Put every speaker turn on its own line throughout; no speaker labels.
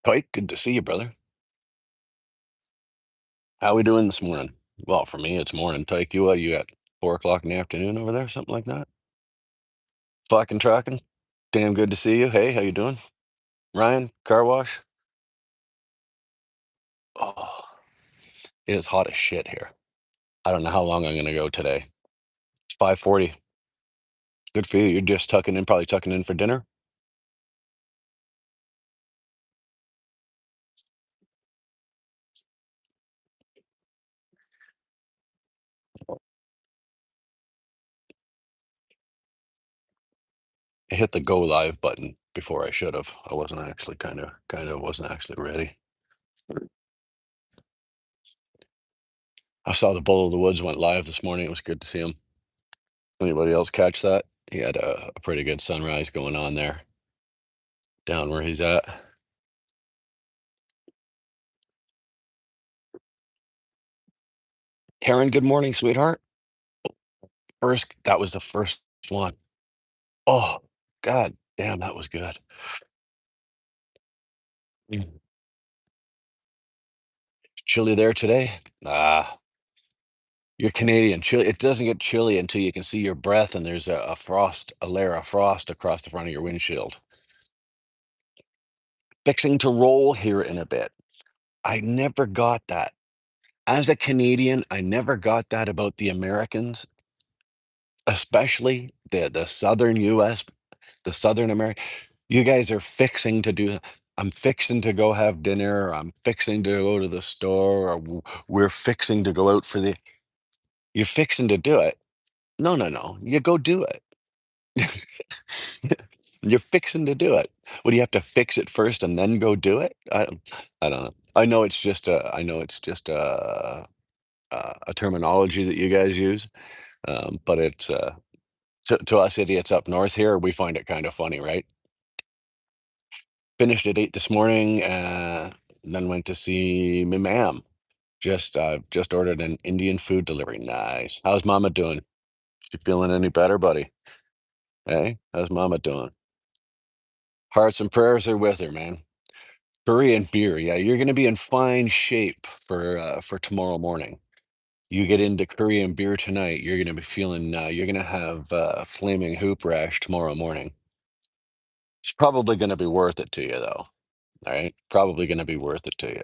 Pike, good to see you, brother. How we doing this morning? Well, for me, it's morning. Tyke, you at 4 o'clock in the afternoon over there, something like that? Fucking trucking. Damn good to see you. Hey, how you doing? Ryan, car wash. Oh, it is hot as shit here. I don't know how long I'm gonna go today. It's 5:40. Good for you. You're just tucking in, probably tucking in for dinner. I hit the go live button before I should have. I wasn't actually kind of wasn't actually ready. I saw the Bull of the Woods went live this morning. It was good to see him. Anybody else catch that? He had a pretty good sunrise going on there down where he's at. Karen, good morning, sweetheart. That was the first one. Oh, god damn, that was good. Mm. Chilly there today? Ah, you're Canadian. Chilly. It doesn't get chilly until you can see your breath and there's a layer of frost across the front of your windshield. Fixing to roll here in a bit. I never got that. As a Canadian, I never got that about the Americans, especially the Southern US, the Southern America. You guys are fixing to do. I'm fixing to go have dinner. Or I'm fixing to go to the store. Or we're fixing to go out for the. You're fixing to do it. No, no, no. You go do it. You're fixing to do it. What do you have to fix it first and then go do it? I don't know. I know it's just a. I know it's just a terminology that you guys use, but it's to us idiots up north here. We find it kind of funny, right? Finished at 8 this morning, then went to see my ma'am. Just ordered an Indian food delivery. Nice. How's mama doing? She feeling any better, buddy? Hey, how's mama doing? Hearts and prayers are with her, man. Korean beer. Yeah, you're gonna be in fine shape for tomorrow morning. You get into Korean beer tonight, you're gonna be feeling you're gonna have flaming hoop rash tomorrow morning. It's probably gonna be worth it to you though. All right? Probably gonna be worth it to you.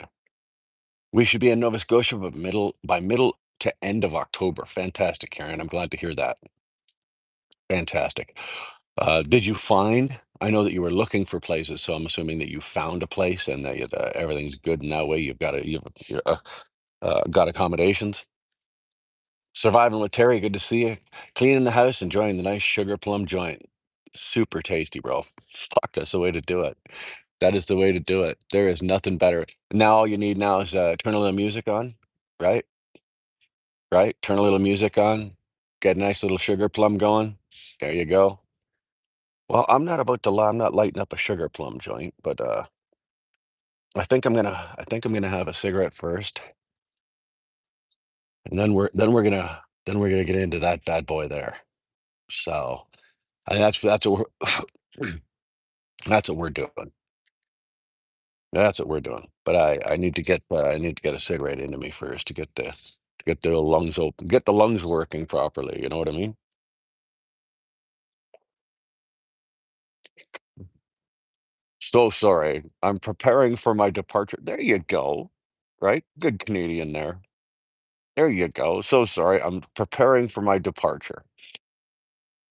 We should be in Nova Scotia by middle to end of October. Fantastic, Karen. I'm glad to hear that. Fantastic. Did you find? I know that you were looking for places, so I'm assuming that you found a place and that everything's good in that way. You've got accommodations. Surviving with Terry. Good to see you. Cleaning the house, enjoying the nice sugar plum joint. Super tasty, bro. Fuck, that's the way to do it. That is the way to do it. There is nothing better. Now all you need now is turn a little music on, right? Right? Turn a little music on, get a nice little sugar plum going. There you go. Well, I'm not lighting up a sugar plum joint, but I think I'm gonna have a cigarette first, and then we're gonna get into that bad boy there. So and that's what we're that's what we're doing. That's what we're doing. But I need to get a cigarette into me first to get the lungs open, get the lungs working properly. You know what I mean? So sorry. I'm preparing for my departure. There you go. Right? Good Canadian there. There you go. So sorry. I'm preparing for my departure.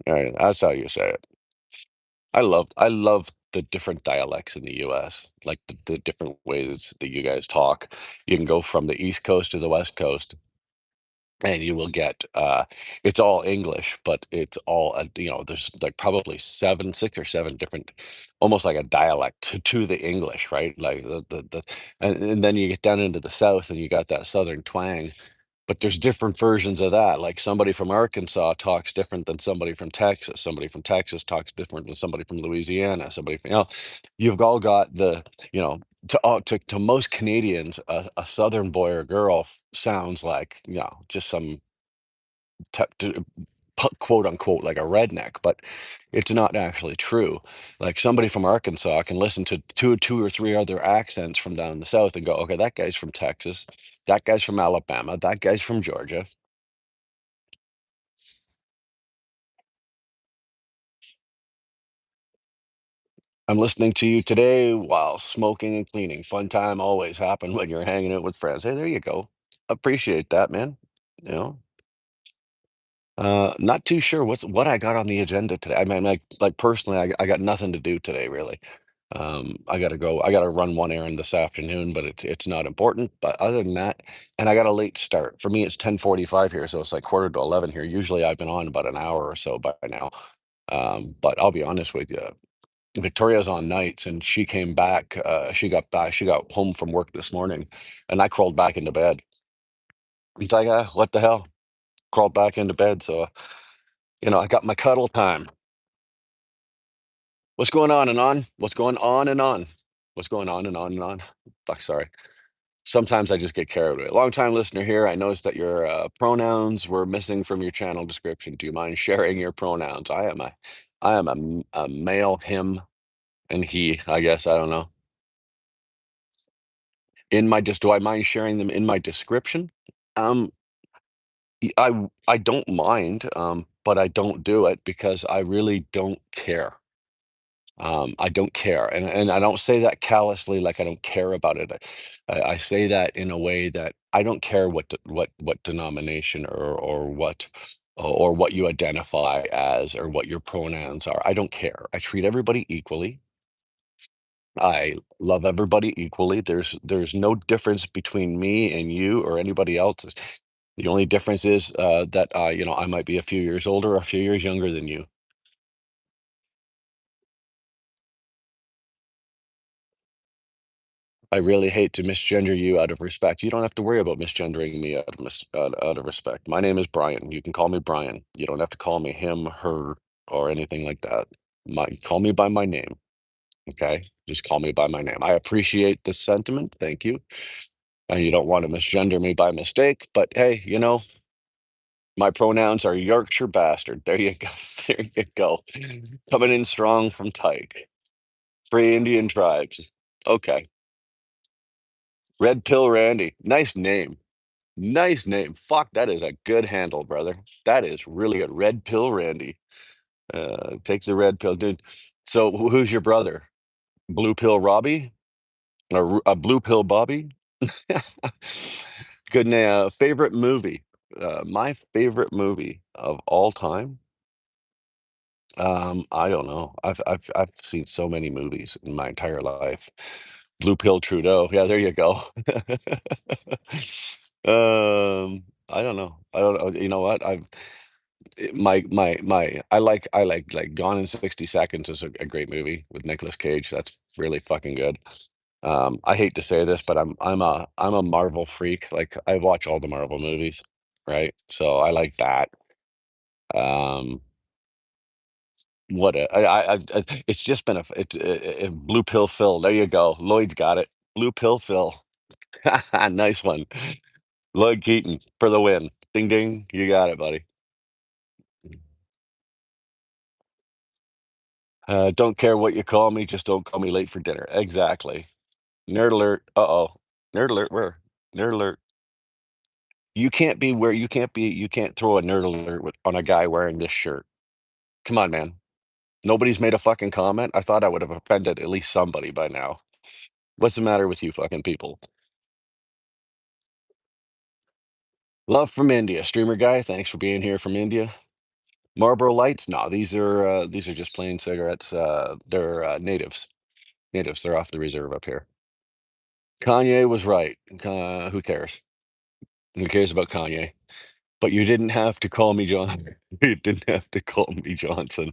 Yeah, that's how you say it. I love the different dialects in the US, like the different ways that you guys talk. You can go from the East Coast to the West Coast, and you will get it's all English, but it's all there's like probably 6 or 7 different, almost like a dialect to the English, right? Like and then you get down into the South and you got that Southern twang, but there's different versions of that. Like somebody from Arkansas talks different than somebody from Texas. Somebody from Texas talks different than somebody from Louisiana. Somebody from, you've all got to most Canadians, a Southern boy or girl sounds like, just some quote unquote like a redneck, but it's not actually true. Like somebody from Arkansas can listen to two or three other accents from down the south and go, okay, that guy's from Texas, that guy's from Alabama, that guy's from Georgia. I'm listening to you today while smoking and cleaning. Fun time always happen when you're hanging out with friends. Hey, there you go. Appreciate that, man. You know, not too sure what I got on the agenda today. I mean, like personally, I got nothing to do today, really. I gotta go. I gotta run one errand this afternoon, but it's not important. But other than that, and I got a late start. For me, it's 10:45 here, so it's like quarter to 11 here. Usually, I've been on about an hour or so by now. But I'll be honest with you. Victoria's on nights, and she came back. She got back. She got home from work this morning, and I crawled back into bed. It's like, what the hell? Crawled back into bed. So, I got my cuddle time. What's going on and on? What's going on and on? What's going on and on and on? Fuck, sorry. Sometimes I just get carried away. Long time listener here. I noticed that your pronouns were missing from your channel description. Do you mind sharing your pronouns? I am a male, him, and he. I guess I don't know. Do I mind sharing them in my description? Um, I don't mind, but I don't do it because I really don't care. I don't care, and I don't say that callously, like I don't care about it. I say that in a way that I don't care what denomination or what you identify as or what your pronouns are. I don't care. I treat everybody equally. I love everybody equally. There's no difference between me and you or anybody else. The only difference is that I might be a few years older or a few years younger than you. I really hate to misgender you out of respect. You don't have to worry about misgendering me out of respect. My name is Brian. You can call me Brian. You don't have to call me him, her, or anything like that. Call me by my name. Okay, just call me by my name. I appreciate the sentiment. Thank you. And you don't want to misgender me by mistake, but hey, my pronouns are Yorkshire bastard. There you go. There you go. Coming in strong from Tyke. Free Indian tribes. Okay. Red Pill Randy. Nice name. Nice name. Fuck, that is a good handle, brother. That is really good. Red Pill Randy. Take the red pill, dude. So who's your brother? Blue Pill Robbie? Or a Blue Pill Bobby? Good name. Favorite movie. My favorite movie of all time. I don't know. I've seen so many movies in my entire life. Blue Pill Trudeau. Yeah, there you go. I don't know. I don't know. You know what? I like Gone in 60 Seconds is a great movie with Nicolas Cage. That's really fucking good. I hate to say this, but I'm a Marvel freak. Like I watch all the Marvel movies, right? So I like that. Um, what a it's just been a blue pill Phil. There you go. Lloyd's got it. Blue pill Phil. Nice one. Lloyd Keaton for the win. Ding ding. You got it, buddy. Don't care what you call me, just don't call me late for dinner. Exactly. Nerd alert. Uh-oh. Nerd alert. Where? Nerd alert. You can't throw a nerd alert on a guy wearing this shirt. Come on, man. Nobody's made a fucking comment. I thought I would have offended at least somebody by now. What's the matter with you fucking people? Love from India. Streamer guy, thanks for being here from India. Marlboro Lights? No, these are just plain cigarettes. They're natives. Natives. They're off the reserve up here. Kanye was right. Who cares? Who cares about Kanye? But you didn't have to call me John. You didn't have to call me Johnson.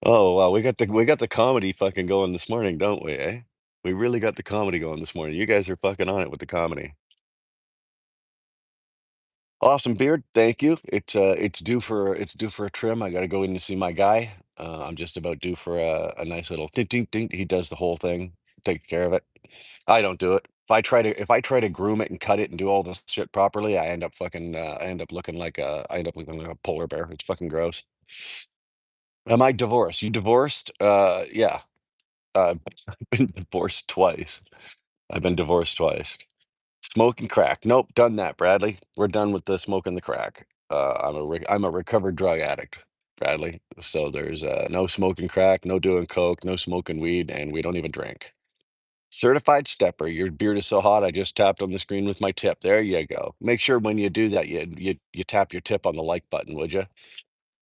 Oh wow, we got the comedy fucking going this morning, don't we? Eh? We really got the comedy going this morning. You guys are fucking on it with the comedy. Awesome beard, thank you. It's due for a trim. I got to go in to see my guy. I'm just about due for a nice little ding ding ding. He does the whole thing, take care of it. I don't do it. if I try to groom it and cut it and do all this shit properly, I end up looking like a polar bear. It's fucking gross. Am I divorced? You divorced? Yeah. I've been divorced twice. I've been divorced twice. Smoking crack. Nope, done that, Bradley. We're done with the smoking the crack. I'm a recovered drug addict, Bradley. So there's no smoking crack, no doing coke, no smoking weed, and we don't even drink. Certified stepper. Your beard is so hot. I just tapped on the screen with my tip. There you go. Make sure when you do that, you tap your tip on the like button, would you?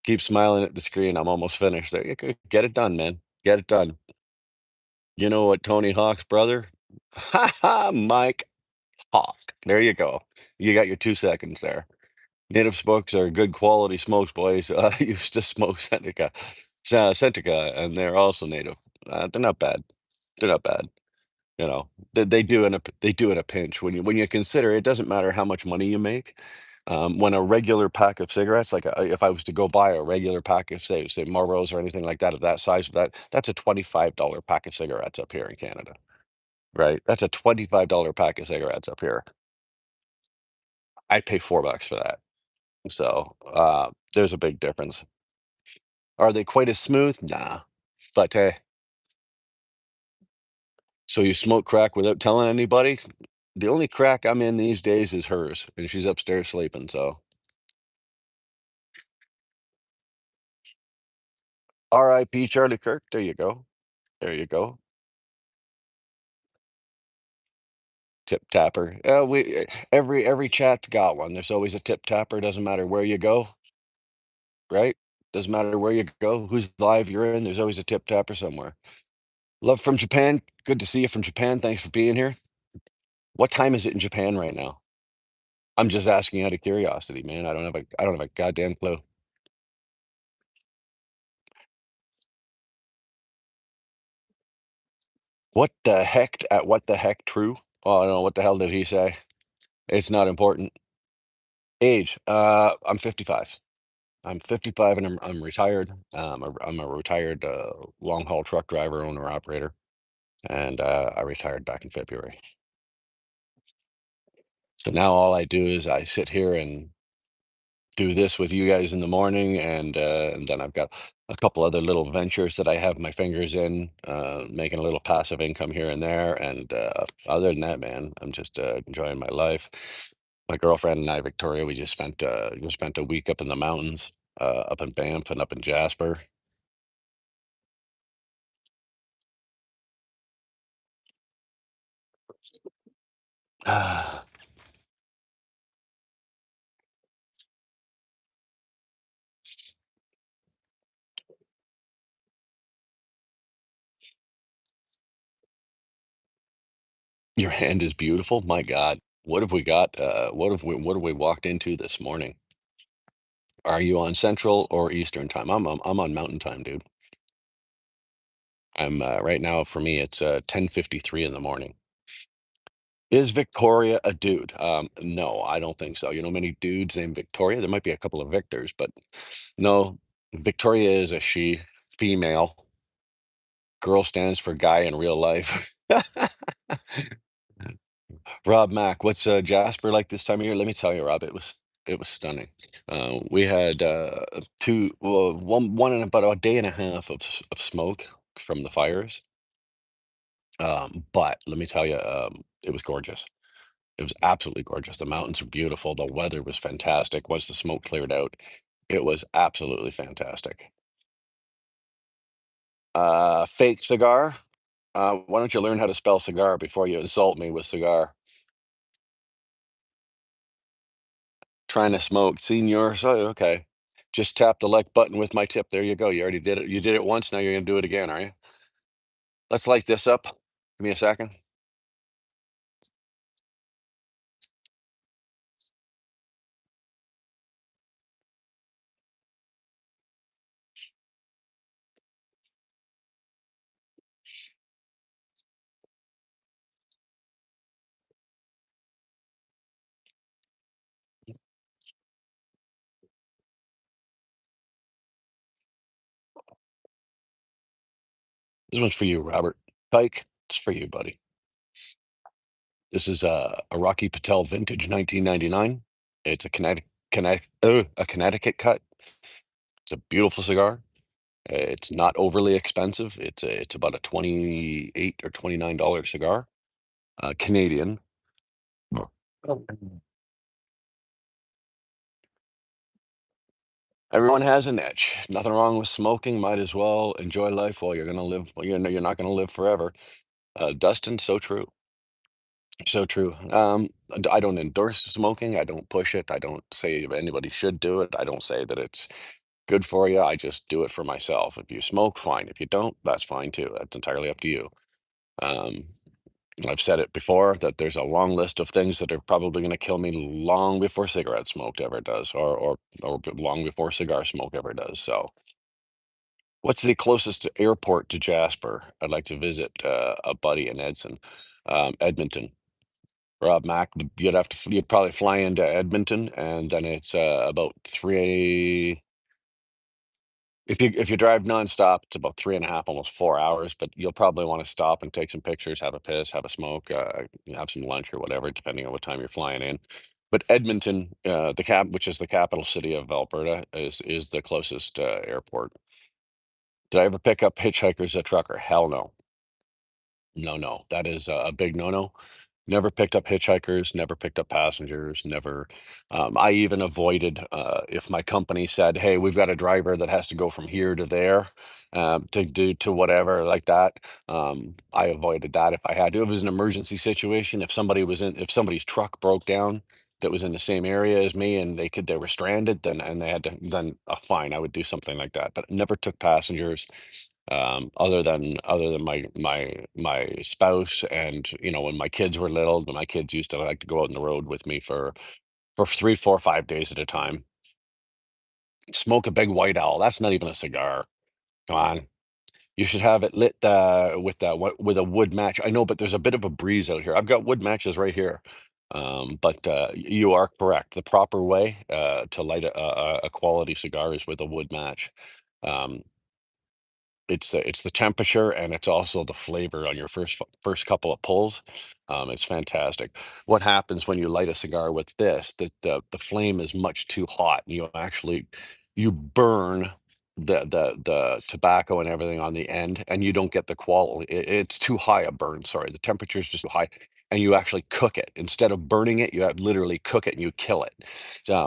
Keep smiling at the screen. I'm almost finished. There you go. Get it done, man. Get it done. You know what, Tony Hawk's brother? Ha ha, Mike Hawk. There you go. You got your 2 seconds there. Native smokes are good quality smokes, boys. I used to smoke Sentica, and they're also native. They're not bad. They're not bad. You know, they do in a pinch. When you consider it doesn't matter how much money you make. When a regular pack of cigarettes, like if I was to go buy a regular pack of say Marlboros or anything like that of that size, that's a $25 pack of cigarettes up here in Canada, right? That's a $25 pack of cigarettes up here. I'd pay $4 for that. So there's a big difference. Are they quite as smooth? Nah. But so you smoke crack without telling anybody? The only crack I'm in these days is hers, and she's upstairs sleeping. So R.I.P. Charlie Kirk. There you go. There you go. Tip tapper. Every chat's got one. There's always a tip tapper. Doesn't matter where you go, right? Doesn't matter where you go, who's live you're in. There's always a tip tapper somewhere. Love from Japan. Good to see you from Japan. Thanks for being here. What time is it in Japan right now? I'm just asking out of curiosity, man. I don't have a goddamn clue. What the heck true? Oh, I don't know. What the hell did he say? It's not important. Age. I'm 55. I'm 55 and I'm retired. I'm a retired long haul truck driver, owner operator, and I retired back in February. So now all I do is I sit here and do this with you guys in the morning, and then I've got a couple other little ventures that I have my fingers in, making a little passive income here and there. And other than that, man, I'm just enjoying my life. My girlfriend and I, Victoria, we just spent a week up in the mountains, up in Banff and up in Jasper. Ah, your hand is beautiful. My God, what have we got? What have we walked into this morning? Are you on Central or Eastern time? I'm on Mountain time, dude. I'm right now for me it's 10:53 in the morning. Is Victoria a dude? No, I don't think so. You know many dudes named Victoria? There might be a couple of Victors, but no, Victoria is a she, female. Girl stands for guy in real life. Rob Mack, what's Jasper like this time of year? Let me tell you, Rob, it was stunning. We had one and about a day and a half of smoke from the fires. But let me tell you, it was gorgeous. It was absolutely gorgeous. The mountains were beautiful. The weather was fantastic. Once the smoke cleared out, it was absolutely fantastic. Fake cigar. Why don't you learn how to spell cigar before you insult me with cigar? Trying to smoke, senior. So okay, just tap the like button with my tip. There you go. You already did it. You did it once. Now you're gonna do it again, are you? Let's light this up. Give me a second. This one's for you, Robert Pike. It's for you, buddy. This is a Rocky Patel vintage 1999. It's a Connecticut cut. It's a beautiful cigar. It's not overly expensive. It's about a 28 or $29 cigar, Canadian. Oh. Everyone has a niche. Nothing wrong with smoking. Might as well enjoy life while you're gonna live. Well, you know, you're not gonna live forever. Dustin, so true. So true. I don't endorse smoking. I don't push it. I don't say anybody should do it. I don't say that it's good for you. I just do it for myself. If you smoke, fine. If you don't, that's fine too. That's entirely up to you. Um, I've said it before that there's a long list of things that are probably going to kill me long before cigarette smoke ever does, or long before cigar smoke ever does. So, what's the closest airport to Jasper? I'd like to visit a buddy in Edmonton. Rob Mac, you'd probably fly into Edmonton, and then it's about three. If you drive nonstop, it's about 3.5, almost 4 hours. But you'll probably want to stop and take some pictures, have a piss, have a smoke, have some lunch or whatever, depending on what time you're flying in. But Edmonton, which is the capital city of Alberta, is the closest airport. Did I ever pick up hitchhikers a trucker? Hell no. No, no, that is a big no-no. Never picked up hitchhikers, never picked up passengers, never. I even avoided if my company said, "Hey, we've got a driver that has to go from here to there to do to whatever like that." I avoided that if I had to. If it was an emergency situation, if somebody's truck broke down that was in the same area as me and they were stranded, then and they had to then fine, I would do something like that. But never took passengers other than my spouse, and when my kids were little, my kids used to like to go out on the road with me for 3, 4, 5 days at a time. Smoke a big white owl. That's not even a cigar. Come on. You should have it lit with a wood match. I know, but there's a bit of a breeze out here. I've got wood matches right here. But you are correct. The proper way to light a quality cigar is with a wood match. Um, it's the temperature, and it's also the flavor on your first couple of pulls. It's fantastic. What happens when you light a cigar with this, that the flame is much too hot, and you burn the tobacco and everything on the end, and you don't get the quality. It's too high a burn, sorry. The temperature is just too high, and you actually cook it. Instead of burning it, you literally cook it and you kill it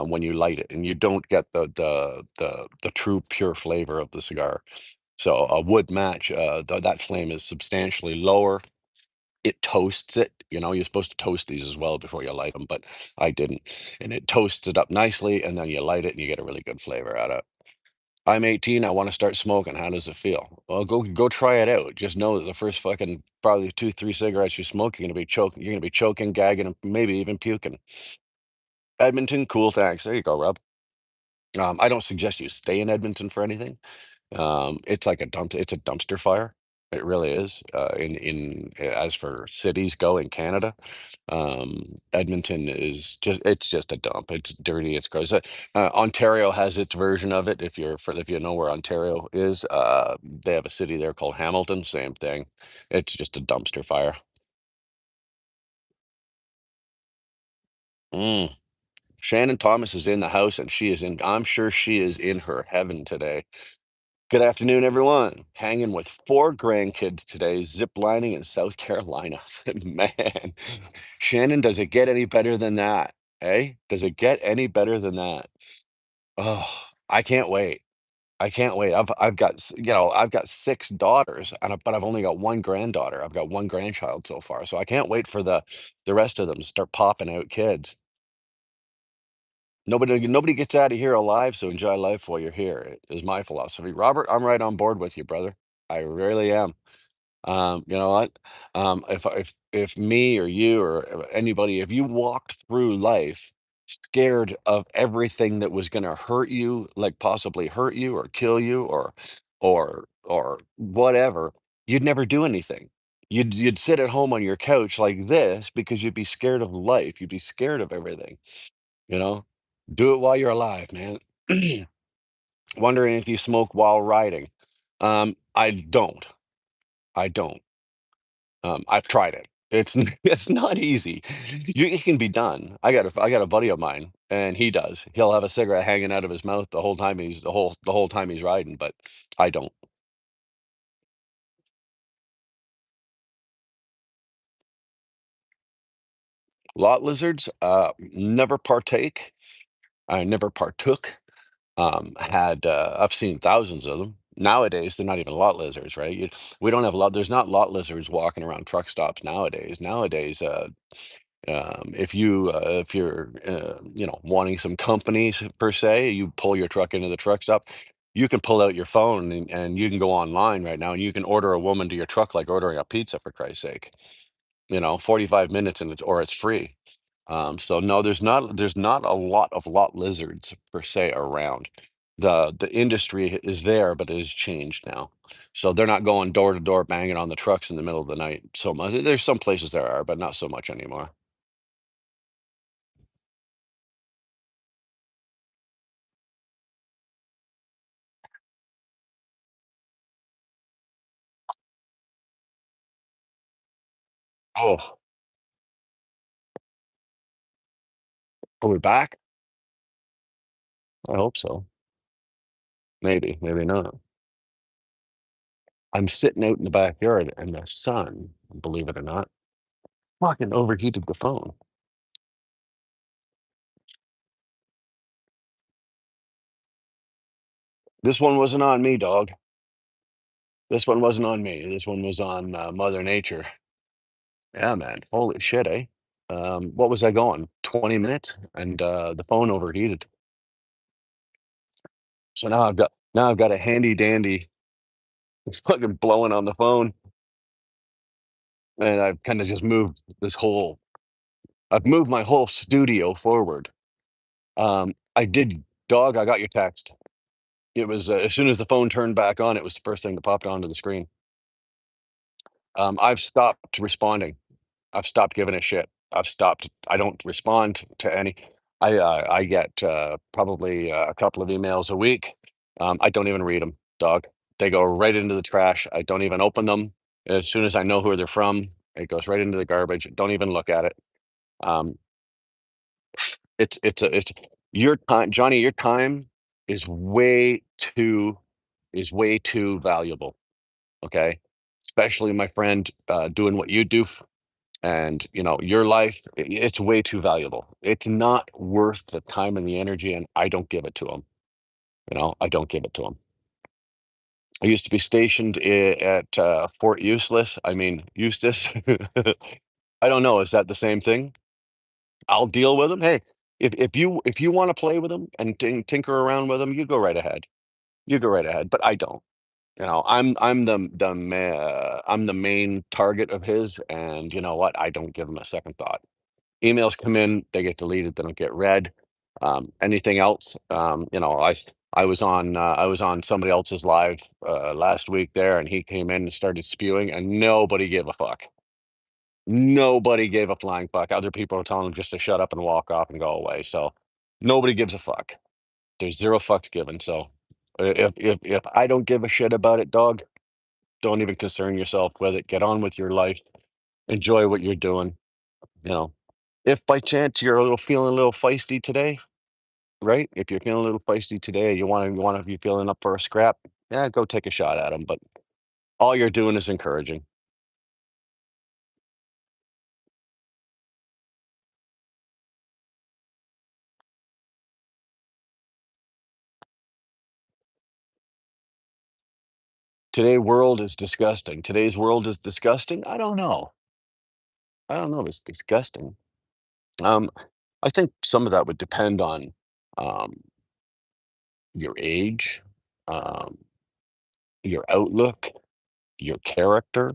when you light it, and you don't get the true pure flavor of the cigar. So a wood match, that flame is substantially lower. It toasts it. You're supposed to toast these as well before you light them, but I didn't. And it toasts it up nicely, and then you light it, and you get a really good flavor out of it. I'm 18. I want to start smoking. How does it feel? Well, go try it out. Just know that the first fucking probably 2, 3 cigarettes you smoke, you're gonna be choking. You're gonna be choking, gagging, and maybe even puking. Edmonton, cool. Thanks. There you go, Rob. I don't suggest you stay in Edmonton for anything. It's a dumpster fire. It really is. As for cities go in Canada, Edmonton it's just a dump. It's dirty. It's gross. Ontario has its version of it. If you know where Ontario is, they have a city there called Hamilton. Same thing. It's just a dumpster fire. Mm. Shannon Thomas is in the house, and she is in. I'm sure she is in her heaven today. Good afternoon, everyone. Hanging with 4 grandkids today, zip lining in South Carolina. Man, Shannon, does it get any better than that? Hey, does it get any better than that? Oh, I can't wait. I can't wait. I've got 6 daughters, but I've only got 1 granddaughter. I've got 1 grandchild so far, so I can't wait for the rest of them to start popping out kids. Nobody gets out of here alive, so enjoy life while you're here, is my philosophy. Robert, I'm right on board with you, brother. I really am. You know what? If me or you or anybody, if you walked through life scared of everything that was gonna hurt you, like possibly hurt you or kill you or whatever, you'd never do anything. You'd sit at home on your couch like this because you'd be scared of life. You'd be scared of everything. You know? Do it while you're alive, man. Wondering if you smoke while riding. I don't. I don't. I've tried it. It's not easy. It can be done. I got a buddy of mine, and he does. He'll have a cigarette hanging out of his mouth the whole time he's riding, but I don't. Lot lizards, never partake. I never partook. I've seen thousands of them. Nowadays, they're not even lot lizards, right? We don't have there's not lot lizards walking around truck stops nowadays. Nowadays, if you're wanting some companies per se, you pull your truck into the truck stop. You can pull out your phone and you can go online right now and you can order a woman to your truck like ordering a pizza for Christ's sake. 45 minutes and it's free. So no, there's not a lot of lot lizards per se around. The industry is there, but it has changed now. So they're not going door to door banging on the trucks in the middle of the night so much. There's some places there are, but not so much anymore. Oh, are we back? I hope so. Maybe, maybe not. I'm sitting out in the backyard and the sun, believe it or not, fucking overheated the phone. This one wasn't on me, dog. This one wasn't on me. This one was on Mother Nature. Yeah, man. Holy shit, eh? What was I going? 20 minutes, and the phone overheated. So now I've got a handy dandy. It's fucking blowing on the phone, and I've kind of just moved this whole. I've moved my whole studio forward. I did, dog. I got your text. It was as soon as the phone turned back on, it was the first thing that popped onto the screen. I've stopped responding. I've stopped giving a shit. I don't respond to any. I get probably a couple of emails a week. I don't even read them, dog. They go right into the trash. I don't even open them. As soon as I know who they're from, it goes right into the garbage. Don't even look at it. Um, it's your time, Johnny. Your time is way too valuable. Okay, especially my friend doing what you do and your life, it's way too valuable. It's not worth the time and the energy, and I don't give it to them. I don't give it to them. I used to be stationed at Fort Useless. I mean, Eustis. I don't know. Is that the same thing? I'll deal with them. Hey, if you want to play with them and tinker around with them, you go right ahead. You go right ahead. But I don't. I'm the main target of his, and you know what? I don't give him a second thought. Emails come in, they get deleted, they don't get read. Anything else, I was on somebody else's live last week there, and he came in and started spewing, and nobody gave a fuck. Nobody gave a flying fuck. Other people are telling him just to shut up and walk off and go away. So nobody gives a fuck. There's zero fucks given. So if I don't give a shit about it, dog, don't even concern yourself with it. Get on with your life. Enjoy what you're doing. You know, if by chance you're feeling a little feisty today, right? If you're feeling a little feisty today, you want to be feeling up for a scrap, yeah, go take a shot at them. But all you're doing is encouraging. Today's world is disgusting. I don't know. I don't know if it's disgusting. Um, I think some of that would depend on um, your age, um, your outlook, your character.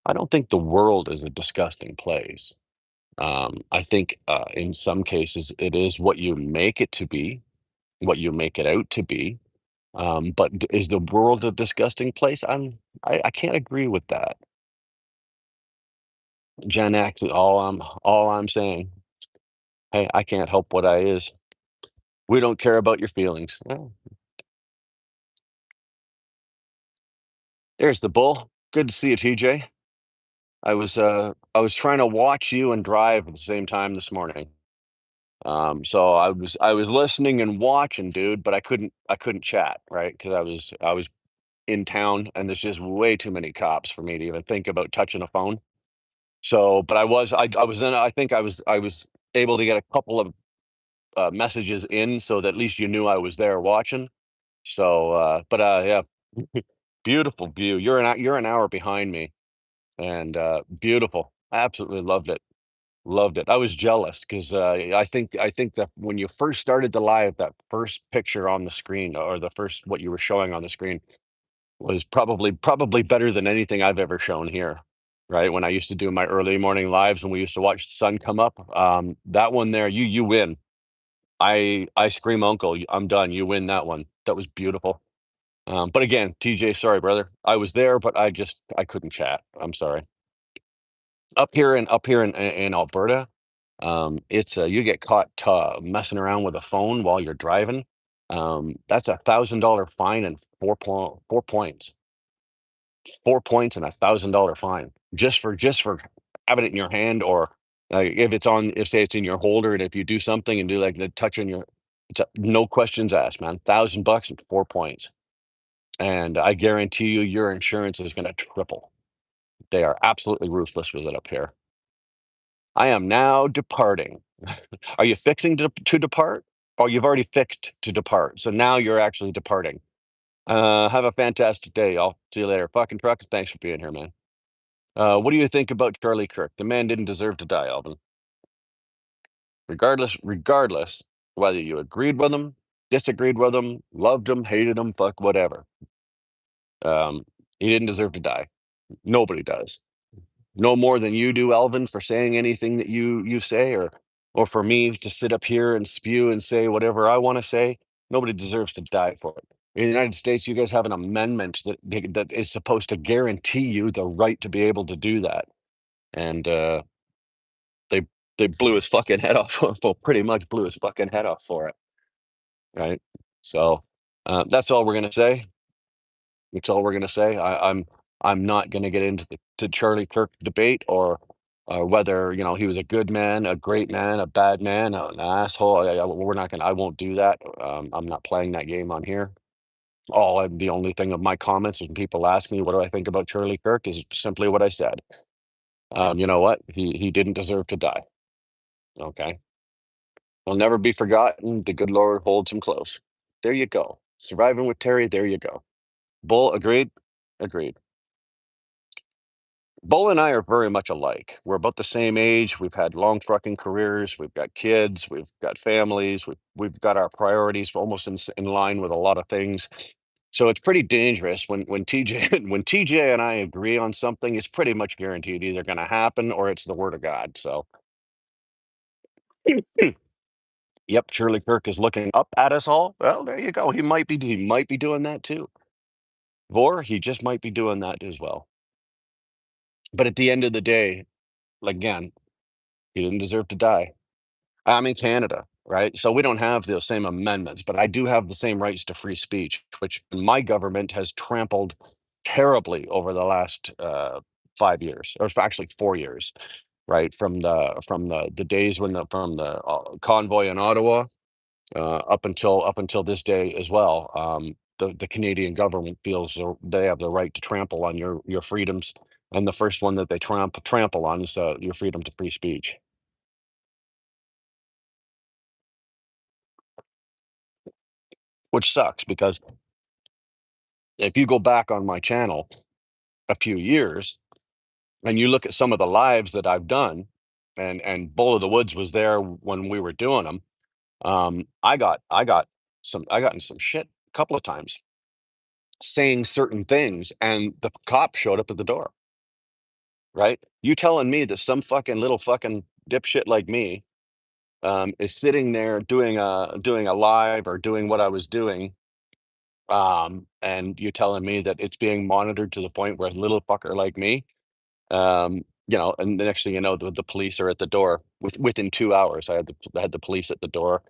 I don't think the world is a disgusting place. I think in some cases it is what you make it to be, what you make it out to be. But is the world a disgusting place? I can't agree with that. Gen X is all I'm saying. Hey, I can't help what I is. We don't care about your feelings. Well, there's the bull. Good to see you, TJ. I was trying to watch you and drive at the same time this morning. So I was listening and watching, dude, but I couldn't chat, right? Because I was in town and there's just way too many cops for me to even think about touching a phone. So, but I was in, I was able to get a couple of messages in so that at least you knew I was there watching. So, yeah, beautiful view. You're an hour behind me, and beautiful. Absolutely loved it. Loved it. I was jealous because I think that when you first started the live, that first picture on the screen or the first what you were showing on the screen was probably better than anything I've ever shown here. Right when I used to do my early morning lives when we used to watch the sun come up, that one there, you win. I scream uncle. I'm done. You win that one. That was beautiful. But again, TJ, sorry, brother. I was there, but I couldn't chat. I'm sorry. Up here in Alberta, it's you get caught messing around with a phone while you're driving. That's $1,000 fine and 4 points. 4 points and $1,000 fine just for having it in your hand or if it's on if say it's in your holder and if you do something and do like the touch on your no questions asked, man. $1,000 and 4 points. And I guarantee you your insurance is gonna triple. They are absolutely ruthless with it up here. I am now departing. Are you fixing to depart? Or you've already fixed to depart. So now you're actually departing. Have a fantastic day, y'all. See you later. Fucking trucks. Thanks for being here, man. What do you think about Charlie Kirk? The man didn't deserve to die, Alvin. Regardless whether you agreed with him, disagreed with him, loved him, hated him, fuck whatever. He didn't deserve to die. Nobody does. No more than you do, Alvin, for saying anything that you say, or for me to sit up here and spew and say whatever I want to say. Nobody deserves to die for it. In the United States, you guys have an amendment that is supposed to guarantee you the right to be able to do that, and they they blew his fucking head off. Well, pretty much blew his fucking head off for it, right? So that's all we're gonna say. That's all we're gonna say. I'm not gonna get into the to Charlie Kirk debate or whether you know he was a good man, a great man, a bad man, an asshole. We're not gonna. I won't do that. I'm not playing that game on here. The only thing of my comments when people ask me what do I think about Charlie Kirk is simply what I said. You know what? He didn't deserve to die. Okay, he'll never be forgotten. The good Lord holds him close. There you go. Surviving with Terry. There you go. Bull agreed. Agreed. Bull and I are very much alike. We're about the same age. We've had long trucking careers. We've got kids. We've got families. We've got our priorities almost in line with a lot of things. So it's pretty dangerous when TJ when TJ and I agree on something. It's pretty much guaranteed either going to happen or it's the word of God. So yep, Shirley Kirk is looking up at us all. Well, there you go. He might be doing that too, or he just might be doing that as well. But at the end of the day, again, he didn't deserve to die. I'm in Canada, right? So we don't have the same amendments, but I do have the same rights to free speech, which my government has trampled terribly over the last 5 years, or actually 4 years, right? From the days when the from the convoy in Ottawa up until this day as well. The Canadian government feels they have the right to trample on your freedoms, and the first one that they trample on is your freedom to free speech, which sucks because if you go back on my channel a few years and you look at some of the lives that I've done, and Bull of the Woods was there when we were doing them. I got in some shit a couple of times saying certain things, and the cop showed up at the door. Right? You telling me that some fucking little fucking dipshit like me is sitting there doing a live or doing what I was doing, and you telling me that it's being monitored to the point where a little fucker like me you know, and the next thing you know, the police are at the door within 2 hours. I had the police at the door.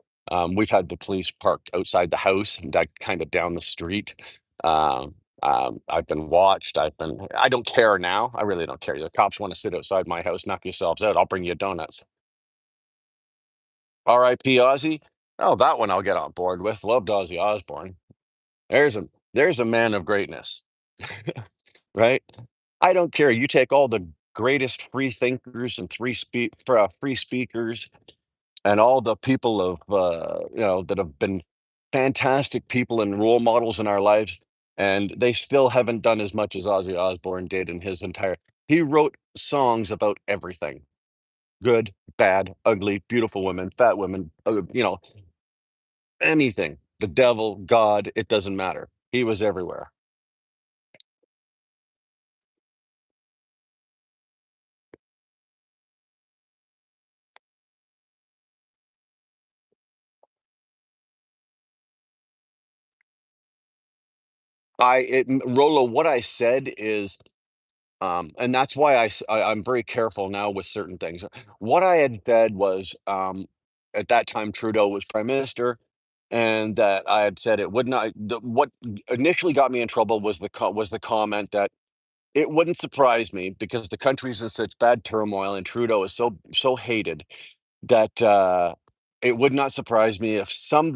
We've had the police parked outside the house, and that kind of down the street. Um, I've been watched. I don't care now. I really don't care. The cops want to sit outside my house, knock yourselves out. I'll bring you donuts. R.I.P. Ozzy. Oh, that one I'll get on board with. Loved Ozzy Osbourne. There's a man of greatness, right? I don't care. You take all the greatest free thinkers and free speakers and all the people of that have been fantastic people and role models in our lives, and they still haven't done as much as Ozzy Osbourne did in his entire. He wrote songs about everything: good, bad, ugly, beautiful women, fat women, anything. The devil, God, it doesn't matter. He was everywhere. Rolo, what I said is, and that's why I'm very careful now with certain things. What I had said was, at that time Trudeau was prime minister, and that I had said it would not. What initially got me in trouble was the comment that it wouldn't surprise me because the country's in such bad turmoil and Trudeau is so hated that it would not surprise me if some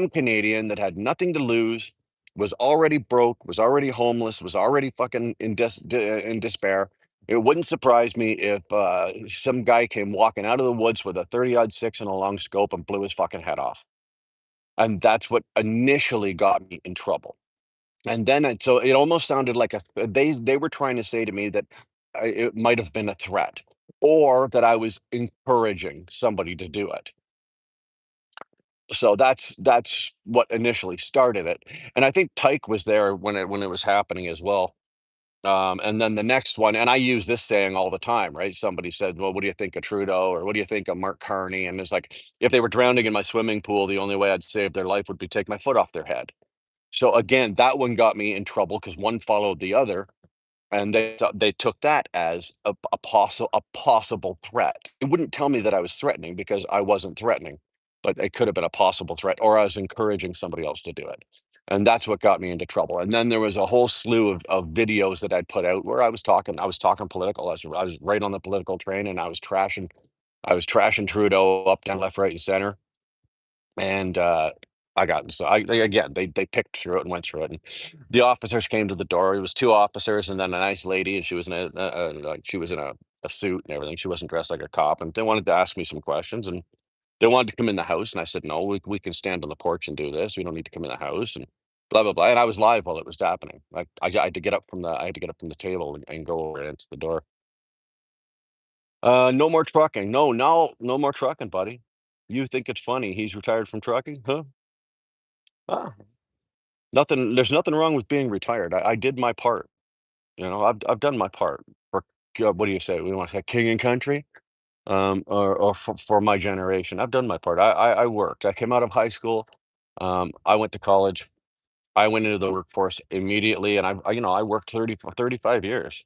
Canadian that had nothing to lose, was already broke, was already homeless, was already fucking in despair. It wouldn't surprise me if some guy came walking out of the woods with a 30 six and a long scope and blew his fucking head off. And that's what initially got me in trouble. And then so it almost sounded like they were trying to say to me that it might have been a threat or that I was encouraging somebody to do it. So that's what initially started it, and I think Tyke was there when it was happening as well. And then the next one, and I use this saying all the time, right? Somebody said, "Well, what do you think of Trudeau?" Or "What do you think of Mark Carney?" And it's like, if they were drowning in my swimming pool, the only way I'd save their life would be take my foot off their head. So again, that one got me in trouble because one followed the other. And they took that as a possible threat. It wouldn't tell me that I was threatening because I wasn't threatening, but it could have been a possible threat, or I was encouraging somebody else to do it. And that's what got me into trouble. And then there was a whole slew of videos that I'd put out where I was talking political. I was right on the political train and I was trashing Trudeau up, down, left, right, and center. And, I got so I they again, they picked through it and went through it, and the officers came to the door. It was 2 officers and then a nice lady, and she was in like, she was in a suit and everything. She wasn't dressed like a cop, and they wanted to ask me some questions, and they wanted to come in the house, and I said, "No, we can stand on the porch and do this. We don't need to come in the house," and blah, blah, blah, and I was live while it was happening. Like, I had to get up from the table and go over and answer the door. No more trucking. No, no more trucking, buddy. You think it's funny, he's retired from trucking? Huh? Ah. There's nothing wrong with being retired. I did my part, I've done my part for what do you say? We wanna say king and country? Or for my generation. I've done my part. I worked. I came out of high school, I went to college, I went into the workforce immediately, and I worked 30 for 35 years,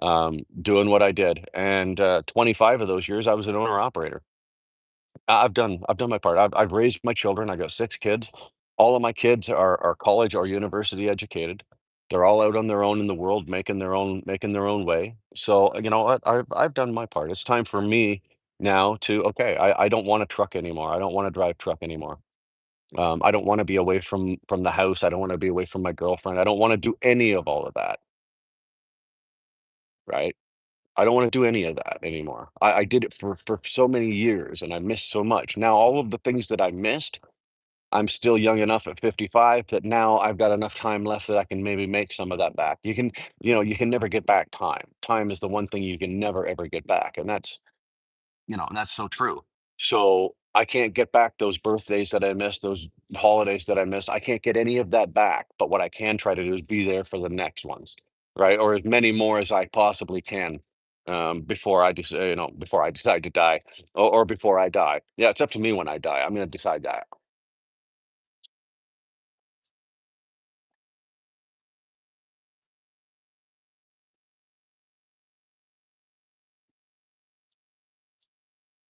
doing what I did, and, 25 of those years, I was an owner-operator. I've done my part. I've raised my children. I got 6 kids. All of my kids are college or university educated. They're all out on their own in the world, making their own way. So, you know what? I've done my part. It's time for me now to okay, I don't want to truck anymore. I don't want to drive truck anymore. I don't want to be away from the house. I don't want to be away from my girlfriend. I don't want to do any of all of that, right? I don't want to do any of that anymore. I did it for so many years and I missed so much. Now all of the things that I missed, I'm still young enough at 55 that now I've got enough time left that I can maybe make some of that back. You can never get back time. Time is the one thing you can never ever get back. And that's so true. So I can't get back those birthdays that I missed, those holidays that I missed. I can't get any of that back. But what I can try to do is be there for the next ones, right? Or as many more as I possibly can before I decide to die or before I die. Yeah, it's up to me when I die. I'm going to decide that.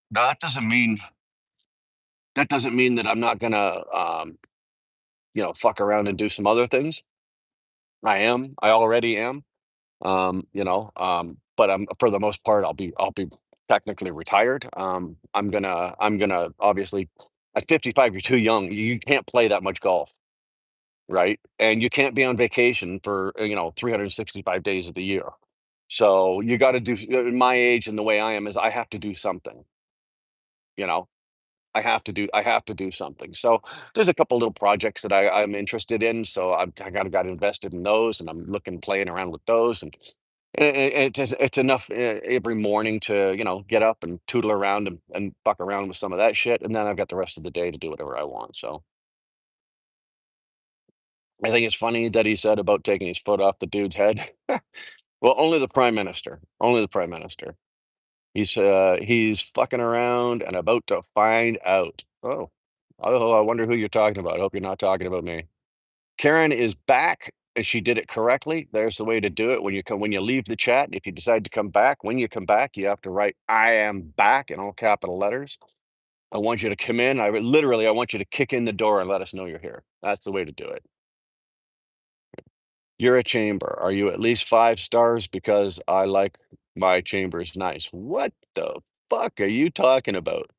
Now, that doesn't mean that I'm not gonna fuck around and do some other things. I am. I already am. But I'm for the most part, I'll be technically retired. I'm gonna obviously at 55, you're too young. You can't play that much golf, right? And you can't be on vacation for 365 days of the year. So you got to do my age and the way I am is I have to do something. You know, I have to do something. So there's a couple little projects that I'm interested in. So I got invested in those, and I'm looking playing around with those, and it's enough every morning to get up and tootle around and fuck around with some of that shit, and then I've got the rest of the day to do whatever I want. So I think it's funny that he said about taking his foot off the dude's head. Well, only the prime minister. Only the prime minister. He's fucking around and about to find out. Oh, I wonder who you're talking about. I hope you're not talking about me. Karen is back, and she did it correctly. There's the way to do it. When you leave the chat, if you decide to come back, when you come back, you have to write "I am back" in all capital letters. I want you to come in. I want you to kick in the door and let us know you're here. That's the way to do it. You're a chamber. Are you at least 5 stars? Because I like my chambers nice. What the fuck are you talking about?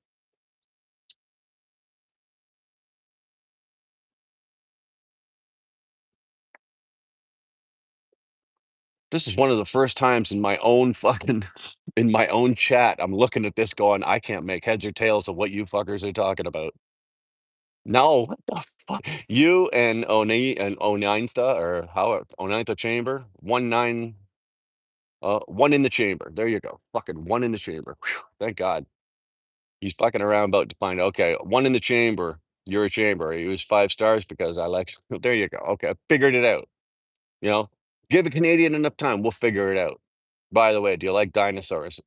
This is one of the first times in my own fucking in my own chat, I'm looking at this going, "I can't make heads or tails of what you fuckers are talking about." No, what the fuck? You and Onintha or how Onintha chamber? 1 in the chamber. There you go. Fucking 1 in the chamber. Whew, thank God. He's fucking around about to find okay, 1 in the chamber. You're a chamber. He was 5 stars because I like there you go. Okay, I figured it out. You know? Give a Canadian enough time, we'll figure it out. By the way, do you like dinosaurs?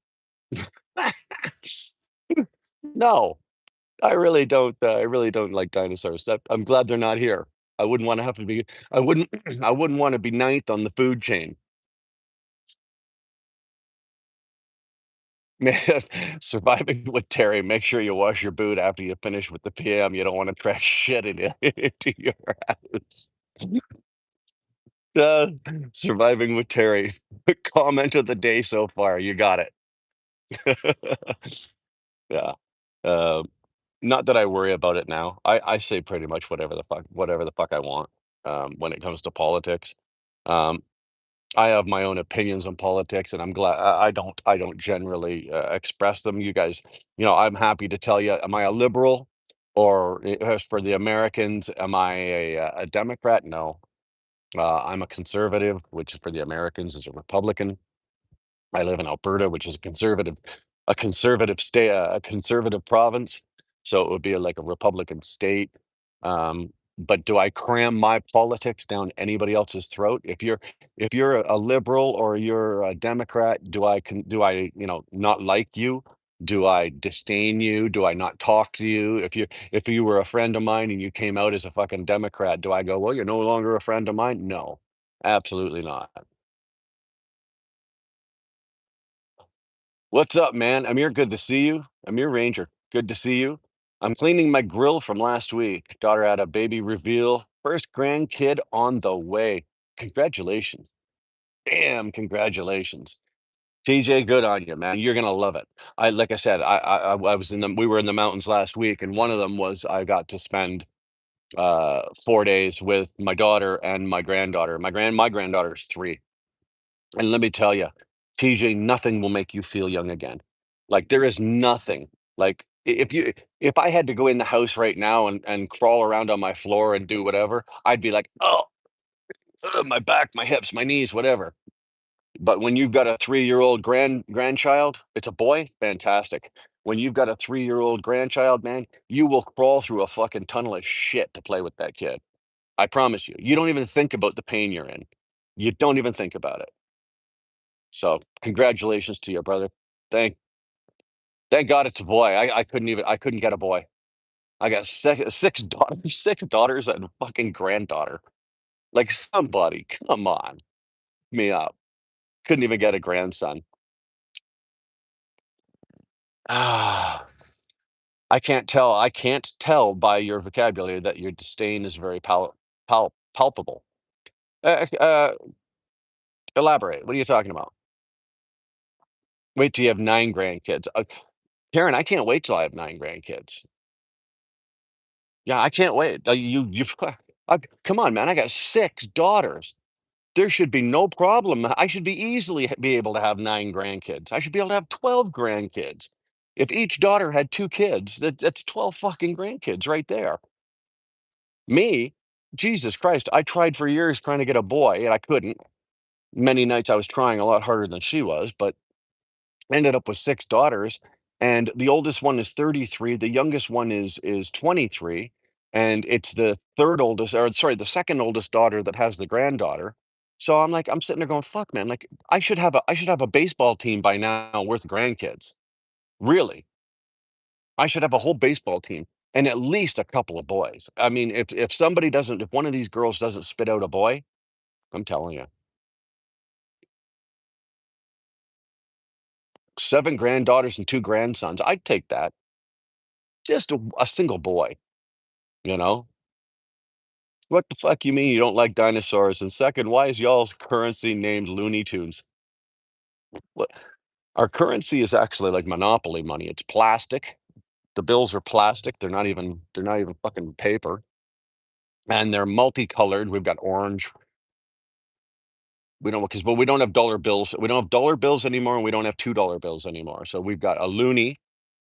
No, I really don't like dinosaurs. I'm glad they're not here. I wouldn't wanna have to be I wouldn't I wouldn't wanna be ninth on the food chain. Man, surviving with Terry, make sure you wash your boot after you finish with the PM. You don't wanna trash shit into your house. Uh, surviving with Terry. Comment of the day so far, you got it. Yeah. Um Not that I worry about it now. I say pretty much whatever the fuck I want, when it comes to politics. Um, I have my own opinions on politics, and I'm glad I don't generally, express them. You guys, I'm happy to tell you, am I a liberal? Or as for the Americans, am I a Democrat? No. I'm a conservative, which for the Americans is a Republican. I live in Alberta, which is a conservative state, a conservative province, so it would be like a Republican state. But do I cram my politics down anybody else's throat? If you're a liberal or you're a Democrat, do I not like you? Do I disdain you? Do I not talk to you? If you were a friend of mine and you came out as a fucking Democrat, do I go, well, you're no longer a friend of mine? No, absolutely not. What's up, man? Amir, good to see you. Amir Ranger, good to see you. I'm cleaning my grill from last week. Daughter had a baby reveal. First grandkid on the way. Congratulations. Damn, congratulations. TJ, good on you, man. You're gonna love it. Like I said, I was in the we were in the mountains last week, and one of them was I got to spend 4 days with my daughter and my granddaughter. My granddaughter's 3. And let me tell you, TJ, nothing will make you feel young again. Like there is nothing. Like if I had to go in the house right now and crawl around on my floor and do whatever, I'd be like, oh, my back, my hips, my knees, whatever. But when you've got a 3-year-old grandchild, it's a boy, fantastic. When you've got a 3-year-old grandchild, man, you will crawl through a fucking tunnel of shit to play with that kid. I promise you. You don't even think about the pain you're in. You don't even think about it. So, congratulations to your brother. Thank thank God it's a boy. I couldn't get a boy. I got 6 daughters 6 daughters and a fucking granddaughter. Like, somebody, come on, me up. Couldn't even get a grandson. Ah, I can't tell by your vocabulary that your disdain is very palpable. Elaborate. What are you talking about? Wait till you have 9 grandkids. Karen, I can't wait till I have 9 grandkids. Yeah, I can't wait. You come on, man. I got 6 daughters. There should be no problem. I should be easily be able to have 9 grandkids. I should be able to have 12 grandkids. If each daughter had 2 kids, that's 12 fucking grandkids right there. Me, Jesus Christ, I tried for years trying to get a boy and I couldn't. Many nights I was trying a lot harder than she was, but ended up with 6 daughters, and the oldest one is 33, the youngest one is 23, and it's the 3rd oldest, or sorry, the 2nd oldest daughter that has the granddaughter. So I'm like, I'm sitting there going, "Fuck, man, like, I should have a baseball team by now worth grandkids. Really. I should have a whole baseball team and at least a couple of boys." I mean, if one of these girls doesn't spit out a boy, I'm telling you, 7 granddaughters and 2 grandsons, I'd take that. Just a single boy, you know? What the fuck you mean you don't like dinosaurs? And second, why is y'all's currency named Looney Tunes? What? Our currency is actually like monopoly money. It's plastic. The bills are plastic. They're not even fucking paper. And they're multicolored. We've got orange. We don't because but we don't have dollar bills. We don't have dollar bills anymore, and we don't have $2 bills anymore. So we've got a loonie,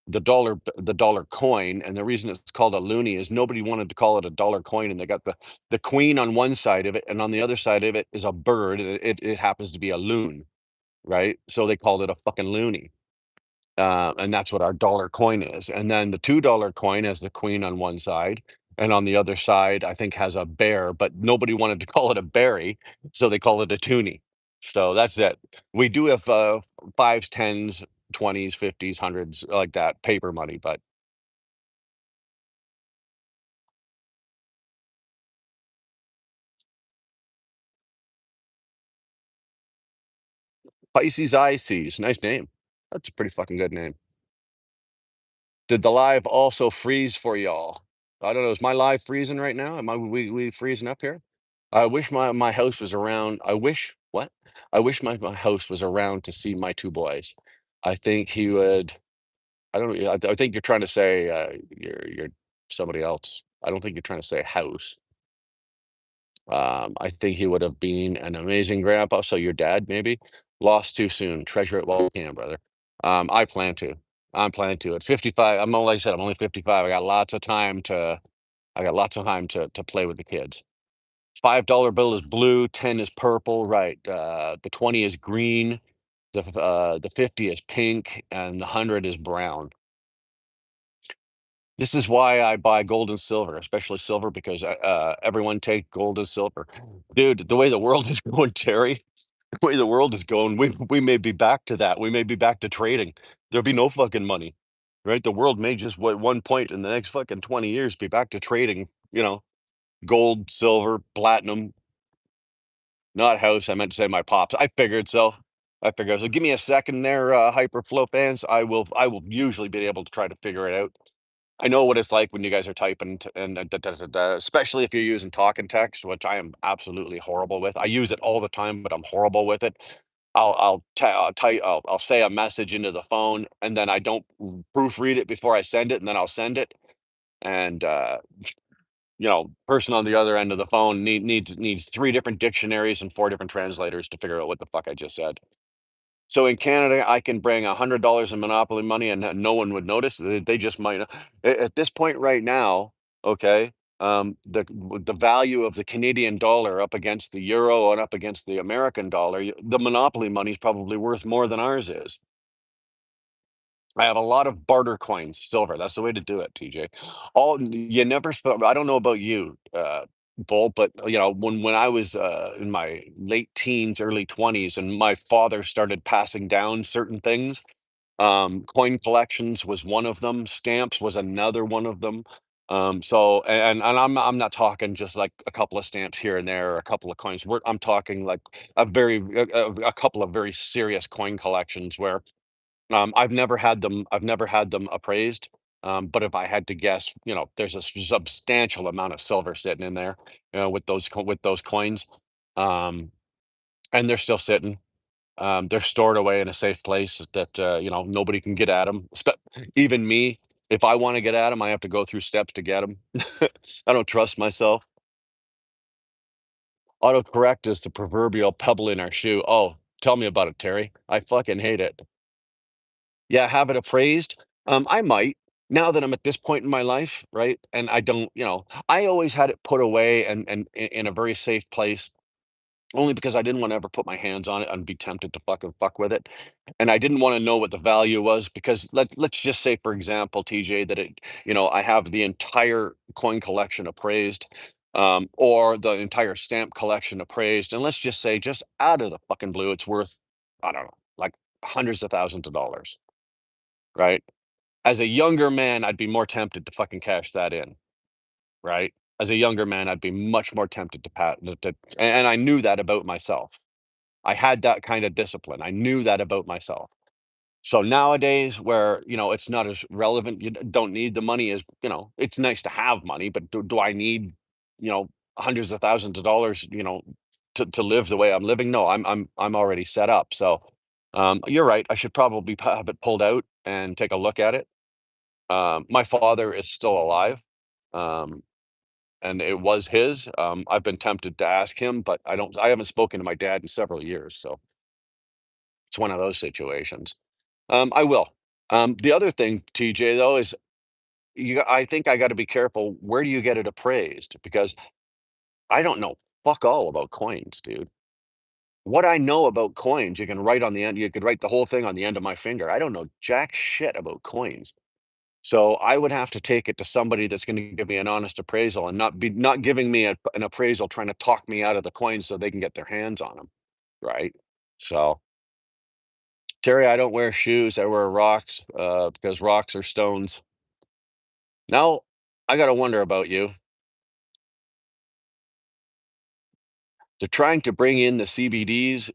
the dollar coin, and the reason it's called a loonie is nobody wanted to call it a dollar coin, and they got the queen on one side of it, and on the other side of it is a bird. It happens to be a loon, right? So they called it a fucking loonie. And that's what our dollar coin is. And then the $2 coin has the queen on one side, and on the other side, I think has a bear, but nobody wanted to call it a berry, so they call it a toonie. So that's it. We do have fives, tens, 20s, 50s, hundreds like that paper money, but Pisces ICs, nice name. That's a pretty fucking good name. Did the live also freeze for y'all? I don't know. Is my live freezing right now? Am I we freezing up here? I wish my host was around. I wish what? I wish my host was around to see my 2 boys. I think he would. I don't know. I think you're trying to say you're somebody else. I don't think you're trying to say house. I think he would have been an amazing grandpa. So your dad maybe lost too soon. Treasure it while you can, brother. I plan to. I'm planning to. At 55, I'm only like I said, I'm only 55. I got lots of time to play with the kids. $5 bill is blue, 10 is purple, right? The 20 is green, the 50 is pink, and the 100 is brown. This is why I buy gold and silver, especially silver, because everyone take gold and silver. Dude, the way the world is going, Terry, the way the world is going, we may be back to that. We may be back to trading. There'll be no fucking money, right? The world may just at one point in the next fucking 20 years be back to trading, gold, silver, platinum, not house. I meant to say my pops. I figured so. I figured so. Give me a second there, Hyperflow fans. I will usually be able to try to figure it out. I know what it's like when you guys are typing and especially if you're using talk and text, which I am absolutely horrible with. I use it all the time, but I'm horrible with it. I'll say a message into the phone, and then I don't proofread it before I send it, and then I'll send it. And person on the other end of the phone needs 3 different dictionaries and 4 different translators to figure out what the fuck I just said. So in Canada, I can bring $100 in monopoly money and no one would notice. They just might not. At this point right now, okay, the value of the Canadian dollar up against the euro and up against the American dollar, the monopoly money is probably worth more than ours is. I have a lot of barter coins, silver. That's the way to do it, TJ. You never thought. I don't know about you, Bull, but when I was in my late teens, early 20s, and my father started passing down certain things. Coin collections was one of them. Stamps was another one of them. So and I'm not talking just like a couple of stamps here and there or a couple of coins. I'm talking like a couple of very serious coin collections where I've never had them appraised, but if I had to guess, there's a substantial amount of silver sitting in there, with those coins. Um, and they're still sitting. They're stored away in a safe place that, nobody can get at them. Even me, if I want to get at them, I have to go through steps to get them. I don't trust myself. Autocorrect is the proverbial pebble in our shoe. Oh, tell me about it, Terry. I fucking hate it. Yeah, have it appraised. I might now that I'm at this point in my life, right? And I don't, I always had it put away and in a very safe place, only because I didn't want to ever put my hands on it and be tempted to fucking fuck with it. And I didn't want to know what the value was because let's just say, for example, TJ, that I have the entire coin collection appraised, or the entire stamp collection appraised, and let's just say, just out of the fucking blue, it's worth, I don't know, like hundreds of thousands of dollars, right? As a younger man, I'd be more tempted to fucking cash that in, right? As a younger man, I'd be much more tempted to pat and I knew that about myself. I had that kind of discipline. I knew that about myself. So nowadays, where it's not as relevant, you don't need the money as it's nice to have money, but do I need you know hundreds of thousands of dollars to live the way I'm living? No, I'm already set up. So you're right. I should probably have it pulled out and take a look at it. My father is still alive, um, and it was his. I've been tempted to ask him, but I haven't spoken to my dad in several years, so it's one of those situations. I will. The other thing, TJ, though, is I think I got to be careful. Where do you get it appraised? Because I don't know fuck all about coins, dude. What I know about coins, you can write on the end. You could write the whole thing on the end of my finger. I don't know jack shit about coins. So I would have to take it to somebody that's going to give me an honest appraisal and not giving me an appraisal trying to talk me out of the coins so they can get their hands on them, right? So Terry, I don't wear shoes. I wear rocks because rocks are stones. Now I got to wonder about you. They're trying to bring in the CBDs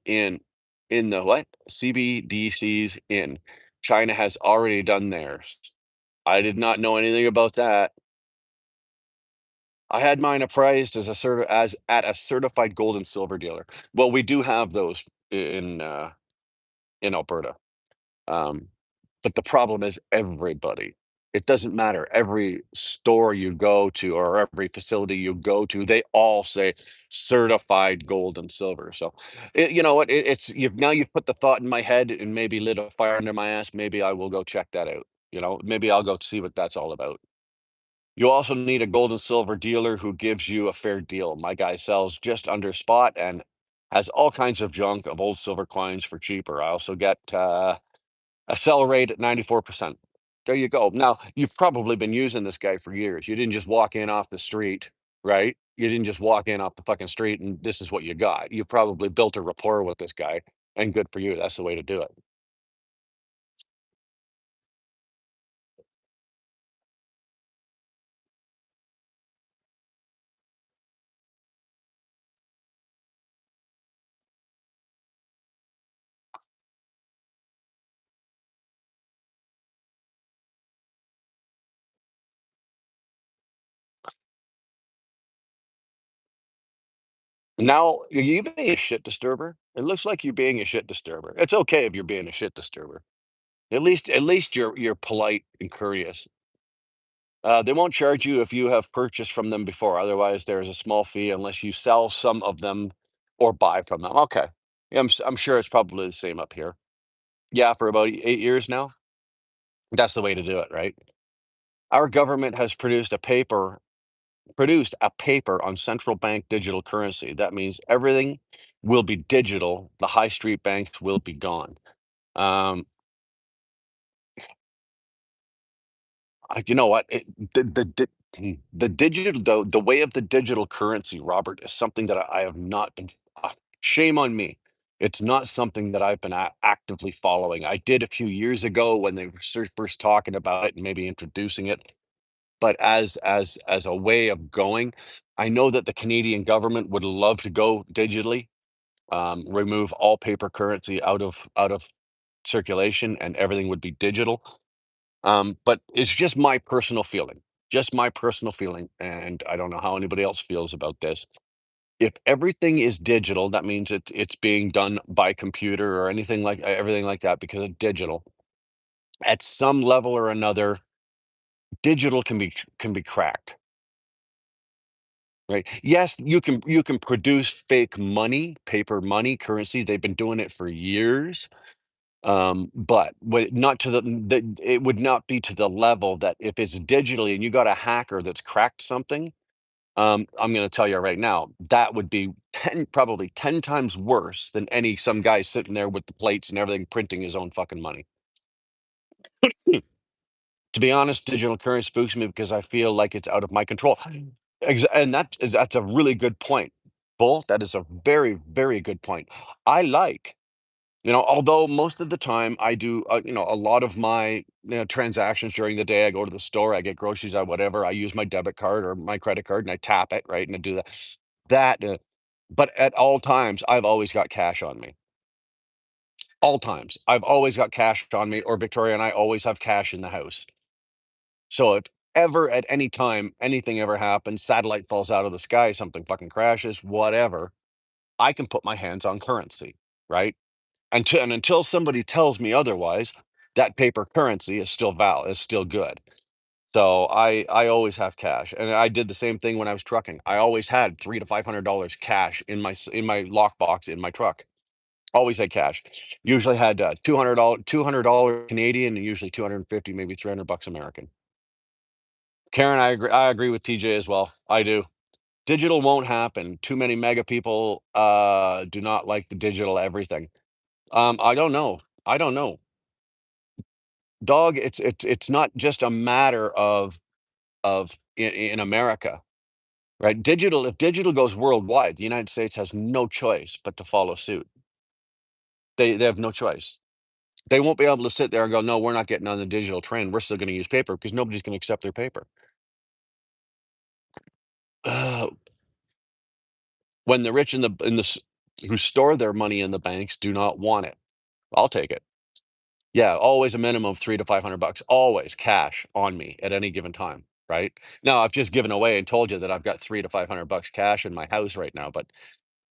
in the what? CBDCs in. China has already done theirs. I did not know anything about that. I had mine appraised as at a certified gold and silver dealer. Well, we do have those in Alberta. Um, but the problem is everybody. It doesn't matter. Every store you go to or every facility you go to, they all say certified gold and silver. So, you know what? You've put the thought in my head and maybe lit a fire under my ass. Maybe I will go check that out. Maybe I'll go see what that's all about. You also need a gold and silver dealer who gives you a fair deal. My guy sells just under spot and has all kinds of junk of old silver coins for cheaper. I also get a sell rate at 94%. There you go. Now, you've probably been using this guy for years. You didn't just walk in off the street, right? You didn't just walk in off the fucking street and this is what you got. You probably built a rapport with this guy, and good for you. That's the way to do it. Now, are you being a shit disturber? It looks like you're being a shit disturber. It's okay if you're being a shit disturber. At least you're polite and courteous. They won't charge you if you have purchased from them before. Otherwise, there is a small fee unless you sell some of them or buy from them. Okay. Yeah, I'm sure it's probably the same up here. Yeah, for about 8 years now. That's the way to do it, right? Our government has produced a paper on central bank digital currency. That means everything will be digital. The high street banks will be gone. Um, you know what? The digital the way of the digital currency, Robert, is something that I have not been. Shame on me. It's not something that I've been actively following. I did a few years ago when they were first talking about it and maybe introducing it, but as a way of going, I know that the Canadian government would love to go digitally, remove all paper currency out of circulation, and everything would be digital. But it's just my personal feeling, and I don't know how anybody else feels about this. If everything is digital, that means it's being done by computer or anything like everything like that because it's digital. At some level or another, digital can be cracked, right? Yes, you can produce fake money, paper money, currency. They've been doing it for years. But not to it would not be to the level that if it's digitally and you got a hacker that's cracked something, I'm going to tell you right now, that would be probably 10 times worse than some guy sitting there with the plates and everything printing his own fucking money. To be honest, digital currency spooks me because I feel like it's out of my control. And that's a really good point. Bull, that is a very, very good point. I like, although most of the time I do, a lot of my transactions during the day, I go to the store, I get groceries, I whatever, I use my debit card or my credit card and I tap it, right? And I do that. That, but at all times, I've always got cash on me. All times. I've always got cash on me, or Victoria and I always have cash in the house. So if ever at any time anything ever happens, satellite falls out of the sky, something fucking crashes, whatever, I can put my hands on currency, right? Until somebody tells me otherwise, that paper currency is still is still good. So I always have cash, and I did the same thing when I was trucking. I always had $300 to $500 cash in my lockbox in my truck. Always had cash. Usually had $200 Canadian, and usually 250, maybe 300 bucks American. Karen, I agree with TJ as well. I do. Digital won't happen. Too many mega people do not like the digital everything. I don't know. I don't know. Dog, it's not just a matter of in America, right? If digital goes worldwide, the United States has no choice but to follow suit. They have no choice. They won't be able to sit there and go, no, we're not getting on the digital trend. We're still going to use paper because nobody's going to accept their paper. Uh, when the rich who store their money in the banks do not want it, I'll take it. Yeah, always a minimum of 3 to 500 bucks, always cash on me at any given time, right? Now, I've just given away and told you that I've got 3 to 500 bucks cash in my house right now, but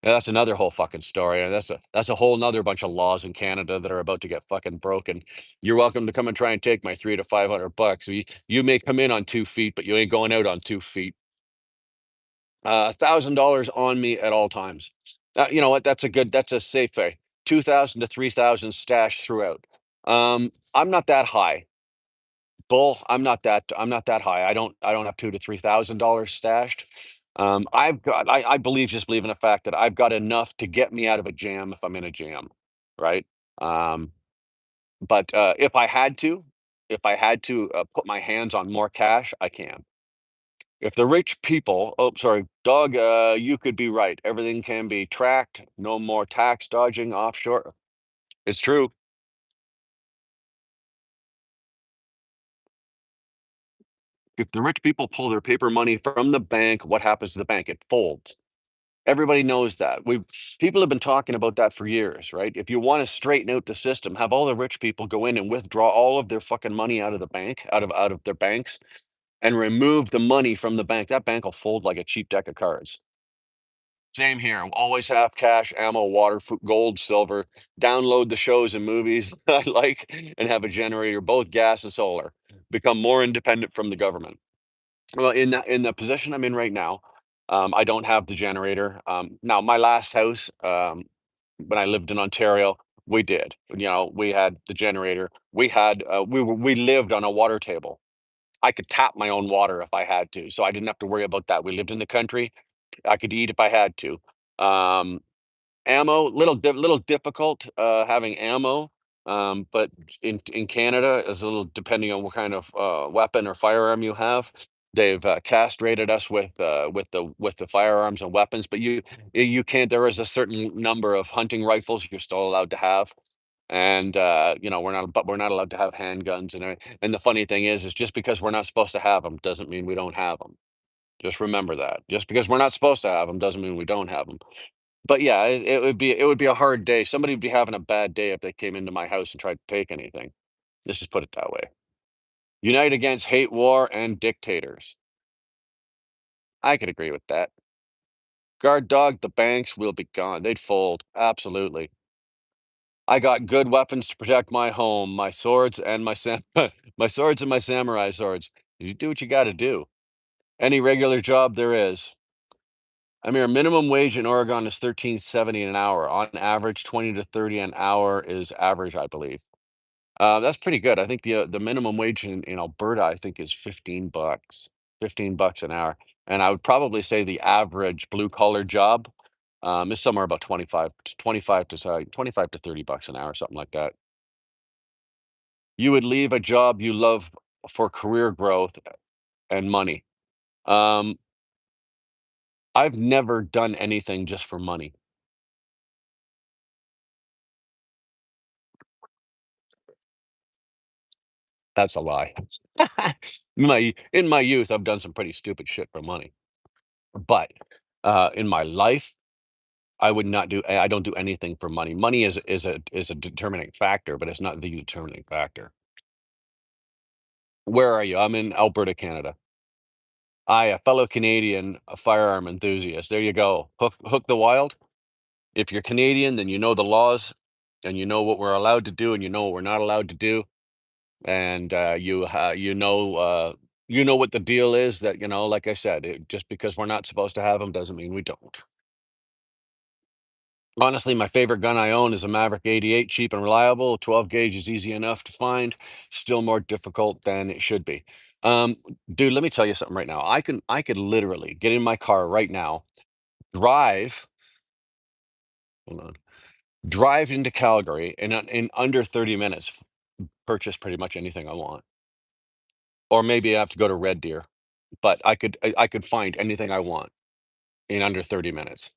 that's another whole fucking story, and that's a whole 'nother bunch of laws in Canada that are about to get fucking broken. You're welcome to come and try and take my 3 to 500 bucks. You may come in on 2 feet, but you ain't going out on 2 feet. $1,000 on me at all times. You know what? That's a safe way. 2,000 to 3,000 stashed throughout. I'm not that high. Bull, I'm not that high. I don't have 2 to $3,000 stashed. Just believe in the fact that I've got enough to get me out of a jam if I'm in a jam, right? Um, but if I had to put my hands on more cash, I can. If the rich people, oh, sorry, dog, you could be right. Everything can be tracked. No more tax dodging offshore. It's true. If the rich people pull their paper money from the bank, what happens to the bank? It folds. Everybody knows that. People have been talking about that for years, right? If you want to straighten out the system, have all the rich people go in and withdraw all of their fucking money out of the bank, out of their banks, and remove the money from the bank. That bank will fold like a cheap deck of cards. Same here. Always have cash, ammo, water, gold, silver. Download the shows and movies I like, and have a generator, both gas and solar. Become more independent from the government. Well, in the position I'm in right now, I don't have the generator. Now, my last house, when I lived in Ontario, we did. We had the generator. We lived on a water table. I could tap my own water if I had to, so I didn't have to worry about that. We lived in the country. I could eat if I had to. Um, Ammo, little difficult, having ammo, but in Canada, is a little depending on what kind of, weapon or firearm you have. They've, castrated us with the firearms and weapons, but you can't there is a certain number of hunting rifles you're still allowed to have, and, we're not allowed to have handguns, and the funny thing is just because we're not supposed to have them, 'em doesn't mean we don't have them. Just remember that. Just because we're not supposed to have them, 'em doesn't mean we don't have them. But yeah, it would be a hard day. Somebody would be having a bad day if they came into my house and tried to take anything. Let's just put it that way. Unite against hate, war, and dictators. I could agree with that. Guard dog, the banks will be gone. They'd fold. Absolutely. I got good weapons to protect my home, my swords and my my swords and my samurai swords. You do what you got to do. Any regular job there is. I mean, our minimum wage in Oregon is 13.70 an hour. On average, 20 to 30 an hour is average, I believe. That's pretty good. I think the minimum wage in Alberta, I think, is 15 bucks, 15 bucks an hour. And I would probably say the average blue collar job is somewhere about 25 to 30 bucks an hour, something like that. You would leave a job you love for career growth and money. Um, I've never done anything just for money. That's a lie. In my youth, I've done some pretty stupid shit for money. But in my life, I would not do. I don't do anything for money. Money is a determining factor, but it's not the determining factor. Where are you? I'm in Alberta, Canada. I, a fellow Canadian, a firearm enthusiast. There you go. Hook the wild. If you're Canadian, then you know the laws, and you know what we're allowed to do, and you know what we're not allowed to do, and you know what the deal is. That like I said, just because we're not supposed to have them doesn't mean we don't. Honestly, my favorite gun I own is a Maverick 88, cheap and reliable. 12 gauge is easy enough to find, still more difficult than it should be. Um, Dude, let me tell you something right now. I could literally get in my car right now, drive, hold on, drive into Calgary, and in under 30 minutes, purchase pretty much anything I want. Or maybe I have to go to Red Deer, but I could find anything I want in under 30 minutes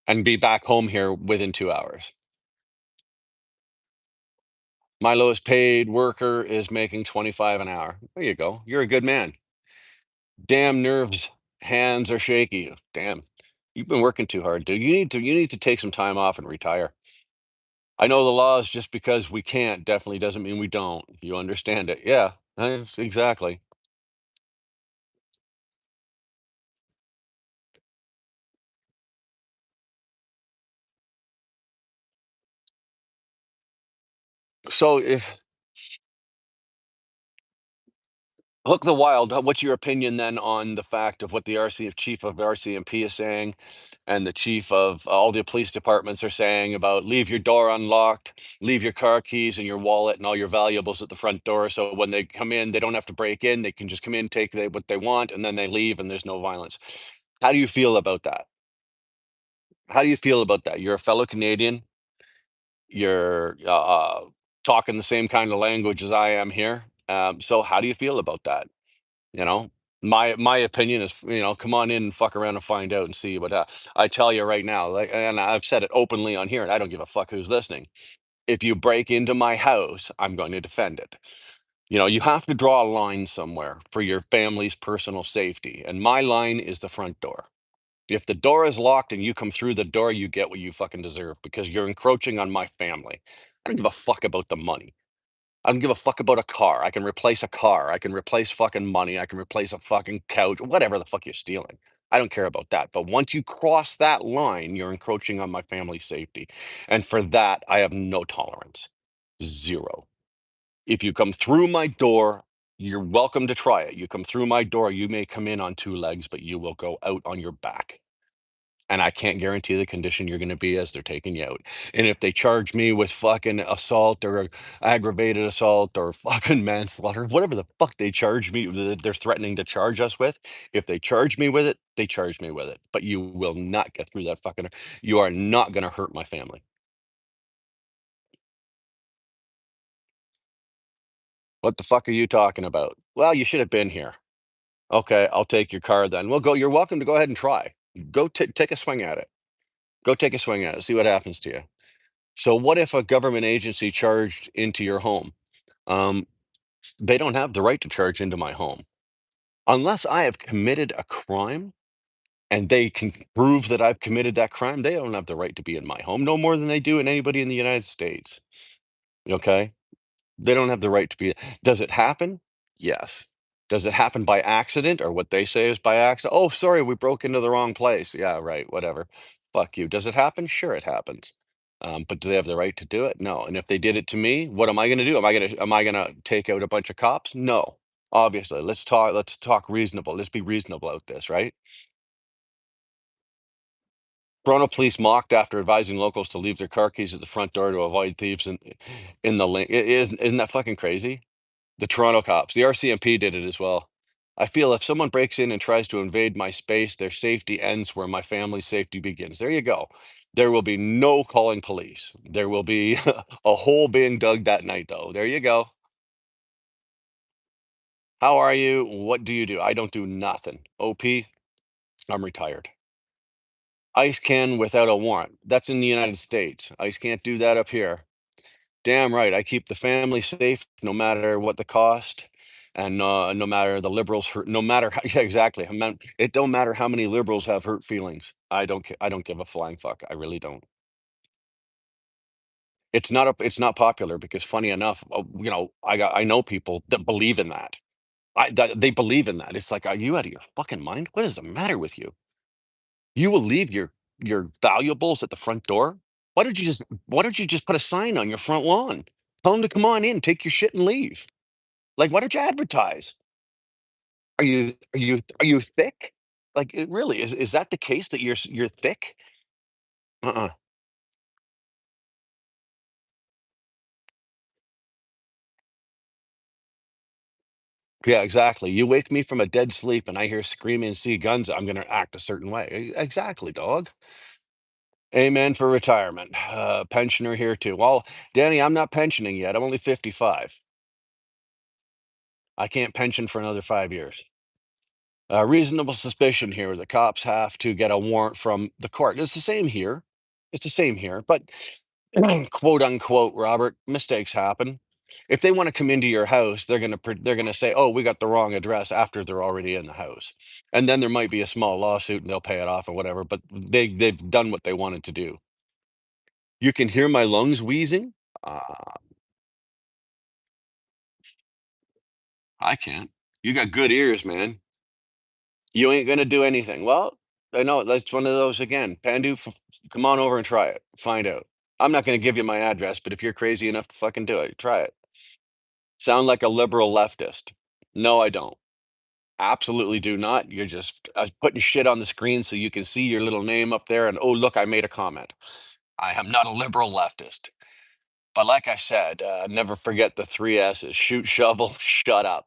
and be back home here within 2 hours. My lowest paid worker is making 25 an hour. There you go. You're a good man. Damn nerves, hands are shaky. Damn. You've been working too hard, dude. You need to take some time off and retire. I know the laws just because we can't definitely doesn't mean we don't. You understand it. Yeah, exactly. So if Hook the Wild, what's your opinion then on the fact of what the chief of RCMP is saying and the chief of all the police departments are saying about leave your door unlocked, leave your car keys and your wallet and all your valuables at the front door so when they come in, they don't have to break in, they can just come in, take what they want, and then they leave and there's no violence. How do you feel about that? How do you feel about that? You're a fellow Canadian, you're talking the same kind of language as I am here. So how do you feel about that? You know, my opinion is, come on in and fuck around and find out and see what I tell you right now. Like, and I've said it openly on here, and I don't give a fuck who's listening. If you break into my house, I'm going to defend it. You have to draw a line somewhere for your family's personal safety, and my line is the front door. If the door is locked and you come through the door, you get what you fucking deserve because you're encroaching on my family. I don't give a fuck about the money. I don't give a fuck about a car. I can replace a car. I can replace fucking money. I can replace a fucking couch, whatever the fuck you're stealing. I don't care about that. But once you cross that line, you're encroaching on my family's safety. And for that, I have no tolerance. Zero. If you come through my door, you're welcome to try it. You come through my door, you may come in on two legs, but you will go out on your back. And I can't guarantee the condition you're gonna be as they're taking you out. And if they charge me with fucking assault or aggravated assault or fucking manslaughter, whatever the fuck they charge me that they're threatening to charge us with, if they charge me with it, they charge me with it. But you will not get through that fucking you are not gonna hurt my family. What the fuck are you talking about? Well, you should have been here. Okay, I'll take your car then. Well, you're welcome to go ahead and try. Go take a swing at it. Go take a swing at it. See what happens to you. So what if a government agency charged into your home? Um, they don't have the right to charge into my home unless I have committed a crime and they can prove that I've committed that crime. They don't have the right to be in my home no more than they do in anybody in the United States. Okay, they don't have the right to be. Does it happen? Yes. Does it happen by accident or what they say is by accident? Oh, sorry, we broke into the wrong place. Yeah, right, whatever. Fuck you. Does it happen? Sure, it happens. But do they have the right to do it? No. And if they did it to me, what am I going to do? Am I gonna take out a bunch of cops? No. Obviously, let's talk reasonable. Let's be reasonable about this, right? Toronto police mocked after advising locals to leave their car keys at the front door to avoid thieves in the link. Isn't that fucking crazy? The Toronto cops, the RCMP did it as well. I feel if someone breaks in and tries to invade my space, their safety ends where my family's safety begins. There you go. There will be no calling police. There will be a hole being dug that night, though. There you go. How are you? What do you do? I don't do nothing. OP, I'm retired. ICE can without a warrant. That's in the United States. ICE can't do that up here. Damn right. I keep the family safe no matter what the cost. And no matter the liberals hurt, no matter how, yeah, exactly. It don't matter how many liberals have hurt feelings. I don't give a flying fuck. I really don't. It's not popular because funny enough, I know people that believe in that. They believe in that. It's like, are you out of your fucking mind? What is the matter with you? You will leave your valuables at the front door? Why don't you just put a sign on your front lawn? Tell them to come on in, take your shit and leave. Like, why don't you advertise? Are you thick? Like, it really is that the case that you're thick? Uh-uh. Yeah, exactly. You wake me from a dead sleep and I hear screaming and see guns, I'm gonna act a certain way. Exactly, dog. Amen for retirement. Pensioner here too. Well, Danny, I'm not pensioning yet. I'm only 55. I can't pension for another 5 years. Reasonable suspicion here. The cops have to get a warrant from the court. It's the same here. It's the same here. But quote unquote, Robert, mistakes happen. If they want to come into your house, they're gonna say, "Oh, we got the wrong address," after they're already in the house, and then there might be a small lawsuit, and they'll pay it off or whatever. But they've done what they wanted to do. You can hear my lungs wheezing. Uh, I can't. You got good ears, man. You ain't gonna do anything. Well, I know that's one of those again. Pandu, come on over and try it. Find out. I'm not gonna give you my address, but if you're crazy enough to fucking do it, try it. Sound like a liberal leftist. No, I don't. Absolutely do not. You're just putting shit on the screen so you can see your little name up there and, oh, look, I made a comment. I am not a liberal leftist. But like I said, never forget the three S's: shoot, shovel, shut up.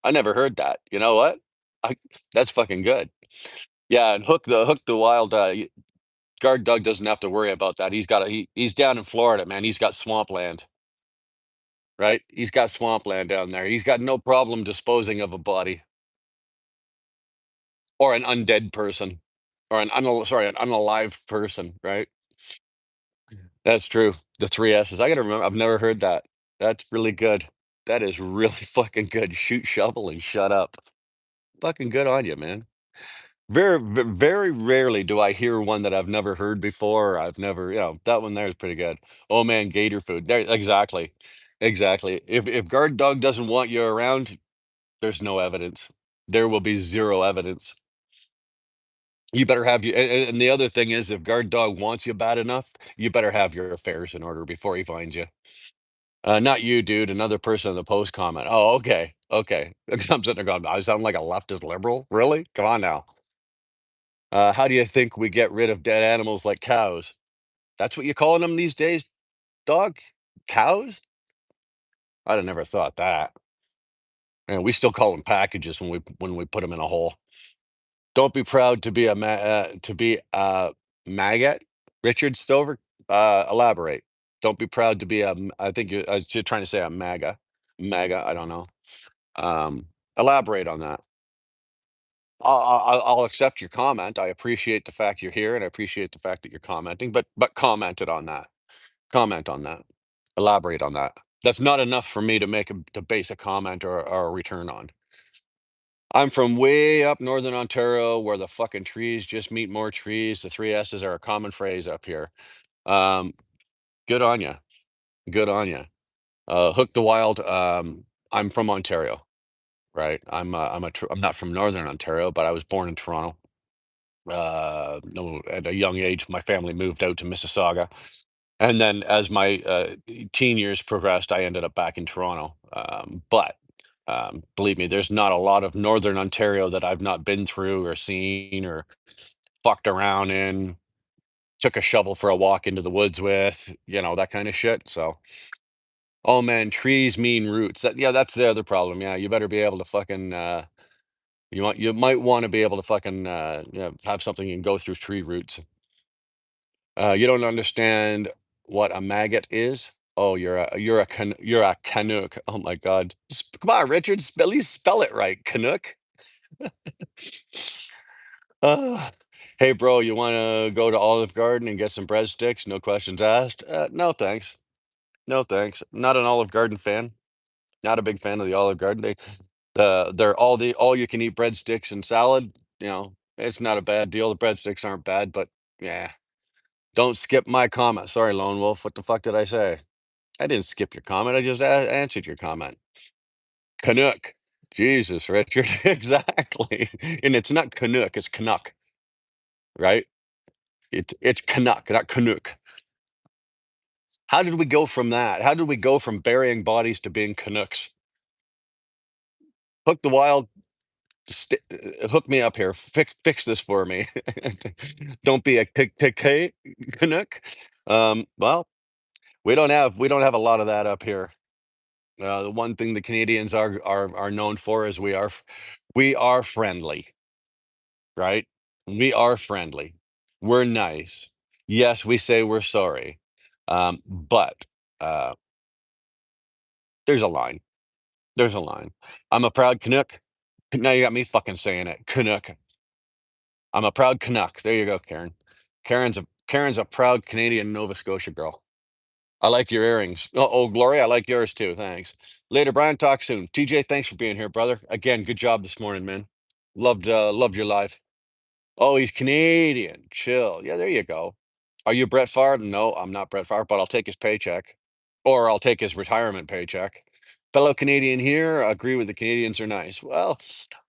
I never heard that. You know what? I, that's fucking good. Yeah, and hook the wild. Guard Doug doesn't have to worry about that. He's down in Florida, man. He's got swampland, right? He's got swampland down there. He's got no problem disposing of a body. Or an undead person, or an unalive person, right? That's true. The 3 S's. I gotta remember, I've never heard that. That's really good. That is really fucking good. Shoot, shovel, and shut up. Fucking good on you, man. Very rarely do I hear one that I've never heard before, or I've never, that one there is pretty good. Oh man, gator food. There, exactly. Exactly. If guard dog doesn't want you around, there's no evidence. There will be zero evidence. You better have you and the other thing is if guard dog wants you bad enough, you better have your affairs in order before he finds you. Not you, dude, another person in the post comment. Oh, okay, okay. I'm sitting there going, I sound like a leftist liberal? Really? Come on now. How do you think we get rid of dead animals like cows? That's what you're calling them these days, dog? Cows? I'd have never thought that. And we still call them packages when we put them in a hole. Don't be proud to be a maggot. Richard Stover, elaborate. Don't be proud to be I think you're trying to say a MAGA. MAGA, I don't know. Um, elaborate on that. I'll accept your comment. I appreciate the fact you're here, and I appreciate the fact that you're commenting, but commented on that. Comment on that. Elaborate on that. That's not enough for me to base a comment or a return on. I'm from way up northern Ontario where the fucking trees just meet more trees. The three S's are a common phrase up here. Um, good on you. Good on you. Hook the wild. I'm from Ontario, right? I'm not from Northern Ontario, but I was born in Toronto. No, at a young age, my family moved out to Mississauga, and then as my teen years progressed, I ended up back in Toronto. But believe me, there's not a lot of Northern Ontario that I've not been through or seen or fucked around in, took a shovel for a walk into the woods with, that kind of shit. So, oh man, trees mean roots. Yeah, that's the other problem. Yeah, you better be able to fucking you might want to be able to fucking have something and go through tree roots. You don't understand what a maggot is? Oh, you're a Canuck. Oh my God. Come on, Richard, at least spell it right. Canuck. Uh, hey, bro, you want to go to Olive Garden and get some breadsticks? No questions asked. No, thanks. No, thanks. Not an Olive Garden fan. Not a big fan of the Olive Garden. They're all you can eat breadsticks and salad. It's not a bad deal. The breadsticks aren't bad, but yeah. Don't skip my comment. Sorry, Lone Wolf. What the fuck did I say? I didn't skip your comment. I just answered your comment. Canuck. Jesus, Richard. Exactly. And it's not Canuck, it's Canuck, right? It's Canuck, not Canuck. How did we go from that? How did we go from burying bodies to being Canucks? Hook the wild, hook me up here. Fix this for me. Don't be a Canuck. Well, we don't have a lot of that up here. The one thing the Canadians are known for is we are friendly, right? We are friendly. We're nice. Yes, we say we're sorry. But uh, there's a line. There's a line. I'm a proud Canuck. Now you got me fucking saying it. Canuck. I'm a proud Canuck. There you go, Karen. Karen's a proud Canadian Nova Scotia girl. I like your earrings. Oh, Gloria, I like yours too. Thanks. Later, Brian. Talk soon. TJ, thanks for being here, brother. Again, good job this morning, man. Loved your live. Oh, he's Canadian. Chill. Yeah, there you go. Are you Brett Favre? No, I'm not Brett Favre, but I'll take his paycheck, or I'll take his retirement paycheck. Fellow Canadian here. Agree with the Canadians are nice. Well,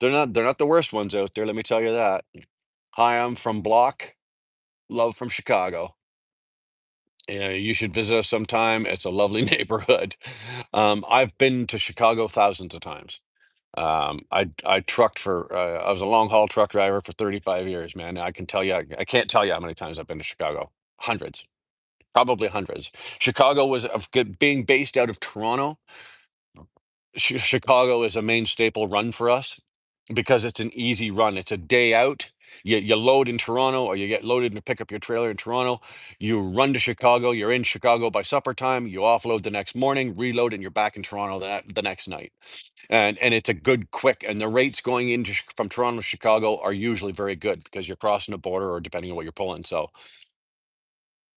they're not the worst ones out there. Let me tell you that. Hi, I'm from Block. Love from Chicago. Yeah, you should visit us sometime. It's a lovely neighborhood. I've been to Chicago thousands of times. I trucked for I was a long haul truck driver for 35 years, man. I can tell you, I can't tell you how many times I've been to Chicago. Hundreds, probably hundreds. Chicago was being based out of Toronto. Chicago is a main staple run for us because it's an easy run. It's a day out. You load in Toronto, or you get loaded and pick up your trailer in Toronto. You run to Chicago. You're in Chicago by supper time. You offload the next morning, reload, and you're back in Toronto the next night. And it's a good quick. And the rates going into from Toronto to Chicago are usually very good because you're crossing the border, or depending on what you're pulling. So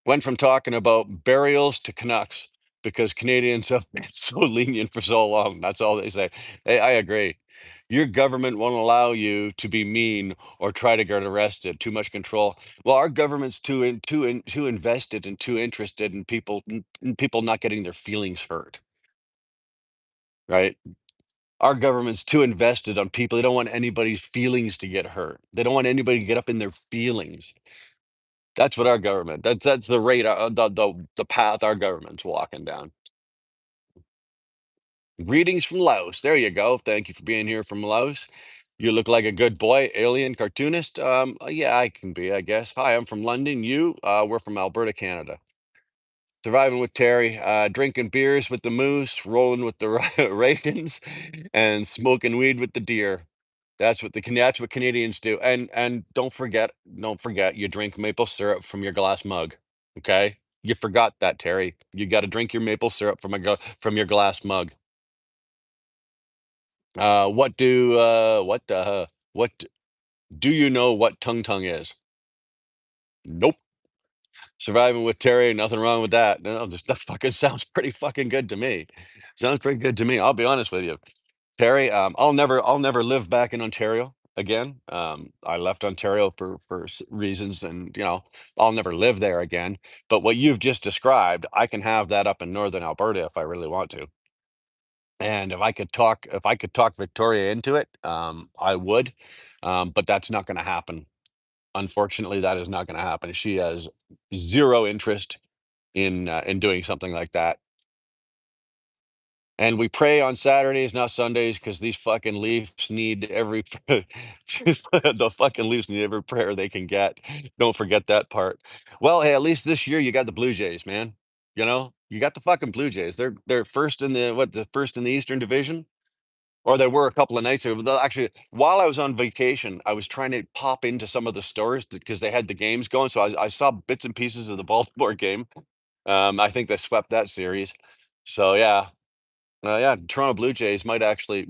went from talking about burials to Canucks because Canadians have been so lenient for so long. That's all they say. Hey, I agree. Your government won't allow you to be mean or try to get arrested. Too much control. Well, our government's too invested and too interested in people not getting their feelings hurt, right? Our government's too invested on people. They don't want anybody's feelings to get hurt. They don't want anybody to get up in their feelings. That's what our government. That's the rate. The path our government's walking down. Greetings from Laos. There you go. Thank you for being here from Laos. You look like a good boy, alien cartoonist. Yeah, I can be, I guess. Hi, I'm from London. We're from Alberta, Canada. Surviving with Terry, drinking beers with the moose, rolling with the Reagans, and smoking weed with the deer. That's what Canadians do. And don't forget, you drink maple syrup from your glass mug. Okay, you forgot that, Terry. You got to drink your maple syrup from your glass mug. What do you know what tongue tongue is? Nope. Surviving with Terry, nothing wrong with that. No, just that fucking sounds pretty fucking good to me. Sounds pretty good to me. I'll be honest with you. Terry, I'll never live back in Ontario again. I left Ontario for reasons, and I'll never live there again. But what you've just described, I can have that up in northern Alberta if I really want to. And if I could talk Victoria into it, I would. But that's not going to happen. Unfortunately, that is not going to happen. She has zero interest in doing something like that. And we pray on Saturdays, not Sundays, because these fucking Leafs need every the fucking Leafs need every prayer they can get. Don't forget that part. Well, hey, at least this year you got the Blue Jays, man. You know, you got the fucking Blue Jays. They're first in the first in the Eastern Division, or they were a couple of nights ago. Actually, while I was on vacation, I was trying to pop into some of the stores because they had the games going. So I saw bits and pieces of the Baltimore game. I think they swept that series. So yeah, Toronto Blue Jays might actually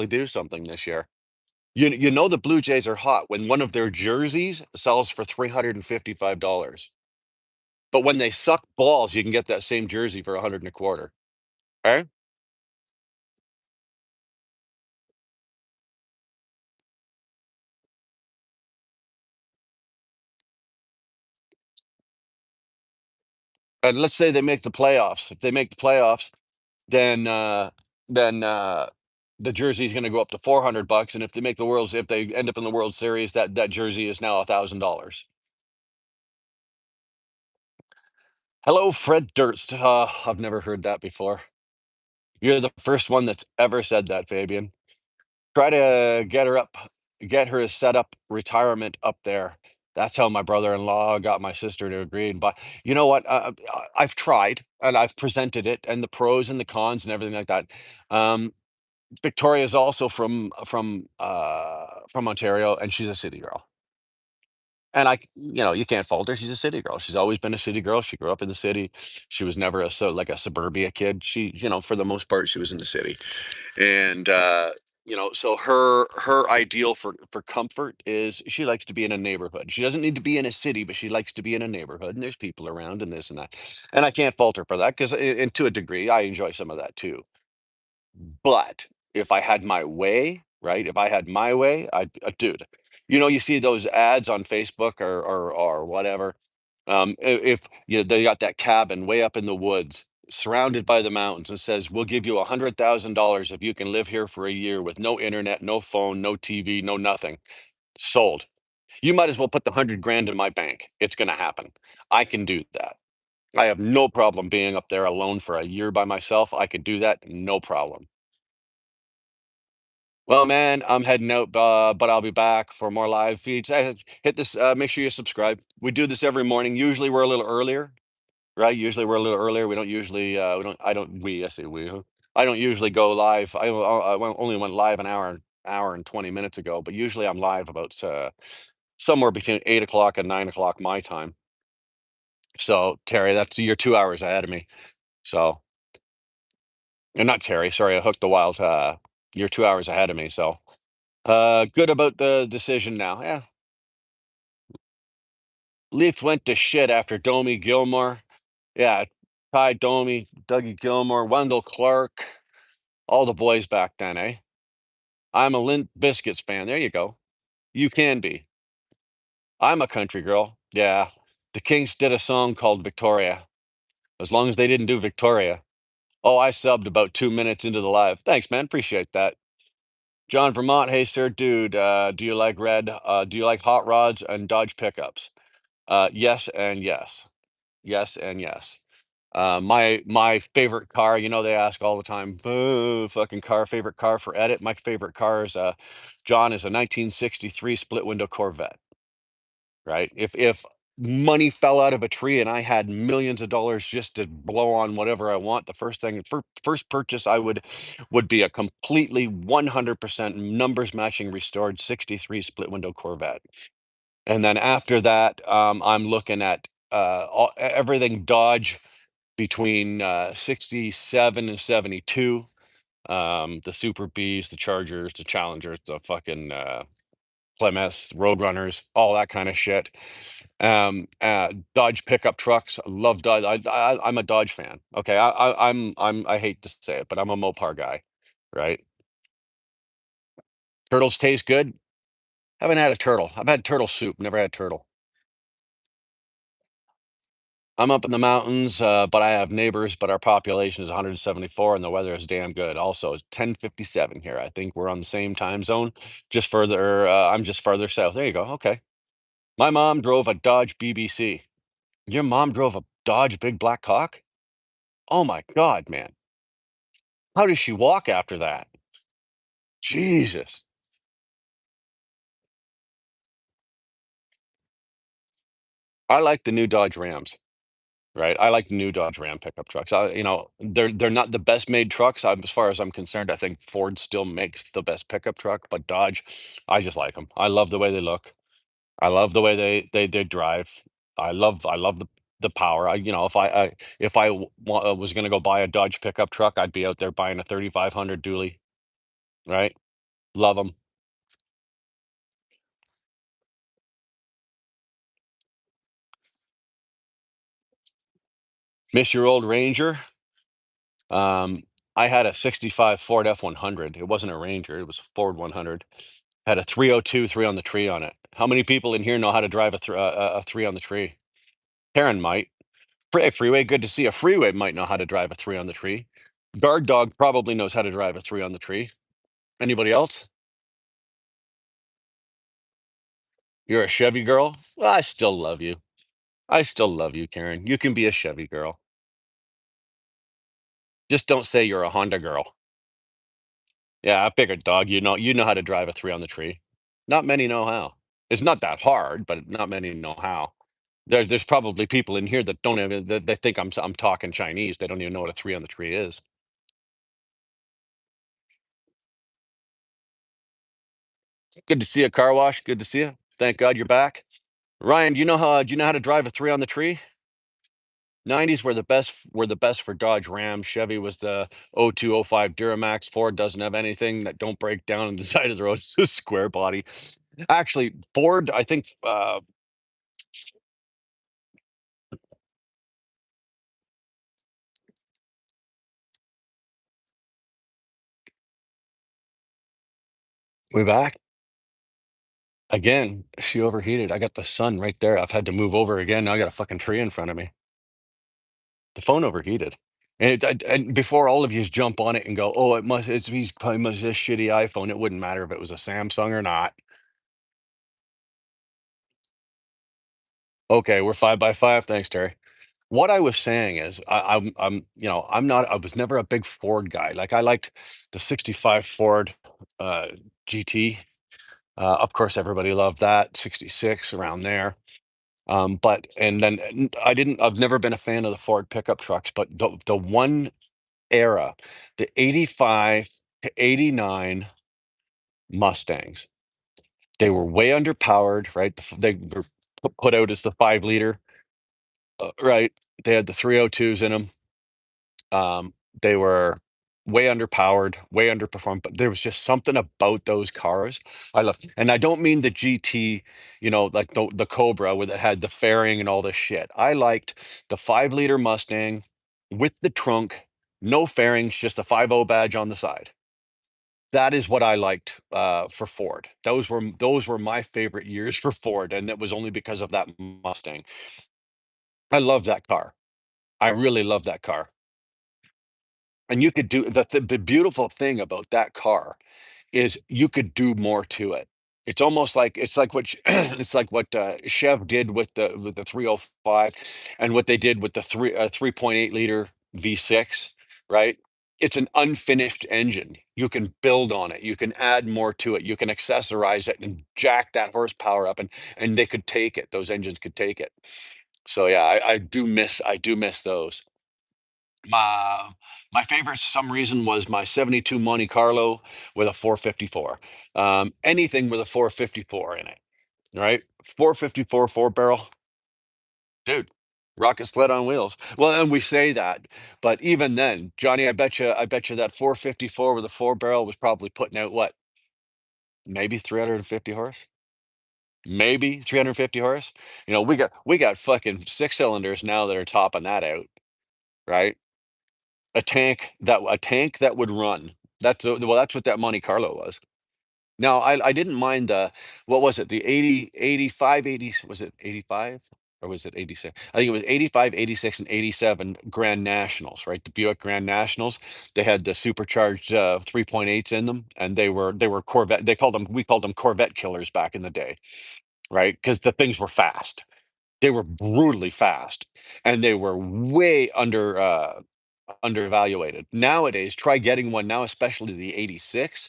do something this year. You know the Blue Jays are hot when one of their jerseys sells for $355. But when they suck balls, you can get that same jersey for 100 and a quarter. Okay? And let's say they make the playoffs. If they make the playoffs, then then the jersey is going to go up to $400. And if they end up in the World Series, that jersey is now $1,000. Hello, Fred Durst. I've never heard that before. You're the first one that's ever said that, Fabian. Try to get her to set up retirement up there. That's how my brother-in-law got my sister to agree. But you know what? I've tried and I've presented it and the pros and the cons and everything like that. Um, Victoria is also from Ontario, and she's a city girl. And you can't fault her. She's a city girl. She's always been a city girl. She grew up in the city. She was never like a suburbia kid. For the most part, she was in the city. And so her ideal for comfort is she likes to be in a neighborhood. She doesn't need to be in a city, but she likes to be in a neighborhood, and there's people around and this and that. And I can't fault her for that because, and to a degree, I enjoy some of that too. But if I had my way, right? If I had my way, dude, you see those ads on Facebook or whatever. If they got that cabin way up in the woods, surrounded by the mountains, and says, "We'll give you $100,000 if you can live here for a year with no internet, no phone, no TV, no nothing." Sold. You might as well put the 100 grand in my bank. It's going to happen. I can do that. I have no problem being up there alone for a year by myself. I could do that, no problem. Well, man, I'm heading out, but I'll be back for more live feeds. Hit this. Make sure you subscribe. We do this every morning. Usually we're a little earlier, right? Usually we're a little earlier. We don't usually. We don't. I don't. I say we. Huh? I don't usually go live. Only went live an hour and 20 minutes ago. But usually I'm live about somewhere between 8 o'clock and 9 o'clock my time. So Terry, you're 2 hours ahead of me. So, and not Terry. Sorry, I hooked the wild. You're 2 hours ahead of me. So. Good about the decision now. Yeah, Leafs went to shit after Domi Gilmore. Yeah, Ty Domi, Dougie Gilmore, Wendell Clark, all the boys back then, eh? I'm a Limp Biscuits fan. There you go. You can be. I'm a country girl. Yeah. The Kings did a song called Victoria. As long as they didn't do Victoria. Oh, I subbed about 2 minutes into the live. Thanks, man. Appreciate that. John Vermont, hey, sir, dude, do you like red? Do you like hot rods and Dodge pickups? Yes and yes. Yes and yes. My favorite car, they ask all the time, fucking favorite car for edit. My favorite car is John is a 1963 split window Corvette, right? If money fell out of a tree and I had millions of dollars just to blow on whatever I want, the first purchase I would be a completely 100% numbers matching restored 63 split window Corvette. And then after that, I'm looking at everything Dodge between 67 and 72. The Super Bs, the Chargers, the Challengers, the fucking Plymouths, Roadrunners, all that kind of shit. Dodge pickup trucks. I love Dodge. I'm a Dodge fan. Okay, I hate to say it, but I'm a Mopar guy, right? Turtles taste good. Haven't had a turtle. I've had turtle soup. Never had turtle. I'm up in the mountains, but I have neighbors, but our population is 174 and the weather is damn good. Also, it's 10:57 here. I think we're on the same time zone, just further, I'm just further south. There you go. Okay. My mom drove a Dodge BBC. Your mom drove a Dodge Big Black Cock? Oh my God, man. How does she walk after that? Jesus. I like the new Dodge Rams. Right, I like the new Dodge Ram pickup trucks. They're not the best made trucks, as far as I'm concerned. I think Ford still makes the best pickup truck, but Dodge, I just like them. I love the way they look. I love the way they drive. I love the power. If I was gonna go buy a Dodge pickup truck, I'd be out there buying a 3500 dually, right? Love them. Miss your old Ranger? Um, I had a '65 Ford F100. It wasn't a Ranger, it was a Ford 100. Had a 302 3 on the tree on it. How many people in here know how to drive a 3 on the tree? Karen might. Freeway, good to see. A Freeway might know how to drive a 3 on the tree. Guard Dog probably knows how to drive a 3 on the tree. Anybody else? You're a Chevy girl? Well, I still love you. I still love you, Karen. You can be a Chevy girl. Just don't say you're a Honda girl. Yeah, I figured, dog. You know how to drive a 3 on the tree. Not many know how. It's not that hard, but not many know how. There's probably people in here that don't even that they think I'm talking Chinese. They don't even know what a 3 on the tree is. Good to see you, car wash. Good to see you. Thank God you're back. Ryan, do you know how to drive a 3 on the tree? 90s were the best for Dodge Ram. Chevy was the '02, '05 Duramax. Ford doesn't have anything that don't break down on the side of the road. It's a square body. Actually, Ford, I think, we back again. She overheated. I got the sun right there. I've had to move over again. Now I got a fucking tree in front of me. The phone overheated. And before all of yous jump on it and go, "Oh, he's probably must this shitty iPhone," it wouldn't matter if it was a Samsung or not. Okay, we're 5 by 5. Thanks, Terry. What I was saying is I was never a big Ford guy. Like, I liked the '65 Ford, uh, GT. Of course, everybody loved that, '66, around there. But and then I've never been a fan of the Ford pickup trucks, but the one era, the '85 to '89 Mustangs. They were way underpowered, right? They were put out as the 5 liter, right? They had the 302s in them. They were way underpowered, way underperformed, but there was just something about those cars I love. And I don't mean the GT, like the Cobra with it had the fairing and all this shit. I liked the 5 liter Mustang with the trunk, no fairings, just a 50 badge on the side. That is what I liked, for Ford. Those were my favorite years for Ford, and that was only because of that Mustang. I love that car. I really love that car. And you could do the beautiful thing about that car is you could do more to it. It's like what it's like what Chev did with the 305 and what they did with the 3.8 liter V6, right? It's an unfinished engine. You can build on it. You can add more to it. You can accessorize it and jack that horsepower up, and they could take it. Those engines could take it. So yeah, I do miss those. My favorite, for some reason, was my '72 Monte Carlo with a 454. Anything with a 454 in it, right? 454 4 barrel, dude. Rocket sled on wheels. Well, and we say that, but even then, Johnny, I bet you that 454 with a 4 barrel was probably putting out what, maybe 350 horse, maybe 350 horse. We got fucking 6 cylinders now that are topping that out, right? A tank that would run. That's what that Monte Carlo was. Now, I didn't mind the what was it? The 80 85 80 was it 85? or was it 86? I think it was 85, 86, and 87 Grand Nationals, right? The Buick Grand Nationals. They had the supercharged 3.8s in them, and they were Corvette. We called them Corvette killers back in the day, right? Because the things were fast. They were brutally fast, and they were way undervaluated. Nowadays, try getting one now, especially the 86.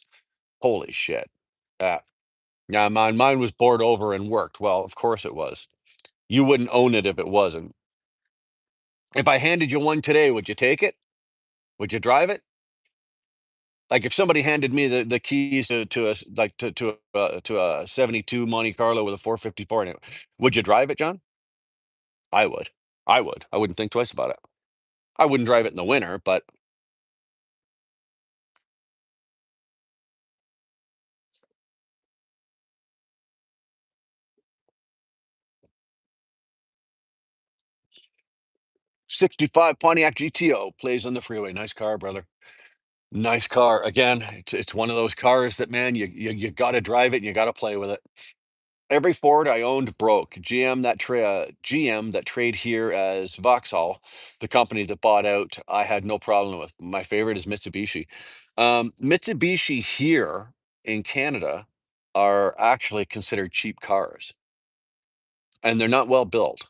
Holy shit. Uh, yeah, mine was bored over and worked. Well, of course it was. You wouldn't own it if it wasn't. If I handed you one today, would you take it? Would you drive it? Like if somebody handed me the keys to us like to a 72 Monte Carlo with a 454 in it, would you drive it, John? I would. I would. I wouldn't think twice about it. I wouldn't drive it in the winter, but 65 Pontiac GTO plays on the freeway. Nice car, brother. Nice car. Again, it's one of those cars that, man, you gotta drive it and you gotta play with it. Every Ford I owned broke. GM that trade here as Vauxhall, the company that bought out, I had no problem with. My favorite is Mitsubishi. Mitsubishi here in Canada are actually considered cheap cars, and they're not well built.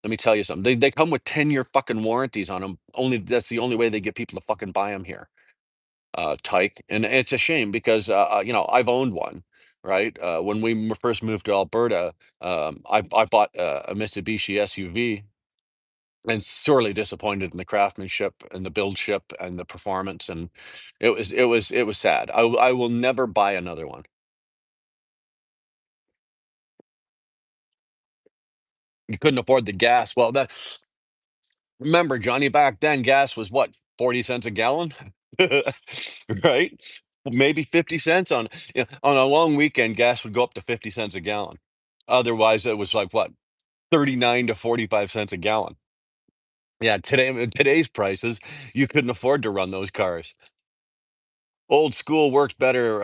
Let me tell you something. They come with 10-year fucking warranties on them. Only that's the only way they get people to fucking buy them here. Tyke, and it's a shame because I've owned one, right? When we first moved to Alberta, I bought a Mitsubishi SUV and sorely disappointed in the craftsmanship and the build ship and the performance, and it was sad. I will never buy another one. You couldn't afford the gas. Well, that remember, Johnny, back then, gas was what, 40 cents a gallon? Right? Maybe 50 cents on a long weekend, gas would go up to 50 cents a gallon. Otherwise, it was like what, 39 to 45 cents a gallon. Yeah, today's prices, you couldn't afford to run those cars. Old school worked better,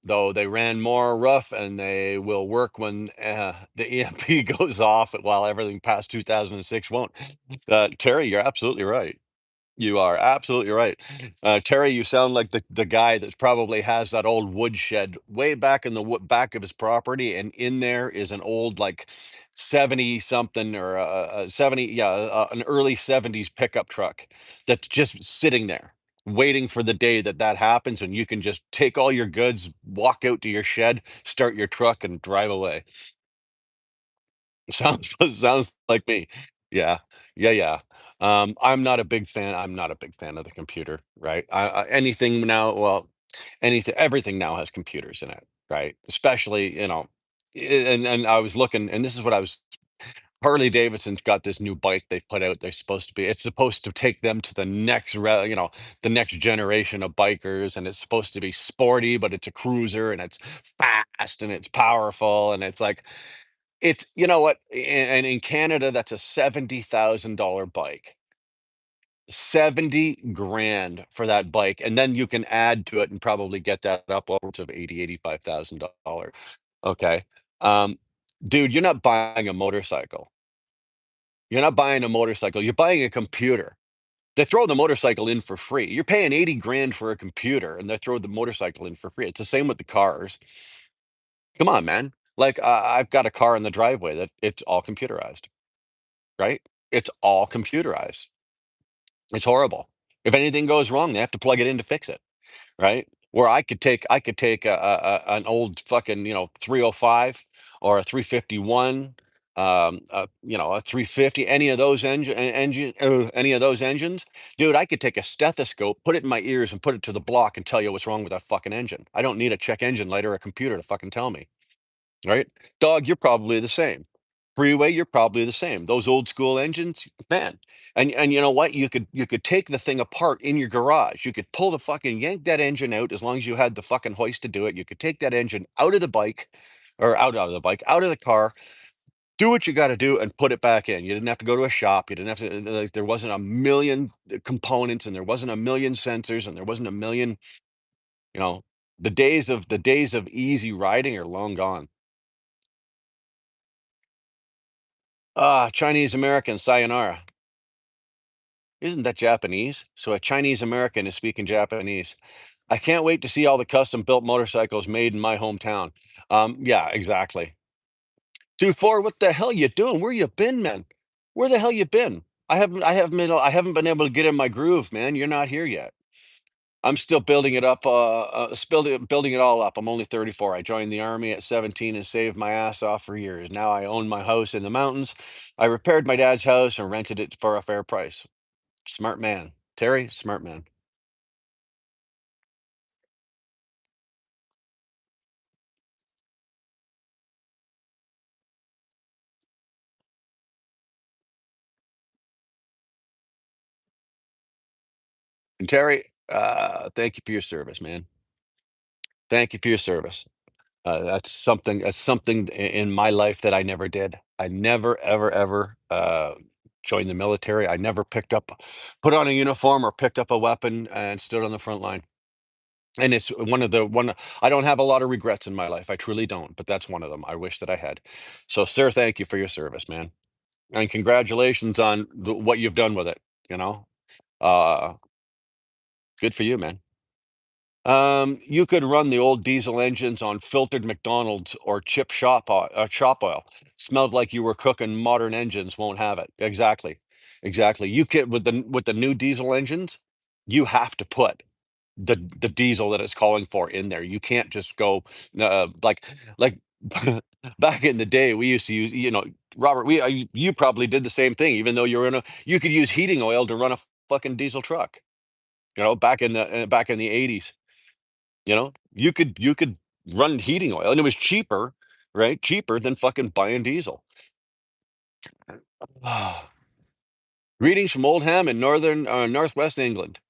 though they ran more rough and they will work when the EMP goes off while everything past 2006 won't. Terry, you're absolutely right. You are absolutely right. Terry, you sound like the guy that probably has that old woodshed way back in the back of his property, and in there is an old like 70 something or 70, yeah, an early 70s pickup truck that's just sitting there waiting for the day that that happens, and you can just take all your goods, walk out to your shed, start your truck, and drive away. Sounds like me. Yeah. Yeah, yeah. I'm not a big fan of the computer, right? Anything now, well, everything now has computers in it, right? Especially, and I was looking, and this is what I was Harley Davidson's got this new bike they've put out. It's supposed to take them to the next generation of bikers, and it's supposed to be sporty, but it's a cruiser and it's fast and it's powerful, and it's like you know what? And in Canada, that's a $70,000 bike. 70 grand for that bike. And then you can add to it and probably get that up upwards of 85,000 dollars. Okay. Um, dude, you're not buying a motorcycle. You're not buying a motorcycle. You're buying a computer. They throw the motorcycle in for free. You're paying 80 grand for a computer and they throw the motorcycle in for free. It's the same with the cars. Come on, man. Like, I've got a car in the driveway that it's all computerized. Right? It's all computerized. It's horrible. If anything goes wrong, they have to plug it in to fix it, right? Where I could take an old fucking, 305 or a 351, a 350, any of those engines, dude, I could take a stethoscope, put it in my ears, and put it to the block and tell you what's wrong with that fucking engine. I don't need a check engine light or a computer to fucking tell me. Right? Dog, you're probably the same. Freeway, you're probably the same. Those old school engines, man. And you know what? You could take the thing apart in your garage. You could pull the fucking yank that engine out as long as you had the fucking hoist to do it. You could take that engine out of the bike or out of the bike, out of the car, do what you got to do and put it back in. You didn't have to go to a shop. You didn't have to like there wasn't a million components and there wasn't a million sensors and there wasn't a million, you know, the days of easy riding are long gone. Ah, Chinese American, sayonara. Isn't that Japanese? So a Chinese American is speaking Japanese. I can't wait to see all the custom built motorcycles made in my hometown. Yeah, exactly. 2-4, what the hell you doing? Where you been, man? Where the hell you been? I haven't been able to get in my groove, man. You're not here yet. I'm still building it up, building it all up. I'm only 34. I joined the army at 17 and saved my ass off for years. Now I own my house in the mountains. I repaired my dad's house and rented it for a fair price. Smart man. Terry, smart man. And Terry, thank you for your service, man. Thank you for your service. That's something in my life that I never did. I never, ever, ever joined the military. I never put on a uniform or picked up a weapon and stood on the front line. And it's one. I don't have a lot of regrets in my life. I truly don't, but that's one of them. I wish that I had. So, sir, thank you for your service, man, and congratulations on what you've done with it. You know, uh, good for you, man. You could run the old diesel engines on filtered McDonald's or shop oil. Smelled like you were cooking. Modern engines won't have it. Exactly, exactly. You can with the new diesel engines, you have to put the diesel that it's calling for in there. You can't just go like back in the day. We used to use, Robert. You probably did the same thing, even though you could use heating oil to run a fucking diesel truck. Back in the 80s. You could run heating oil, and it was cheaper, right? Cheaper than fucking buying diesel. Ah, greetings from Oldham in northwest England.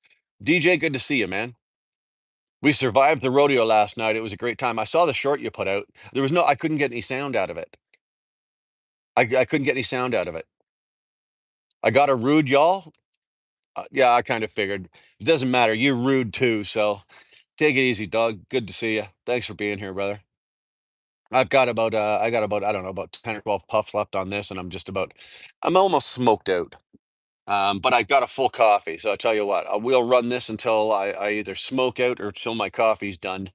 DJ, good to see you, man. We survived the rodeo last night. It was a great time. I saw the short you put out. I couldn't get any sound out of it. I couldn't get any sound out of it. I got a rude y'all. Yeah, I kind of figured. It doesn't matter. You're rude too, so take it easy, dog. Good to see you. Thanks for being here, brother. I don't know, about 10 or 12 puffs left on this, and I'm almost smoked out. But I got a full coffee, so I tell you what, we'll run this until I either smoke out or till my coffee's done,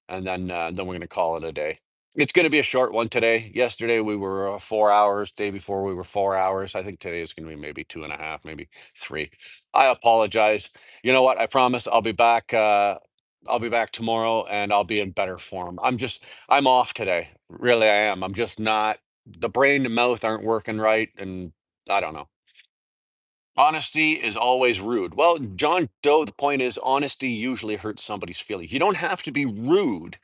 and then we're gonna call it a day. It's gonna be a short one today. Yesterday we were 4 hours. Day before we were 4 hours. I think today is gonna be maybe 2.5, maybe three. I apologize. You know what? I promise I'll be back. I'll be back tomorrow, and I'll be in better form. I'm off today. Really, I am. I'm just not. The brain and mouth aren't working right, and I don't know. Honesty is always rude. Well, John Doe, the point is, honesty usually hurts somebody's feelings. You don't have to be rude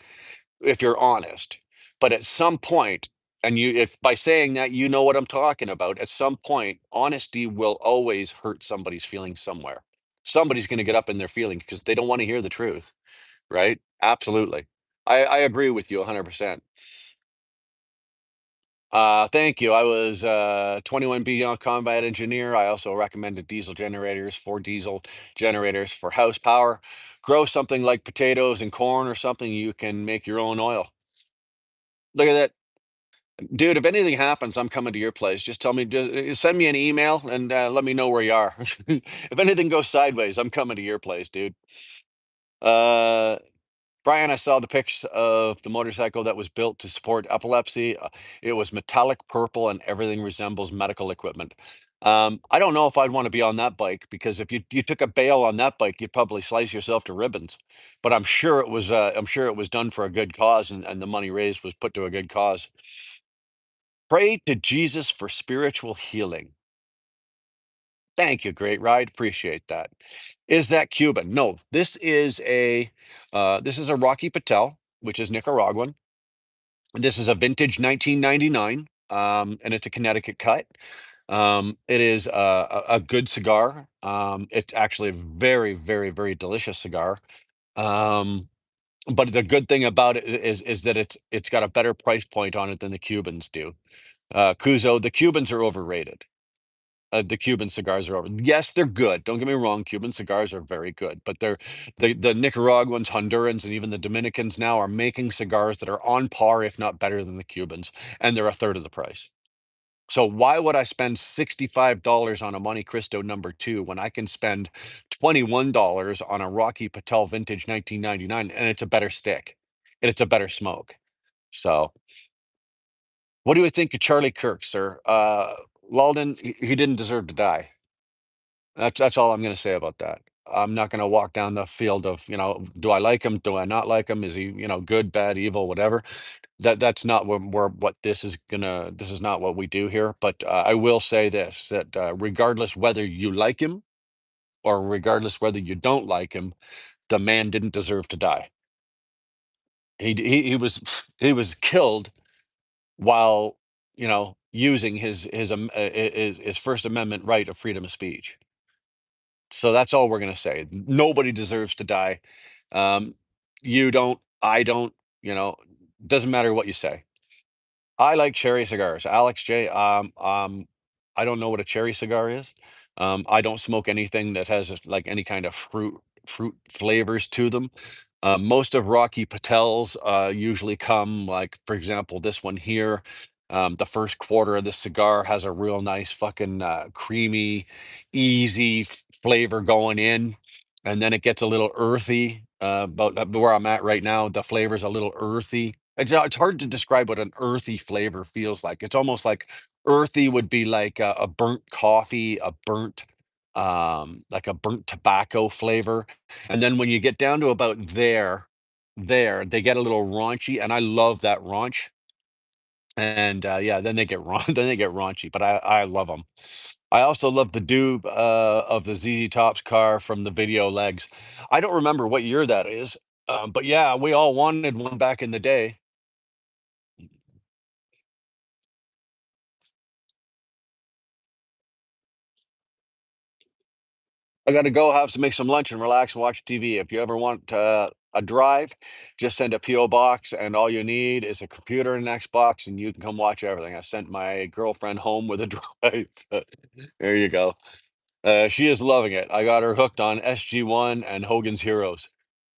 if you're honest. But at some point, and if by saying that, you know what I'm talking about, at some point, honesty will always hurt somebody's feelings somewhere. Somebody's going to get up in their feelings because they don't want to hear the truth, right? Absolutely. I agree with you 100%. Thank you. I was 21B on combat engineer. I also recommended diesel generators for house power. Grow something like potatoes and corn or something, you can make your own oil. Look at that. Dude, if anything happens, I'm coming to your place. Just tell me, just send me an email and let me know where you are. If anything goes sideways, I'm coming to your place, dude. Uh, Brian, I saw the pics of the motorcycle that was built to support epilepsy. It was metallic purple and everything resembles medical equipment. I don't know if I'd want to be on that bike because if you took a bail on that bike, you'd probably slice yourself to ribbons. But I'm sure it was done for a good cause, and the money raised was put to a good cause. Pray to Jesus for spiritual healing. Thank you, great ride. Appreciate that. Is that Cuban? No, this is a Rocky Patel, which is Nicaraguan. This is a vintage 1999, and it's a Connecticut cut. It is a good cigar. It's actually a very, very, very delicious cigar. Um, but the good thing about it is that it's got a better price point on it than the Cubans do. The Cubans are overrated. The Cuban cigars are over. Yes, they're good. Don't get me wrong. Cuban cigars are very good, but the Nicaraguans, Hondurans, and even the Dominicans now are making cigars that are on par, if not better than the Cubans, and they're a third of the price. So why would I spend $65 on a Monte Cristo number two when I can spend $21 on a Rocky Patel vintage 1999 and it's a better stick and it's a better smoke? So what do you think of Charlie Kirk, sir? Walden, he didn't deserve to die. That's all I'm going to say about that. I'm not going to walk down the field of, do I like him? Do I not like him? Is he, good, bad, evil, whatever? That's not what this is not what we do here. But I will say this, that regardless whether you like him or regardless whether you don't like him, the man didn't deserve to die. He was he was killed while using his First Amendment right of freedom of speech. So that's all we're gonna say. Nobody deserves to die. Um, you don't, I don't, you know, doesn't matter what you say. I like cherry cigars. Alex J, I don't know what a cherry cigar is. I don't smoke anything that has like any kind of fruit flavors to them. Most of Rocky Patel's usually come like, for example, this one here. The first quarter of the cigar has a real nice fucking creamy, easy flavor going in, and then it gets a little earthy. About where I'm at right now, the flavor's a little earthy. It's hard to describe what an earthy flavor feels like. It's almost like earthy would be like a burnt coffee, like a burnt tobacco flavor. And then when you get down to about they get a little raunchy, and I love that raunch. And yeah, then they get then they get raunchy, but I love them. I also love the dube of the ZZ Top's car from the video legs. I don't remember what year that is, but yeah, we all wanted one back in the day. I gotta go have to make some lunch and relax and watch TV. If you ever want a drive, just send a PO box, and all you need is a computer and an Xbox, and you can come watch everything. I sent my girlfriend home with a drive. There you go. She is loving it. I got her hooked on SG1 and Hogan's Heroes.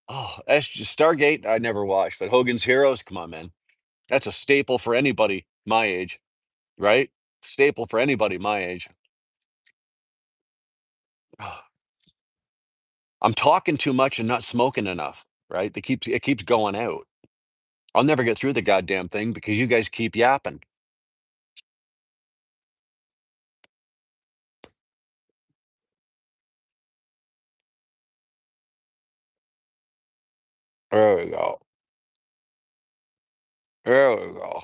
Oh, SG Stargate, I never watched, but Hogan's Heroes, come on, man. That's a staple for anybody my age, right? Staple for anybody my age. I'm talking too much and not smoking enough, right? It keeps going out. I'll never get through the goddamn thing because you guys keep yapping. There we go. There we go.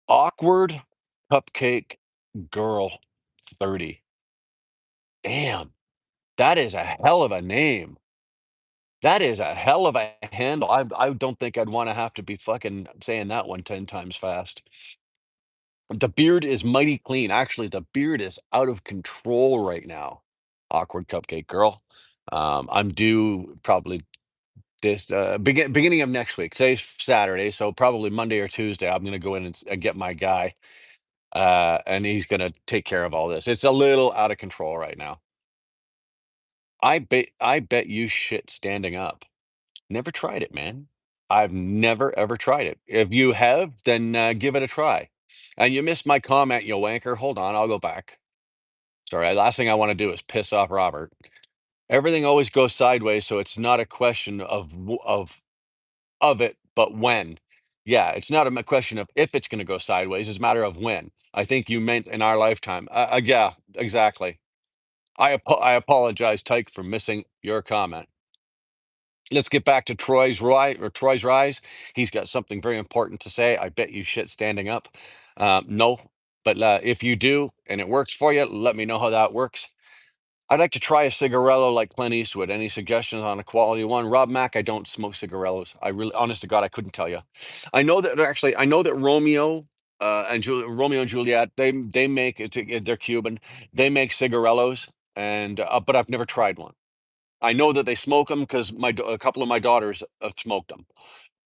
Awkward cupcake girl 30. Damn, that is a hell of a name. That is a hell of a handle. I don't think I'd want to have to be fucking saying that one 10 times fast. The beard is mighty clean. Actually, the beard is out of control right now. Awkward cupcake girl. I'm due probably this beginning of next week. Today's Saturday, so probably Monday or Tuesday. I'm gonna go in and get my guy, and he's gonna take care of all this. It's a little out of control right now. I bet you shit standing up. Never tried it, man. I've never ever tried it. If you have, then give it a try. And you missed my comment, you wanker. Hold on, I'll go back. Sorry, last thing I want to do is piss off Robert. Everything always goes sideways, so it's not a question of it, but when. Yeah, it's not a question of if it's going to go sideways. It's a matter of when. I think you meant in our lifetime. Yeah, exactly. I apologize, Tyke, for missing your comment. Let's get back to Troy's rise. He's got something very important to say. I bet you shit standing up. No, but if you do and it works for you, let me know how that works. I'd like to try a cigarello like Clint Eastwood. Any suggestions on a quality one? Rob Mack, I don't smoke cigarellos. I really, honest to God, I couldn't tell you. I know that Romeo and Juliet, they make they're Cuban. They make cigarellos, and but I've never tried one. I know that they smoke them because a couple of my daughters have smoked them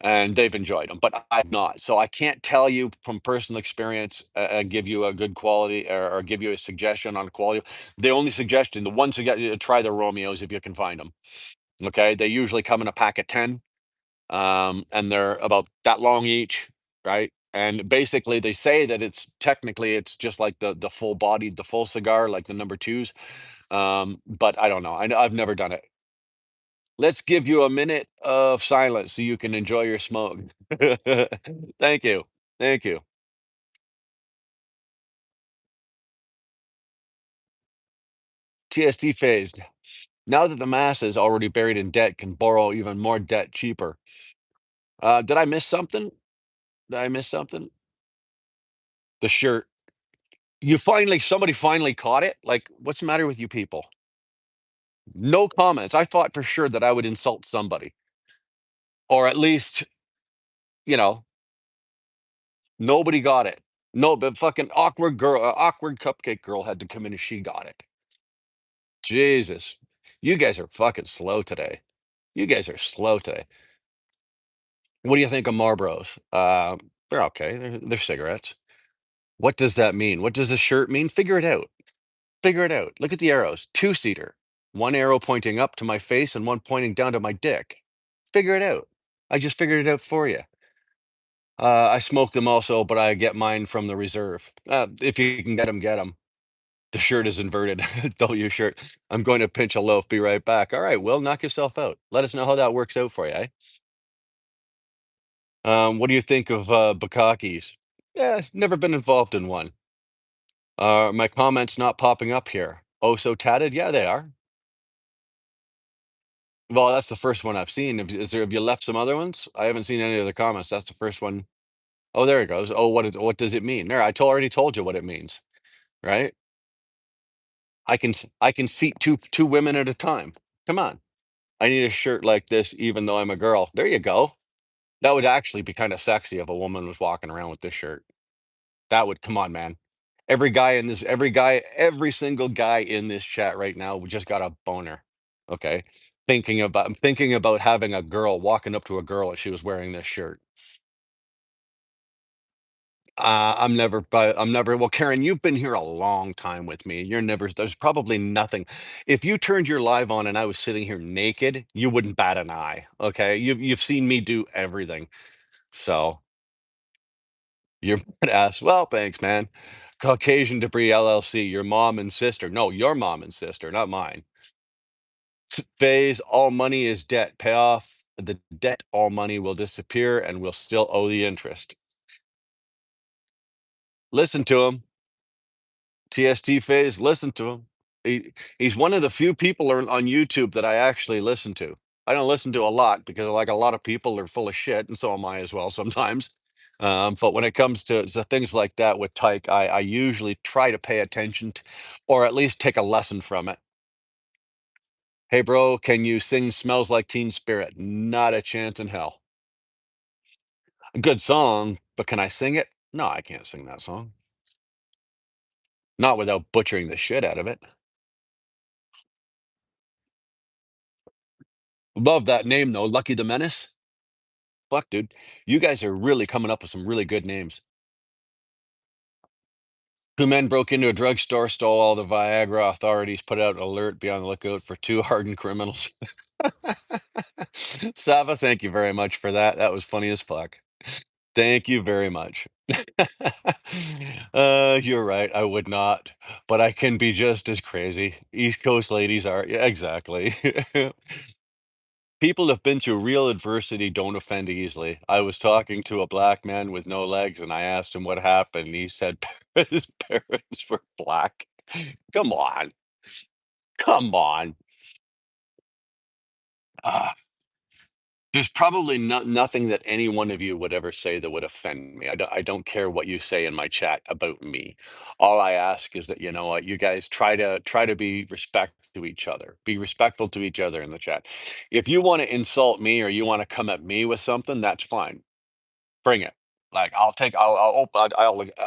and they've enjoyed them, but I've not. So I can't tell you from personal experience and give you a good quality or give you a suggestion on quality. The only suggestion, the one suggestion, try the Romeos if you can find them. Okay, they usually come in a pack of 10. and they're about that long each, right? And basically, they say that it's technically it's just like the full body, the full cigar, like the number twos. But I don't know. I've never done it. Let's give you a minute of silence so you can enjoy your smoke. Thank you. Thank you. TST phased. Now that the masses already buried in debt can borrow even more debt cheaper. Did I miss something? Did I miss something? The shirt. Somebody finally caught it? Like, what's the matter with you people? No comments. I thought for sure that I would insult somebody, or at least, you know, nobody got it. No, but fucking awkward cupcake girl had to come in and she got it. Jesus. You guys are fucking slow today. You guys are slow today. What do you think of Marlboros? They're okay. They're cigarettes. What does that mean? What does the shirt mean? Figure it out. Figure it out. Look at the arrows. Two-seater. One arrow pointing up to my face and one pointing down to my dick. Figure it out. I just figured it out for you. I smoke them also, but I get mine from the reserve. If you can get them, get them. The shirt is inverted. W shirt. I'm going to pinch a loaf. Be right back. All right, Will, knock yourself out. Let us know how that works out for you, eh? What do you think of Bukakis? Yeah, never been involved in one. My comments not popping up here. Oh, so tatted? Yeah, they are. Well, that's the first one I've seen. Have you left some other ones? I haven't seen any other comments. That's the first one. Oh, there it goes. Oh, what does it mean? There, already told you what it means, right? I can seat two women at a time. Come on. I need a shirt like this, even though I'm a girl. There you go. That would actually be kind of sexy if a woman was walking around with this shirt. That would come on, man. Every single guy in this chat right now just got a boner. Okay. I'm thinking about having a girl walking up to a girl if she was wearing this shirt. I'm never well, Karen, you've been here a long time with me. There's probably nothing. If you turned your live on and I was sitting here naked, you wouldn't bat an eye. Okay. You've seen me do everything. So you're badass. Well, thanks, man. Caucasian Debris LLC, your mom and sister. No, your mom and sister, not mine. Phase, all money is debt. Pay off the debt, all money will disappear and we'll still owe the interest. Listen to him. TST phase, listen to him. He's one of the few people on YouTube that I actually listen to. I don't listen to a lot because like a lot of people are full of shit, and so am I as well sometimes. But when it comes to things like that with Tyke, I usually try to pay attention to, or at least take a lesson from it. Hey, bro, can you sing Smells Like Teen Spirit? Not a chance in hell. A good song, but can I sing it? No, I can't sing that song. Not without butchering the shit out of it. Love that name though, Lucky the Menace. Fuck, dude. You guys are really coming up with some really good names. Two men broke into a drugstore, stole all the Viagra. Authorities put out an alert, be on the lookout for two hardened criminals. Sava, thank you very much for that. That was funny as fuck. Thank you very much. You're right. I would not, but I can be just as crazy. East Coast ladies are, yeah, exactly. People have been through real adversity don't offend easily. I was talking to a black man with no legs and I asked him what happened. He said his parents were black. Come on. Come on. Ah, there's probably nothing that any one of you would ever say that would offend me. I don't care what you say in my chat about me. All I ask is that, you know what, you guys try to be respect to each other. Be respectful to each other in the chat. If you want to insult me or you want to come at me with something, that's fine. Bring it. Like, I'll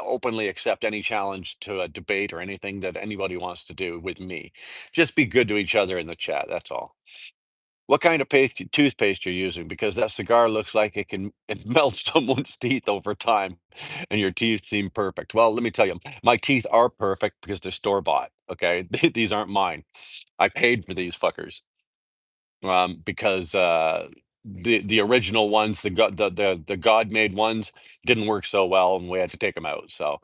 openly accept any challenge to a debate or anything that anybody wants to do with me. Just be good to each other in the chat, that's all. What kind of toothpaste you're using? Because that cigar looks like it melts someone's teeth over time, and your teeth seem perfect. Well, let me tell you, my teeth are perfect because they're store-bought, okay? These aren't mine. I paid for these fuckers, because, The original ones, the God made ones didn't work so well, and we had to take them out. So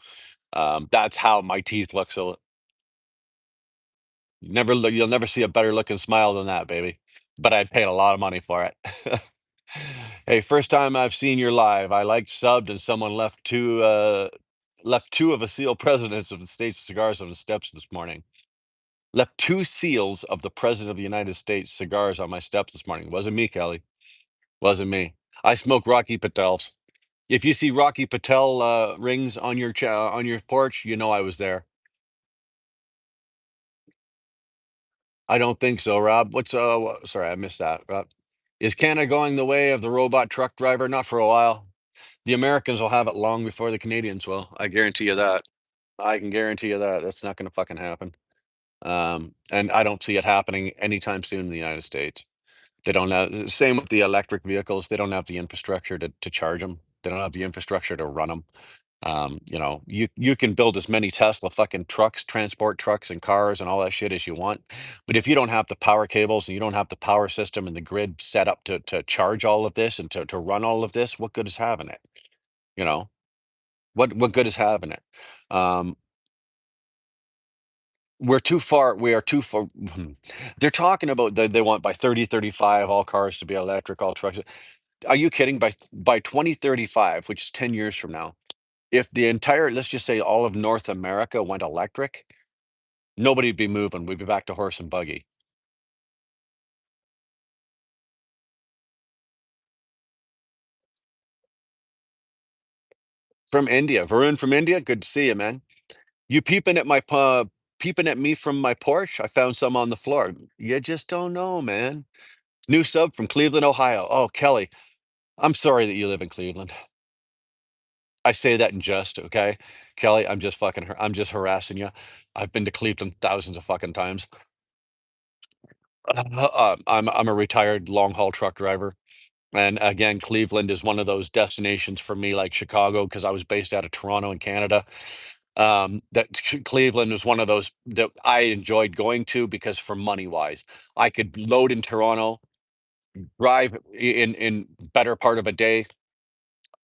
that's how my teeth look. So you'll never see a better looking smile than that, baby. But I paid a lot of money for it. Hey, first time I've seen you live. I liked subbed and someone left two of the seal presidents of the states cigars on the steps this morning. Left two seals of the president of the United States cigars on my steps this morning. Wasn't me, Kelly. Wasn't me. I smoke Rocky Patel's. If you see Rocky Patel rings on on your porch, you know I was there. I don't think so, Rob. Sorry, I missed that. Rob. Is Canada going the way of the robot truck driver? Not for a while. The Americans will have it long before the Canadians will. I guarantee you that. I can guarantee you that. That's not going to fucking happen. And I don't see it happening anytime soon in the United States. They don't have, same with the electric vehicles. They don't have the infrastructure to charge them. They don't have the infrastructure to run them. You can build as many Tesla fucking trucks, transport trucks and cars and all that shit as you want. But if you don't have the power cables and you don't have the power system and the grid set up to charge all of this and to run all of this, what good is having it? You know, what good is having it? Um, we're too far. We are too far. They're talking about they want by 3035 all cars to be electric, all trucks. Are you kidding? By 2035, which is 10 years from now, if the entire, let's just say all of North America went electric, nobody'd be moving. We'd be back to horse and buggy. From India, Varun from India, good to see you, man. You peeping at me from my porch? I found some on the floor. You just don't know, man. New sub from Cleveland, Ohio. Oh, Kelly, I'm sorry that you live in Cleveland. I say that in jest, okay? Kelly, I'm just harassing you. I've been to Cleveland thousands of fucking times. I'm a retired long haul truck driver. And again, Cleveland is one of those destinations for me, like Chicago, because I was based out of Toronto in Canada. Cleveland was one of those that I enjoyed going to because for money wise, I could load in Toronto, drive in better part of a day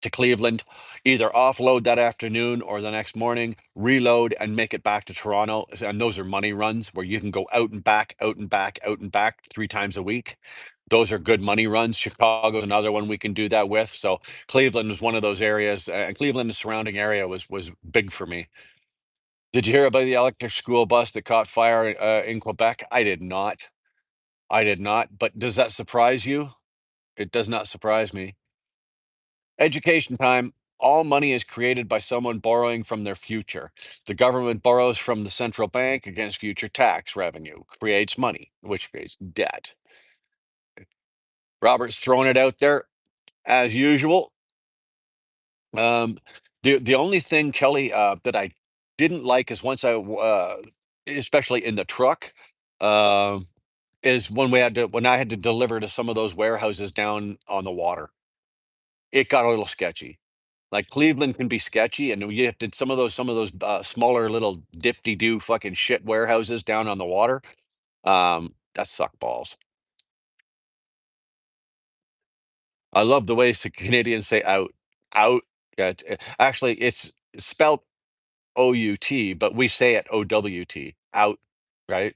to Cleveland, either offload that afternoon or the next morning, reload and make it back to Toronto. And those are money runs where you can go out and back, out and back, out and back 3 times a week. Those are good money runs. Chicago's another one we can do that with. So Cleveland was one of those areas, and Cleveland and the surrounding area was big for me. Did you hear about the electric school bus that caught fire in Quebec? I did not. I did not. But does that surprise you? It does not surprise me. Education time. All money is created by someone borrowing from their future. The government borrows from the central bank against future tax revenue, creates money, which creates debt. Robert's throwing it out there as usual. Um, the only thing, Kelly, that I didn't like is especially in the truck, um, is when I had to deliver to some of those warehouses down on the water. It got a little sketchy. Like, Cleveland can be sketchy, and you have to some of those, smaller little dip-de-doo fucking shit warehouses down on the water, that suck balls. I love the way Canadians say "out." Out. Yeah, actually, it's spelled OUT, but we say it OWT. Out, right?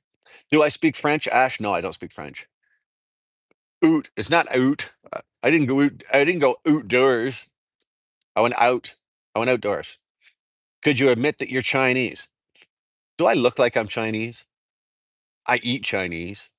Do I speak French, Ash? No, I don't speak French. Oot. It's not out. I didn't go outdoors. I went out. I went outdoors. Could you admit that you're Chinese? Do I look like I'm Chinese? I eat Chinese.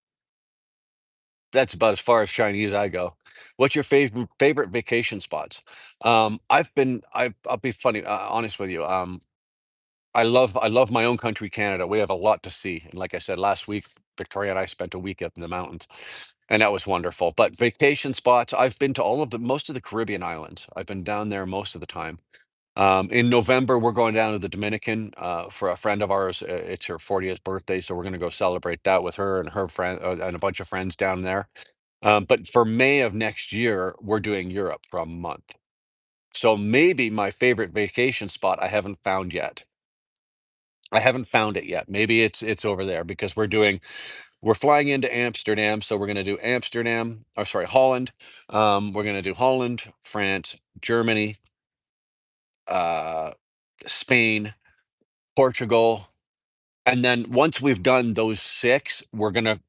That's about as far as Chinese I go. What's your favorite vacation spots? I'll be honest with you. I love my own country, Canada. We have a lot to see. And like I said, last week, Victoria and I spent a week up in the mountains, and that was wonderful. But vacation spots, I've been to most of the Caribbean islands. I've been down there most of the time. In November, we're going down to the Dominican for a friend of ours. It's her 40th birthday, so we're going to go celebrate that with her and her friend and a bunch of friends down there. But for May of next year, we're doing Europe for a month. So maybe my favorite vacation spot I haven't found yet. I haven't found it yet. Maybe it's over there because We're flying into Amsterdam, so we're going to do Amsterdam, or sorry, Holland. We're going to do Holland, France, Germany, uh, Spain, Portugal, and then once we've done those six, we're going to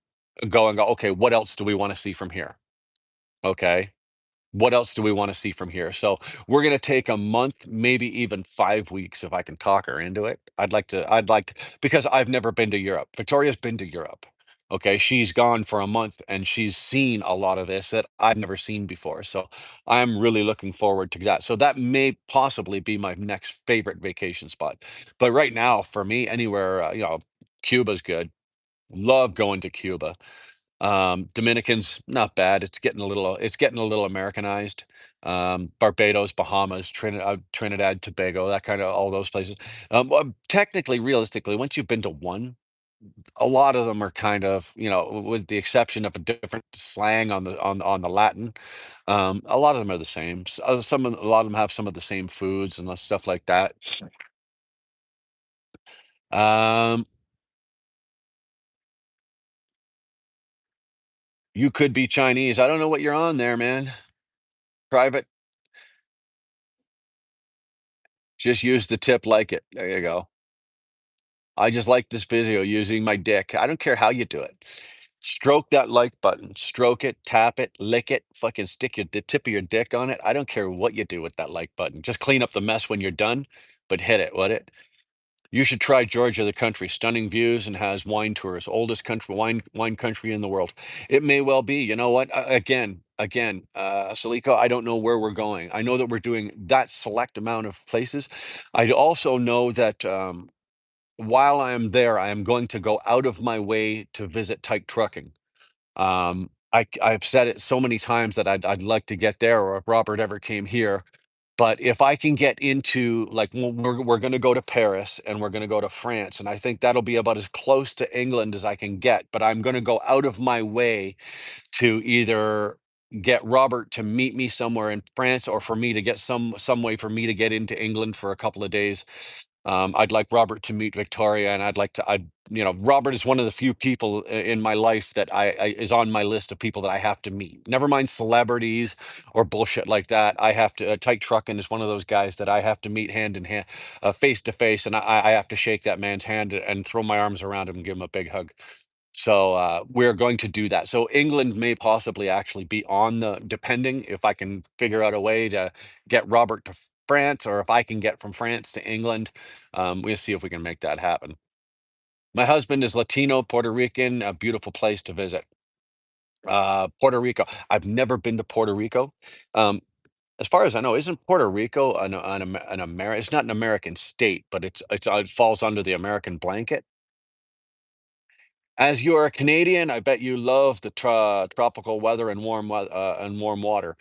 go and go. Okay, what else do we want to see from here? Okay. What else do we wanna see from here? So, we're gonna take a month, maybe even 5 weeks if I can talk her into it. I'd like to because I've never been to Europe. Victoria's been to Europe, okay? She's gone for a month, and she's seen a lot of this that I've never seen before, so I'm really looking forward to that. So, that may possibly be my next favorite vacation spot. But right now, for me, anywhere, Cuba's good. Love going to Cuba. Dominicans, not bad. It's getting a little Americanized. Barbados, Bahamas, Trinidad, Tobago, that kind of all those places. Well, technically, realistically, once you've been to one, a lot of them are kind of, with the exception of a different slang on the Latin. A lot of them are the same. A lot of them have some of the same foods and stuff like that. Um, you could be Chinese. I don't know what you're on there, man. Private, just use the tip like it. There you go. I just like this video using my dick. I don't care how you do it. Stroke that like button. Stroke it, tap it, lick it, fucking stick the tip of your dick on it. I don't care what you do with that like button. Just clean up the mess when you're done, but hit it, would it? You should try Georgia, the country. Stunning views and has wine tours. Oldest country wine country in the world. It may well be. You know what? Again, Saliko, I don't know where we're going. I know that we're doing that select amount of places. I also know that while I am there, I am going to go out of my way to visit Tyke Trucking. I've said it so many times that I'd like to get there, or if Robert ever came here. But if I can get into like we're going to go to Paris and we're going to go to France, and I think that'll be about as close to England as I can get. But I'm going to go out of my way to either get Robert to meet me somewhere in France, or for me to get some way for me to get into England for a couple of days. I'd like Robert to meet Victoria, and Robert is one of the few people in my life that I is on my list of people that I have to meet. Never mind celebrities or bullshit like that. I have to. Tyke Truckin is one of those guys that I have to meet hand in hand, face to face, and I have to shake that man's hand and throw my arms around him and give him a big hug. So we're going to do that. So England may possibly actually be on the, depending if I can figure out a way to get Robert to France, or if I can get from France to England. We'll see if we can make that happen. My husband is Latino, Puerto Rican, a beautiful place to visit. Puerto Rico. I've never been to Puerto Rico. Um, as far as I know, isn't Puerto Rico It's not an American state, but it falls under the American blanket. As you're a Canadian, I bet you love the tropical weather and warm water.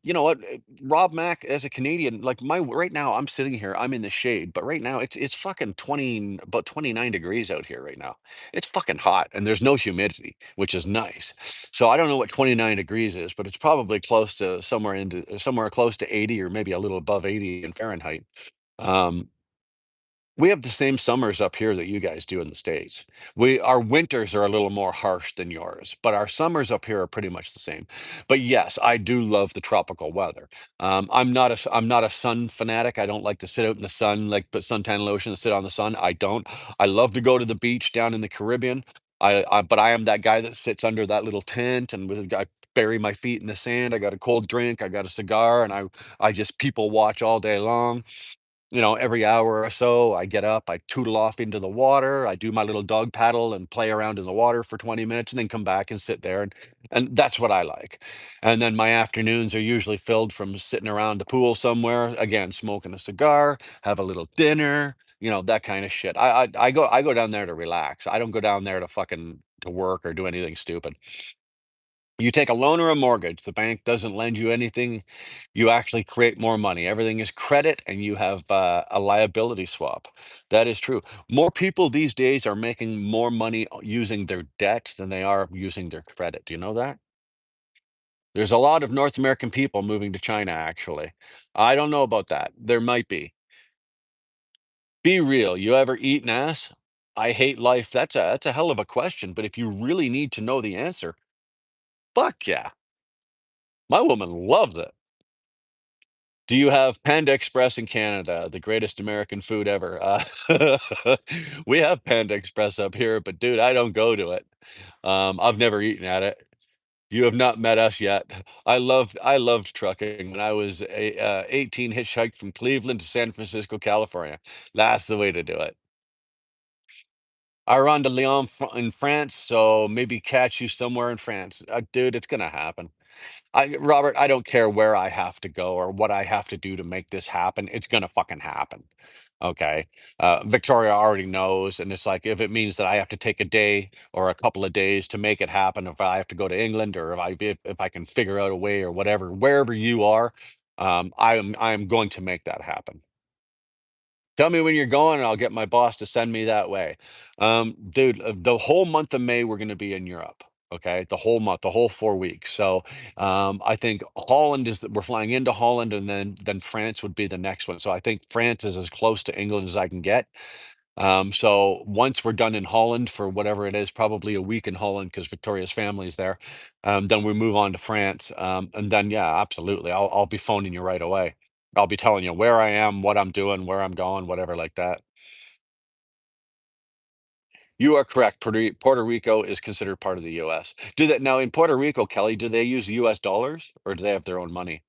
You know what? Rob Mack, as a Canadian, like my right now, I'm sitting here, I'm in the shade, but right now it's fucking 20, about 29 degrees out here right now. It's fucking hot, and there's no humidity, which is nice. So I don't know what 29 degrees is, but it's probably close to somewhere close to 80, or maybe a little above 80 in Fahrenheit. Um, we have the same summers up here that you guys do in the States. Our winters are a little more harsh than yours, but our summers up here are pretty much the same. But yes, I do love the tropical weather. I'm not a sun fanatic. I don't like to sit out in the sun, like put suntan lotion and sit on the sun. I don't. I love to go to the beach down in the Caribbean. But I am that guy that sits under that little tent, and I bury my feet in the sand. I got a cold drink, I got a cigar, and I just people watch all day long. Every hour or so, I get up, I tootle off into the water, I do my little dog paddle and play around in the water for 20 minutes, and then come back and sit there, and that's what I like. And then my afternoons are usually filled from sitting around the pool somewhere, again, smoking a cigar, have a little dinner, that kind of shit. I go down there to relax. I don't go down there to fucking to work or do anything stupid. You take a loan or a mortgage, the bank doesn't lend you anything. You actually create more money. Everything is credit, and you have a liability swap. That is true. More people these days are making more money using their debt than they are using their credit. Do you know that? There's a lot of North American people moving to China, actually. I don't know about that. There might be. Be real. You ever eaten ass? I hate life. That's a hell of a question, but if you really need to know the answer, fuck yeah. My woman loves it. Do you have Panda Express in Canada, the greatest American food ever? We have Panda Express up here, but dude, I don't go to it. I've never eaten at it. You have not met us yet. I loved trucking when I was 18, hitchhiked from Cleveland to San Francisco, California. That's the way to do it. I run to Lyon in France, so maybe catch you somewhere in France. Dude, it's gonna happen. Robert, I don't care where I have to go or what I have to do to make this happen. It's gonna fucking happen. Okay. Victoria already knows, and it's like if it means that I have to take a day or a couple of days to make it happen, if I have to go to England or if I can figure out a way or whatever, wherever you are, I am going to make that happen. Tell me when you're going, and I'll get my boss to send me that way. Dude, the whole month of May, we're going to be in Europe. Okay, the whole month, the whole 4 weeks. So I think Holland is we're flying into Holland, and then France would be the next one. So I think France is as close to England as I can get. So once we're done in Holland for whatever it is, probably a week in Holland because Victoria's family is there. Then we move on to France, and then yeah, absolutely, I'll be phoning you right away. I'll be telling you where I am, what I'm doing, where I'm going, whatever like that. You are correct. Puerto Rico is considered part of the U.S. Do that now in Puerto Rico, Kelly? Do they use U.S. dollars or do they have their own money?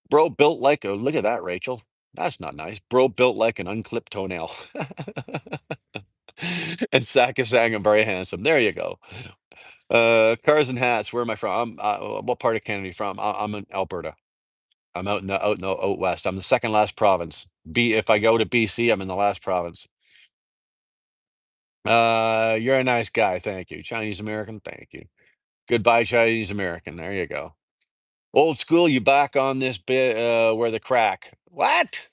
Bro built like a look at that, Rachel. That's not nice. Bro built like an unclipped toenail. And Sakasang, I'm very handsome. There you go. Cars and hats. Where am I from? What part of Canada are you from? I'm in Alberta. I'm out west. I'm the second last province. If I go to BC, I'm in the last province. You're a nice guy. Thank you. Chinese American. Thank you. Goodbye, Chinese American. There you go. Old school. You back on this bit? Where the crack? What?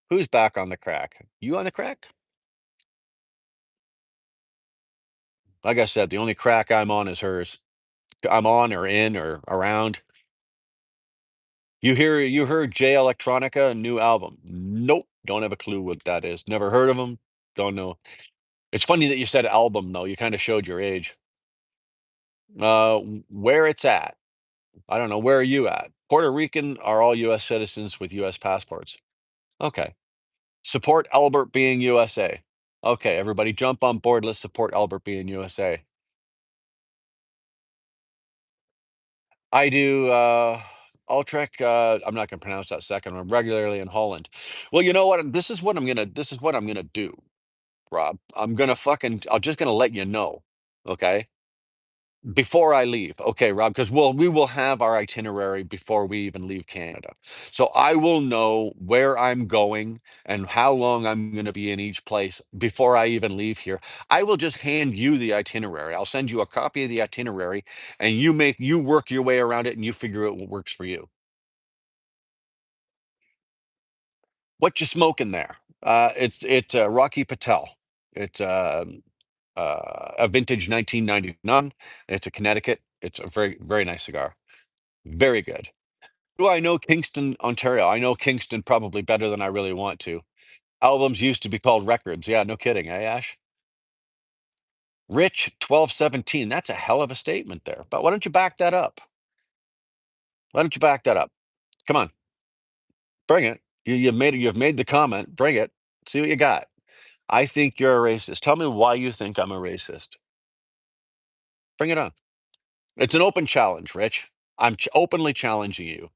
Who's back on the crack? You on the crack? Like I said, the only crack I'm on is hers. I'm on or in or around. You heard Jay Electronica, new album. Nope, don't have a clue what that is. Never heard of them. Don't know. It's funny that you said album though. You kind of showed your age. Where it's at. I don't know. Where are you at? Puerto Rican are all US citizens with US passports. Okay. Support Albert being USA. Okay, everybody jump on board. Let's support Albert being USA. I do Utrecht, I'm not gonna pronounce that second one, regularly in Holland. Well, you know what? This is what I'm gonna do, Rob. I'm just gonna let you know, okay? Before I leave, okay, Rob, because we will have our itinerary before we even leave Canada. So I will know where I'm going and how long I'm going to be in each place before I even leave here. I will just hand you the itinerary. I'll send you a copy of the itinerary and you work your way around it and you figure out what works for you. What you smoking there? It's Rocky Patel. It's a vintage 1999. It's a Connecticut. It's a very very nice cigar. Very good. Do I know Kingston, Ontario? I know Kingston probably better than I really want to. Albums used to be called records. Yeah, no kidding, eh, Ash? Rich 1217. That's a hell of a statement there. But why don't you back that up? Why don't you back that up? Come on, bring it. You've made the comment. Bring it. See what you got. I think you're a racist. Tell me why you think I'm a racist. Bring it on. It's an open challenge, Rich. Openly challenging you.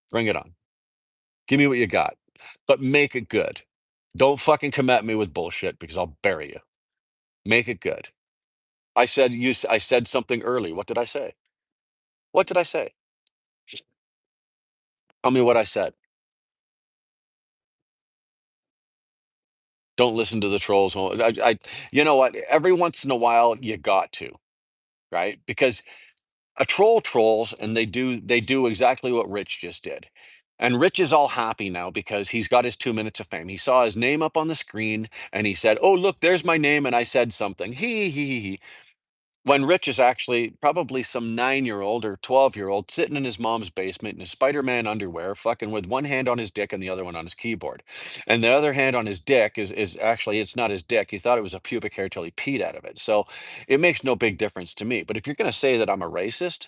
Bring it on. Give me what you got, but make it good. Don't fucking come at me with bullshit because I'll bury you. Make it good. I said something early. What did I say? What did I say? Tell me what I said. Don't listen to the trolls. You know what? Every once in a while, you got to, right? Because a troll trolls, and they do exactly what Rich just did. And Rich is all happy now because he's got his 2 minutes of fame. He saw his name up on the screen, and he said, "Oh, look, there's my name," and I said something. He. when Rich is actually probably some 9-year-old or 12-year-old sitting in his mom's basement in his Spider-Man underwear, fucking with one hand on his dick and the other one on his keyboard. And the other hand on his dick is actually it's not his dick. He thought it was a pubic hair till he peed out of it. So it makes no big difference to me. But if you're gonna say that I'm a racist,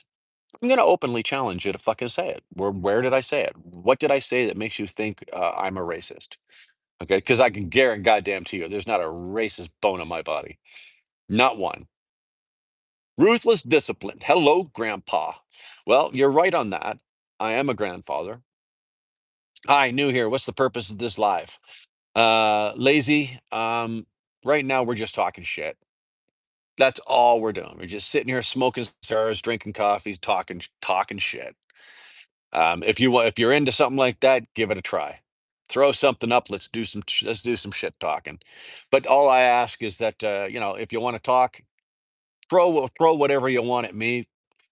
I'm gonna openly challenge you to fucking say it. Where did I say it? What did I say that makes you think I'm a racist? Okay, because I can guarantee goddamn to you, there's not a racist bone in my body. Not one. Ruthless discipline. Hello, Grandpa. Well, you're right on that. I am a grandfather. Hi, new here. What's the purpose of this live? Lazy. Right now we're just talking shit. That's all we're doing. We're just sitting here smoking cigars, drinking coffees, talking shit. If you're into something like that, give it a try. Throw something up. Let's do some shit talking. But all I ask is that if you want to talk, throw whatever you want at me,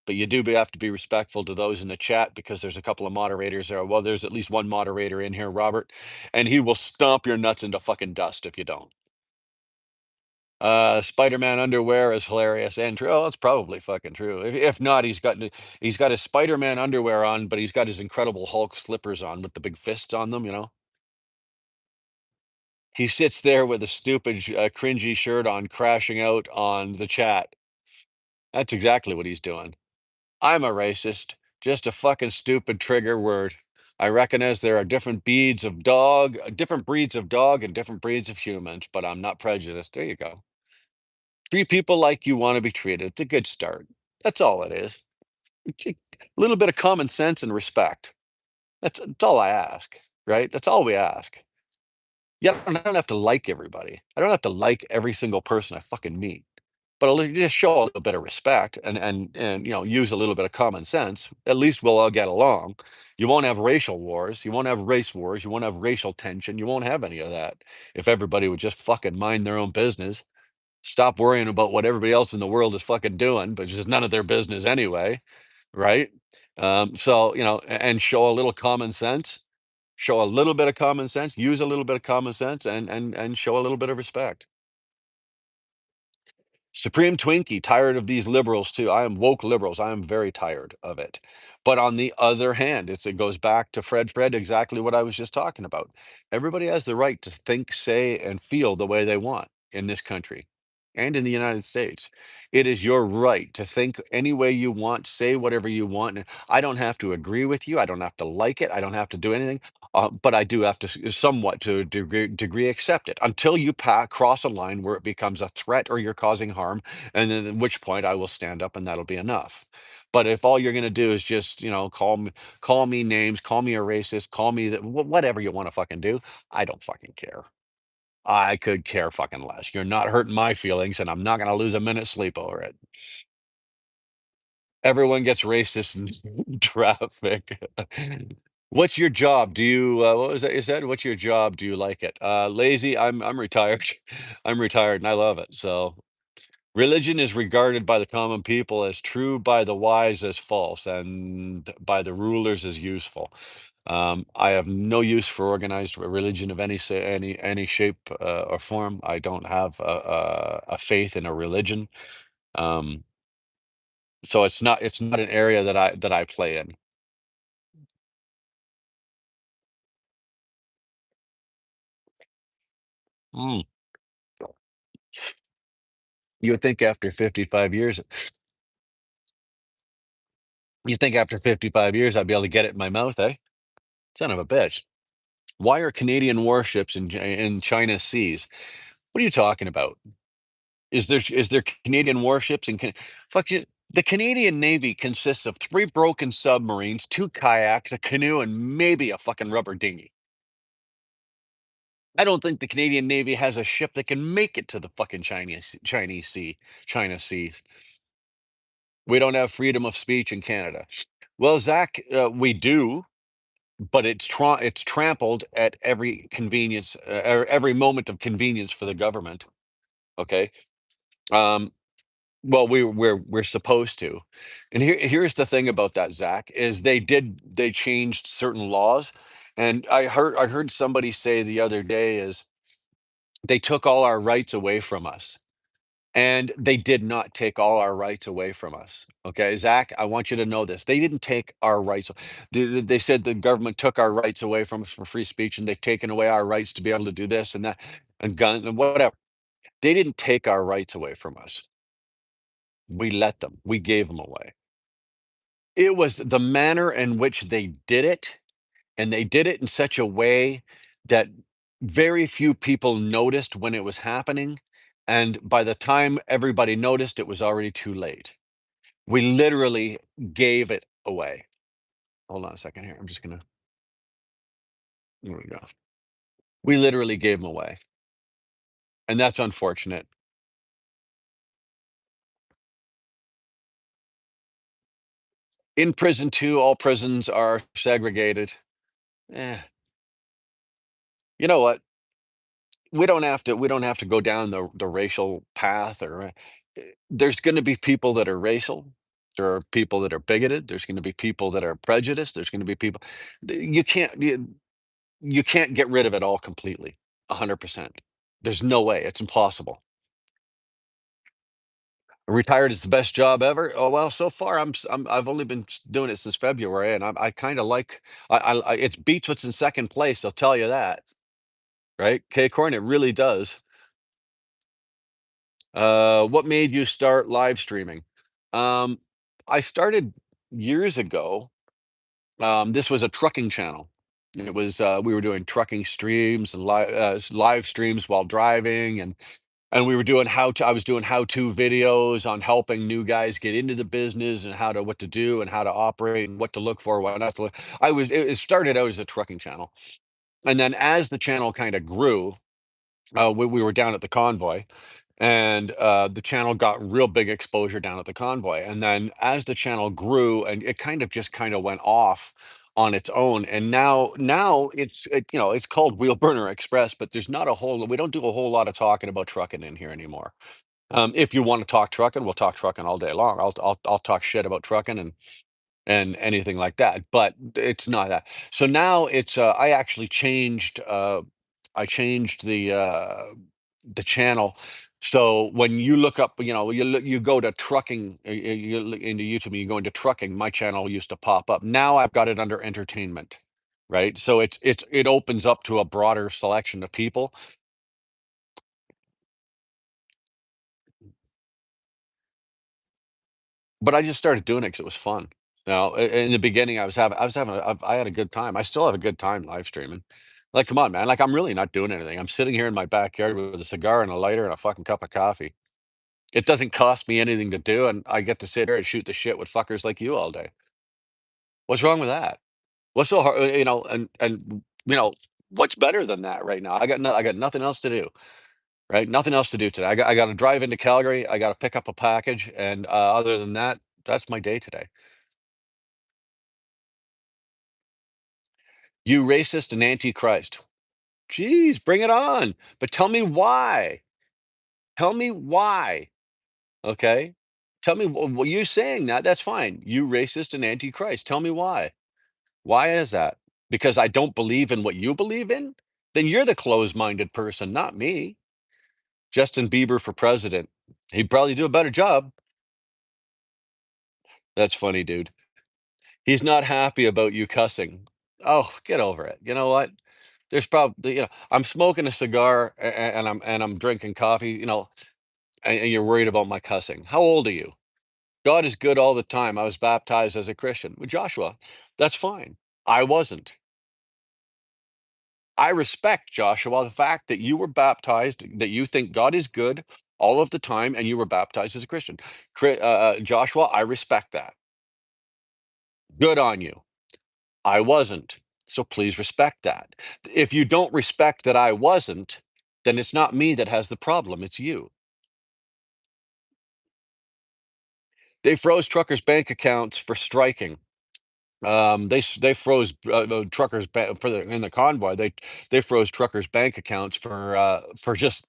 but you do have to be respectful to those in the chat because there's a couple of moderators there. Well, there's at least one moderator in here, Robert, and he will stomp your nuts into fucking dust if you don't. Spider-Man underwear is hilarious and true. Oh, it's probably fucking true. If not, he's got his Spider-Man underwear on, but he's got his Incredible Hulk slippers on with the big fists on them. He sits there with a stupid, cringy shirt on, crashing out on the chat. That's exactly what he's doing. I'm a racist. Just a fucking stupid trigger word. I recognize there are different breeds of dog and different breeds of humans, but I'm not prejudiced. There you go. Treat people like you want to be treated. It's a good start. That's all it is. A little bit of common sense and respect. That's all I ask, right? That's all we ask. Yeah, I don't have to like everybody. I don't have to like every single person I fucking meet. But I'll just show a little bit of respect and use a little bit of common sense. At least we'll all get along. You won't have racial wars. You won't have race wars. You won't have racial tension. You won't have any of that if everybody would just fucking mind their own business. Stop worrying about what everybody else in the world is fucking doing, but it's just none of their business anyway, right? And show a little common sense. Show a little bit of common sense. Use a little bit of common sense, and show a little bit of respect. Supreme Twinkie, tired of these liberals too. I am woke liberals. I am very tired of it. But on the other hand, it goes back to Fred, exactly what I was just talking about. Everybody has the right to think, say, and feel the way they want in this country and in the United States. It is your right to think any way you want, say whatever you want. And I don't have to agree with you. I don't have to like it. I don't have to do anything. But I do have to somewhat to a degree accept it until you cross a line where it becomes a threat or you're causing harm, and then at which point I will stand up and that'll be enough. But if all you're going to do is just call me names, call me a racist, call me that whatever you want to fucking do, I don't fucking care. I could care fucking less. You're not hurting my feelings, and I'm not going to lose a minute's sleep over it. Everyone gets racist in traffic. What's your job? Do you what was that you said? What's your job? Do you like it? Lazy. I'm retired. I'm retired and I love it. So religion is regarded by the common people as true, by the wise as false, and by the rulers as useful. I have no use for organized religion of any shape or form. I don't have a faith in a religion. Um, so it's not an area that I play in. Mm. You would think after 55 years, you think after 55 years I'd be able to get it in my mouth, eh? Son of a bitch. Why are Canadian warships in China's seas? What are you talking about? Is there Canadian warships in fuck you? The Canadian Navy consists of 3 broken submarines, 2 kayaks, a canoe, and maybe a fucking rubber dinghy. I don't think the Canadian Navy has a ship that can make it to the fucking Chinese Sea, China seas. We don't have freedom of speech in Canada. Well, Zach, we do, but it's trampled at every convenience, or every moment of convenience for the government. Okay. Um, well, we're supposed to, and here's the thing about that, Zach, is they changed certain laws, and I heard somebody say the other day is they took all our rights away from us. And they did not take all our rights away from us. Okay, Zach, I want you to know this. They didn't take our rights. They said the government took our rights away from us for free speech, and they've taken away our rights to be able to do this and that and gun and whatever. They didn't take our rights away from us. We let them. We gave them away. It was the manner in which they did it, and they did it in such a way that very few people noticed when it was happening, and by the time everybody noticed, it was already too late. We literally gave it away. Hold on a second here. I'm just gonna There we go. We literally gave them away, and that's unfortunate. In prison too, all prisons are segregated. Eh, you know what? We don't have to go down the racial path there's gonna be people that are racial. There are people that are bigoted. There's gonna be people that are prejudiced. There's gonna be people you can't get rid of it all completely, 100%. There's no way. It's impossible. Retired is the best job ever. Oh, well, so far I've only been doing it since February, and I kind of like it beats what's in second place. I'll tell you that, right? K Corn, it really does. What made you start live streaming? Um, I started years ago. This was a trucking channel. It was we were doing trucking streams and live streams while driving, and we were doing how to. I was doing how-to videos on helping new guys get into the business and what to do and how to operate and what to look for, what not to look. It started out as a trucking channel, and then as the channel kind of grew, we were down at the convoy, and the channel got real big exposure down at the convoy. And then as the channel grew, and it kind of went off on its own, and now it's called Wheel Burner Express, but there's not a whole we don't do a whole lot of talking about trucking in here anymore. If you want to talk trucking, we'll talk trucking all day long. I'll talk shit about trucking and anything like that, but it's not that. So now I actually changed I changed the channel. So when you look up, you go to trucking, you look into YouTube and you go into trucking, my channel used to pop up. Now I've got it under entertainment, right? So it opens up to a broader selection of people. But I just started doing it because it was fun. In the beginning, I had a good time. I still have a good time live streaming. Like, come on, man. Like, I'm really not doing anything. I'm sitting here in my backyard with a cigar and a lighter and a fucking cup of coffee. It doesn't cost me anything to do, and I get to sit here and shoot the shit with fuckers like you all day. What's wrong with that? What's so hard, what's better than that right now? I got nothing else to do, right? Nothing else to do today. I gotta drive into Calgary. I gotta pick up a package, and other than that, that's my day today. You racist and antichrist. Jeez, bring it on. But tell me why. Tell me why. Okay. Tell me, well, you saying that, that's fine. You racist and antichrist. Tell me why. Why is that? Because I don't believe in what you believe in? Then you're the closed minded person, not me. Justin Bieber for president. He'd probably do a better job. That's funny, dude. He's not happy about you cussing. Oh, get over it. You know what? There's probably, I'm smoking a cigar and I'm drinking coffee, and you're worried about my cussing. How old are you? God is good all the time. I was baptized as a Christian. With Joshua, that's fine. I wasn't. I respect, Joshua, the fact that you were baptized, that you think God is good all of the time, and you were baptized as a Christian. Joshua, I respect that. Good on you. I wasn't. So please respect that. If you don't respect that I wasn't, then it's not me that has the problem. It's you. They froze truckers' bank accounts for striking. They froze truckers in the convoy. They froze truckers' bank accounts for just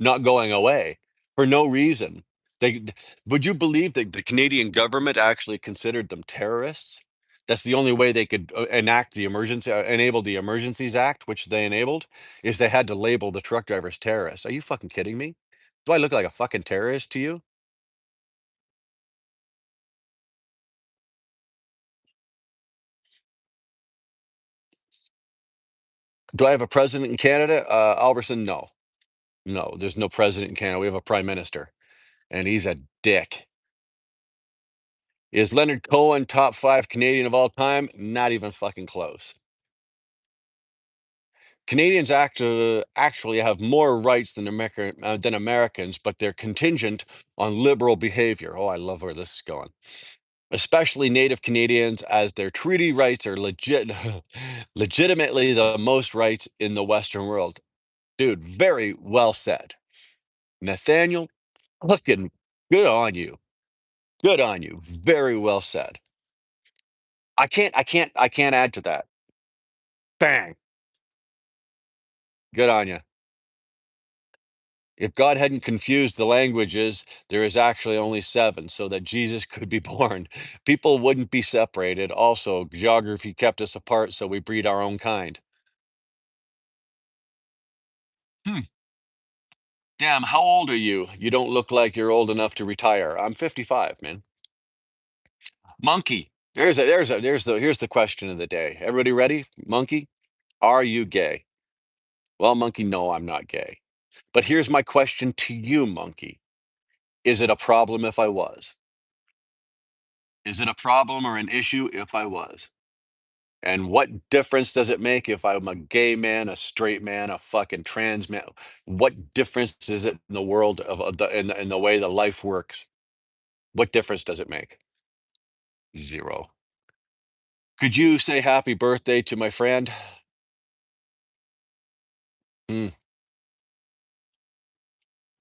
not going away for no reason. They would you believe that the Canadian government actually considered them terrorists? That's the only way they could enable the Emergencies Act, which they enabled, is they had to label the truck drivers terrorists. Are you fucking kidding me? Do I look like a fucking terrorist to you? Do I have a president in Canada? Alberson, no. No, there's no president in Canada. We have a prime minister, and he's a dick. Is Leonard Cohen top 5 Canadian of all time? Not even fucking close. Canadians actually have more rights than Americans, but they're contingent on liberal behavior. Oh, I love where this is going. Especially Native Canadians, as their treaty rights are legitimately the most rights in the Western world. Dude, very well said. Nathaniel, fucking good on you. Good on you. Very well said. I can't add to that. Bang. Good on you. If God hadn't confused the languages, there is actually only seven, so that Jesus could be born. People wouldn't be separated. Also, geography kept us apart, so we breed our own kind. Hmm. Damn, how old are you? You don't look like you're old enough to retire. I'm 55, man. Monkey. Here's the question of the day. Everybody ready? Monkey, are you gay? Well, monkey, no, I'm not gay. But here's my question to you, monkey. Is it a problem if I was? Is it a problem or an issue if I was? And what difference does it make if I'm a gay man, a straight man, a fucking trans man? What difference is it in the world in the way the life works? What difference does it make? Zero. Could you say happy birthday to my friend? Hmm.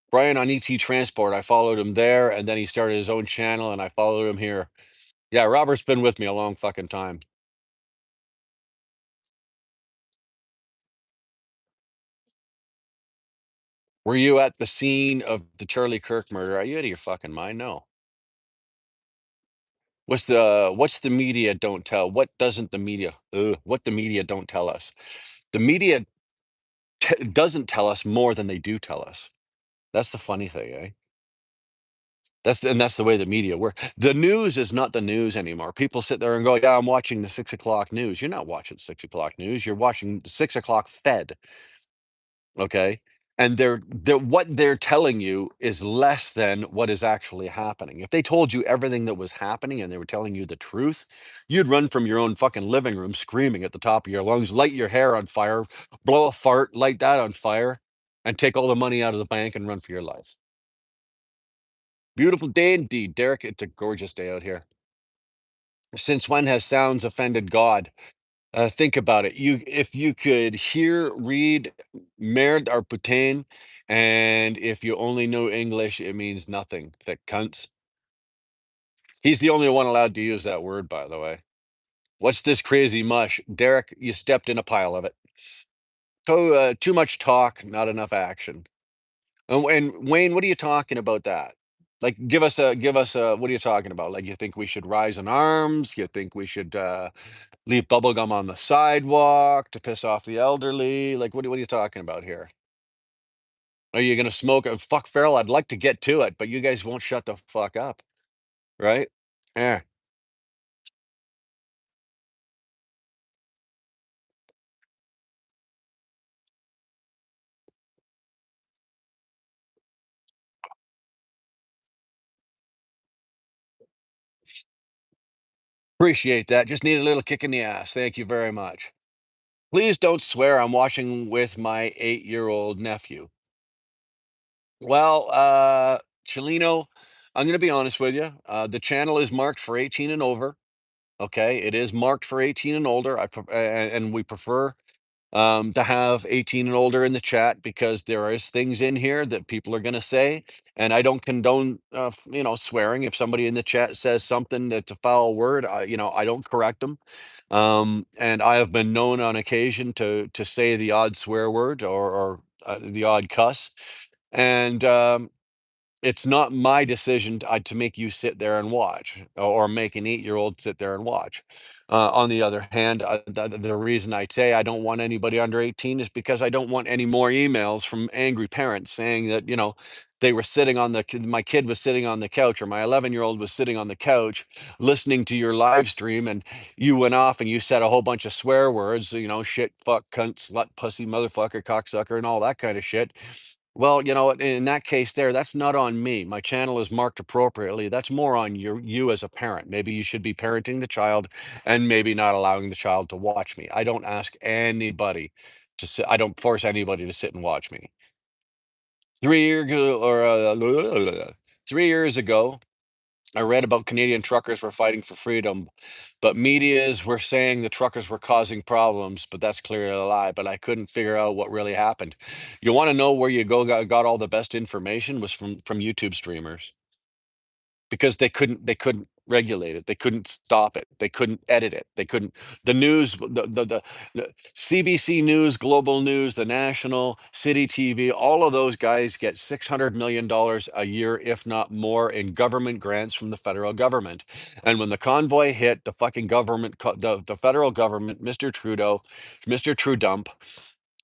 Brian on ET Transport. I followed him there, and then he started his own channel, and I followed him here. Yeah, Robert's been with me a long fucking time. Were you at the scene of the Charlie Kirk murder? Are you out of your fucking mind? No. What's the media don't tell? What doesn't the media? What the media don't tell us? The media doesn't tell us more than they do tell us. That's the funny thing, eh? That's the way the media work. The news is not the news anymore. People sit there and go, "Yeah, I'm watching the 6 o'clock news." You're not watching 6 o'clock news. You're watching 6 o'clock Fed. Okay. And what they're telling you is less than what is actually happening. If they told you everything that was happening and they were telling you the truth, you'd run from your own fucking living room screaming at the top of your lungs, light your hair on fire, blow a fart, light that on fire, and take all the money out of the bank and run for your life. Beautiful day indeed, Derek. It's a gorgeous day out here. Since when has sounds offended God? Think about it. If you could hear, read, merde or putain, and if you only know English, it means nothing. Thick cunts. He's the only one allowed to use that word, by the way. What's this crazy mush? Derek, you stepped in a pile of it. So, too much talk, not enough action. And Wayne, what are you talking about that? Like, give us a, what are you talking about? Like, you think we should rise in arms? You think we should, leave bubble gum on the sidewalk to piss off the elderly? Like, what are you talking about here? Are you gonna smoke a fuck feral? I'd like to get to it, but you guys won't shut the fuck up, right? Yeah. Appreciate that. Just need a little kick in the ass. Thank you very much. Please don't swear. I'm watching with my 8-year-old nephew. Well, Chelino, I'm gonna be honest with you. The channel is marked for 18 and over. Okay, it is marked for 18 and older. And we prefer to have 18 and older in the chat because there is things in here that people are going to say, and I don't condone swearing. If somebody in the chat says something that's a foul word, I don't correct them. And I have been known on occasion to say the odd swear word or the odd cuss, and It's not my decision to make you sit there and watch, or make an 8-year-old sit there and watch. On the other hand, the reason I say I don't want anybody under 18 is because I don't want any more emails from angry parents saying that, they were sitting on my kid was sitting on the couch, or my 11-year-old was sitting on the couch listening to your live stream, and you went off and you said a whole bunch of swear words, shit, fuck, cunt, slut, pussy, motherfucker, cocksucker, and all that kind of shit. Well, in that case there, that's not on me. My channel is marked appropriately. That's more on you as a parent. Maybe you should be parenting the child and maybe not allowing the child to watch me. I don't ask anybody to sit. I don't force anybody to sit and watch me. 3 years ago, or 3 years ago, I read about Canadian truckers were fighting for freedom, but medias were saying the truckers were causing problems, but that's clearly a lie. But I couldn't figure out what really happened. You want to know where you got all the best information was from YouTube streamers, because they couldn't regulate it. They couldn't stop it. They couldn't edit it. They couldn't the news the CBC News, Global News, the National, City TV, all of those guys get $600 million a year, if not more, in government grants from the federal government. And when the convoy hit, the fucking government the federal government, Mr. Trudeau, Mr. Trudump,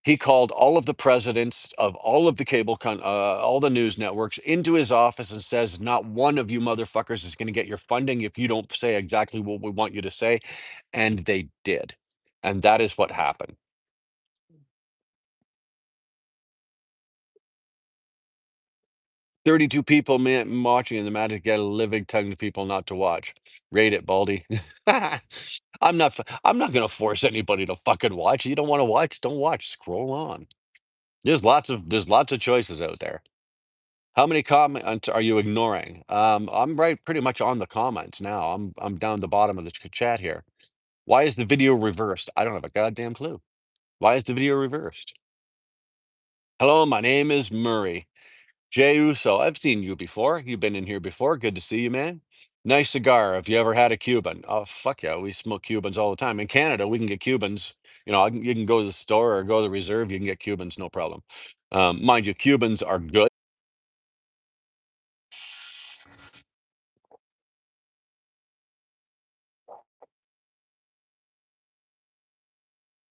he called all of the presidents of all of the all the news networks into his office and says, "Not one of you motherfuckers is going to get your funding if you don't say exactly what we want you to say." And they did. And that is what happened. 32 people watching, and the Magic get a living telling people not to watch. Rate it, Baldy. I'm not going to force anybody to fucking watch. You don't want to watch, don't watch. Scroll on. There's lots of choices out there. How many comments are you ignoring? I'm right pretty much on the comments now. I'm down the bottom of the chat here. Why is the video reversed? I don't have a goddamn clue. Why is the video reversed? Hello, my name is Murray. Jay Uso. I've seen you before. You've been in here before. Good to see you, man. Nice cigar. Have you ever had a Cuban? Oh, fuck yeah. We smoke Cubans all the time. In Canada, we can get Cubans. You can go to the store or go to the reserve. You can get Cubans, no problem. Mind you, Cubans are good.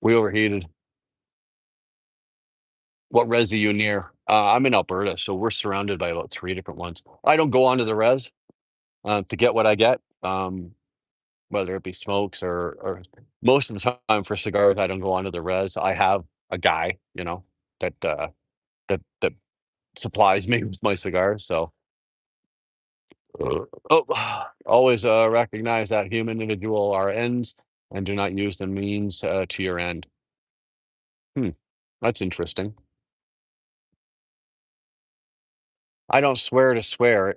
We overheated. What res are you near? I'm in Alberta, so we're surrounded by about 3 different ones. I don't go onto the res, to get what I get, whether it be smokes or most of the time for cigars, I don't go onto the res. I have a guy, that supplies me with my cigars, so oh, always, recognize that human individual are ends and do not use the means, to your end. Hmm, that's interesting. I don't swear to swear.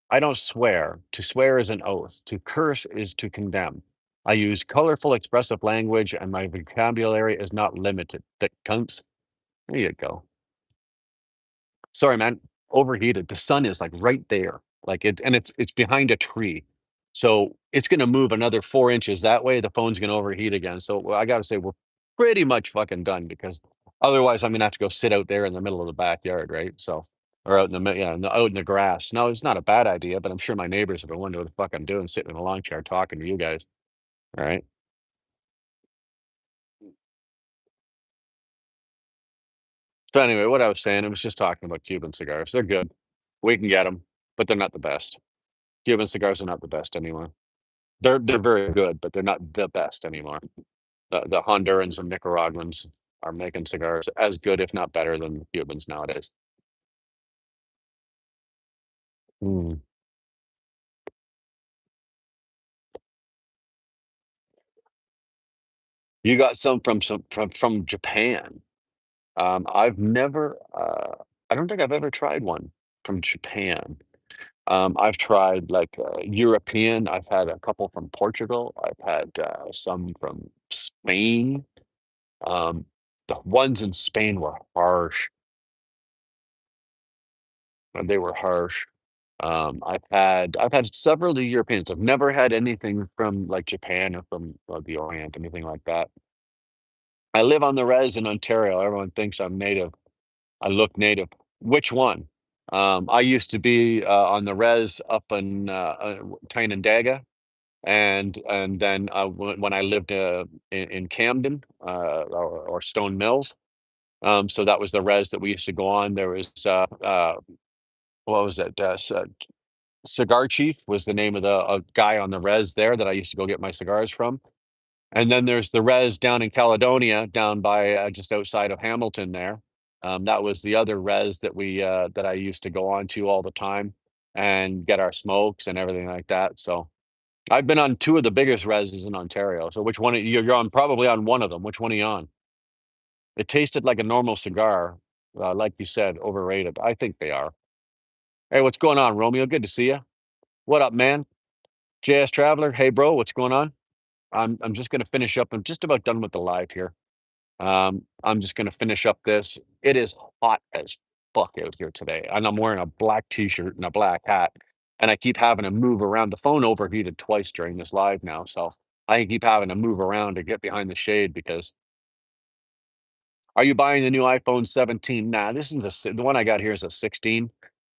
I don't swear. To swear is an oath. To curse is to condemn. I use colorful, expressive language, and my vocabulary is not limited. That counts. There you go. Sorry, man. Overheated. The sun is like right there. And it's behind a tree. So it's gonna move another 4 inches that way. The phone's gonna overheat again. So well, I gotta say we're pretty much fucking done, because otherwise I'm gonna have to go sit out there in the middle of the backyard, right? So or out in the yeah, out in the grass. No, it's not a bad idea, but I'm sure my neighbors have been wondering what the fuck I'm doing sitting in a lawn chair talking to you guys. All right. So anyway, what I was saying, I was just talking about Cuban cigars. They're good. We can get them, but they're not the best. Cuban cigars are not the best anymore. They're very good, but they're not the best anymore. The Hondurans and Nicaraguans are making cigars as good, if not better, than the Cubans nowadays. Mm. You got some from Japan. I've never. I don't think I've ever tried one from Japan. I've tried like European. I've had a couple from Portugal. I've had some from Spain. Um, the ones in Spain were harsh. They were harsh. I've had several of the Europeans. I've never had anything from like Japan or from the Orient, anything like that. I live on the res in Ontario. Everyone thinks I'm native. I look native. Which one? I used to be on the res up in Tynandaga, and then when I lived in Camden or Stone Mills, so that was the res that we used to go on. There was what was it? Cigar Chief was the name of the guy on the res there that I used to go get my cigars from. And then there's the res down in Caledonia, down by just outside of Hamilton there. That was the other res that we that I used to go on to all the time and get our smokes and everything like that. So I've been on two of the biggest reses in Ontario. So which one you're on? Probably on one of them. Which one are you on? It tasted like a normal cigar, like you said, overrated. I think they are. Hey, what's going on, Romeo? Good to see you. What up, man? JS Traveler. Hey, bro. What's going on? I'm just gonna finish up. I'm just about done with the live here. I'm just gonna finish up this. It is hot as fuck out here today, and I'm wearing a black t-shirt and a black hat, and I keep having to move around. The phone overheated twice during this live now, so I keep having to move around to get behind the shade because are you buying the new iPhone 17? Nah, this is the one I got here is a 16.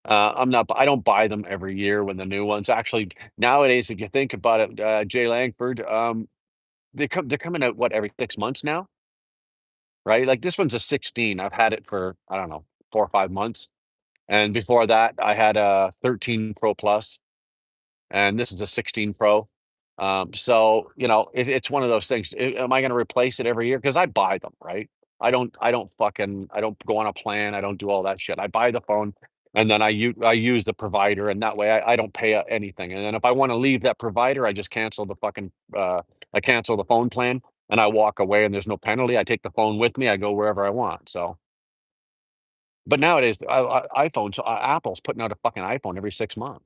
I'm not. I don't buy them every year when the new ones. Actually, nowadays, if you think about it, Jay Langford, they're coming out what every 6 months now, right? Like this one's a 16. I've had it for I don't know 4 or 5 months, and before that, I had a 13 Pro Plus, and this is a 16 Pro. So it's one of those things. Am I going to replace it every year? Because I buy them, right? I don't go on a plan. I don't do all that shit. I buy the phone, and then I use the provider, and that way I don't pay anything. And then if I want to leave that provider, I just cancel the fucking I cancel the phone plan, and I walk away, and there's no penalty. I take the phone with me. I go wherever I want. So, but nowadays, iPhones, Apple's putting out a fucking iPhone every 6 months.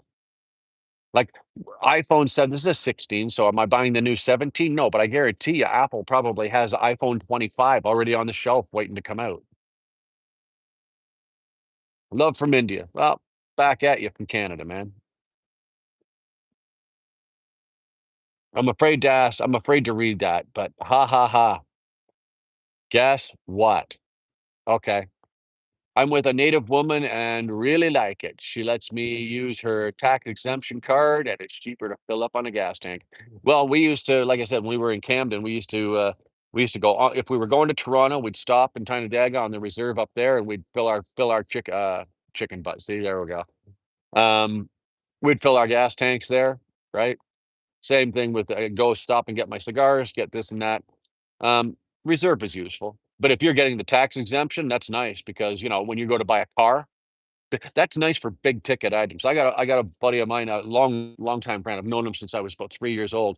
Like, iPhone said this is a 16, so am I buying the new 17? No, but I guarantee you Apple probably has iPhone 25 already on the shelf waiting to come out. Love from India. Well, back at you from Canada, man. I'm afraid to read that, but ha ha ha. Guess what? Okay. I'm with a native woman and really like it. She lets me use her tax exemption card and it's cheaper to fill up on a gas tank. Well, we used to, like I said, when we were in Camden, we used to go if we were going to Toronto, we'd stop in Tynadaga on the reserve up there and we'd fill our chicken butt. See, there we go. Um, we'd fill our gas tanks there, right? Same thing with go stop and get my cigars, get this and that. Um, reserve is useful, but if you're getting the tax exemption, that's nice because when you go to buy a car, that's nice for big ticket items. I got a buddy of mine, a long time friend. I've known him since I was about 3 years old,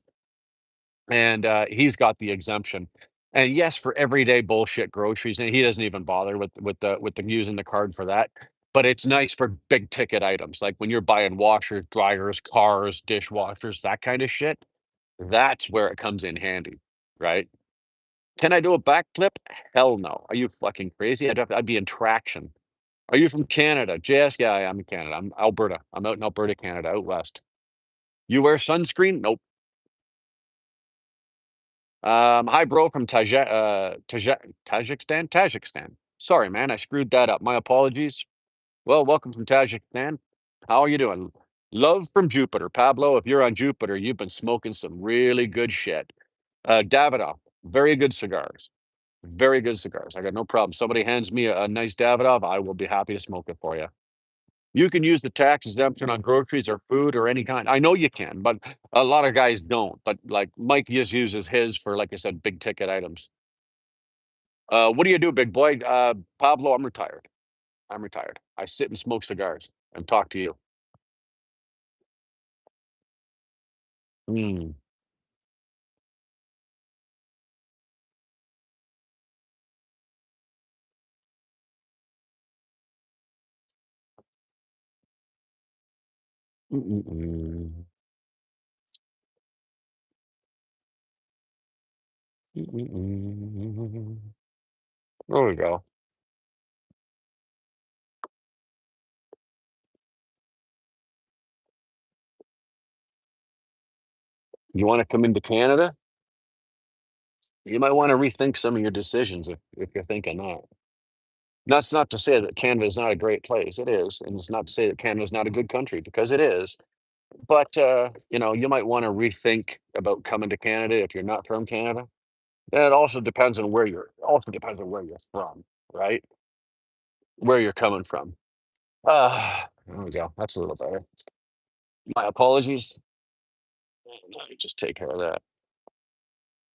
and he's got the exemption. And yes, for everyday bullshit groceries, and he doesn't even bother with the using the card for that. But it's nice for big ticket items, like when you're buying washers, dryers, cars, dishwashers, that kind of shit. That's where it comes in handy, right? Can I do a backflip? Hell no. Are you fucking crazy? I'd be in traction. Are you from Canada? JS? Yeah, I'm in Canada. I'm Alberta. I'm out in Alberta, Canada, out west. You wear sunscreen? Nope. Hi, bro, from Tajikistan. Tajikistan. Sorry, man, I screwed that up. My apologies. Well, welcome from Tajikistan. How are you doing? Love from Jupiter, Pablo. If you're on Jupiter, you've been smoking some really good shit. Davidoff, very good cigars. Very good cigars. I got no problem. Somebody hands me a nice Davidoff, I will be happy to smoke it for you. You can use the tax exemption on groceries or food or any kind. I know you can, but a lot of guys don't. But like Mike just uses his for, like I said, big ticket items. What do you do, big boy? Pablo, I'm retired. I'm retired. I sit and smoke cigars and talk to you. Mm. Mm-mm-mm. Mm-mm-mm. There we go. You want to come into Canada? You might want to rethink some of your decisions if you're thinking that. That's not to say that Canada is not a great place. It is, and it's not to say that Canada is not a good country because it is. But you might want to rethink about coming to Canada if you're not from Canada. And it also depends on where you're from, right? Where you're coming from. There we go. That's a little better. My apologies. No, you just take care of that.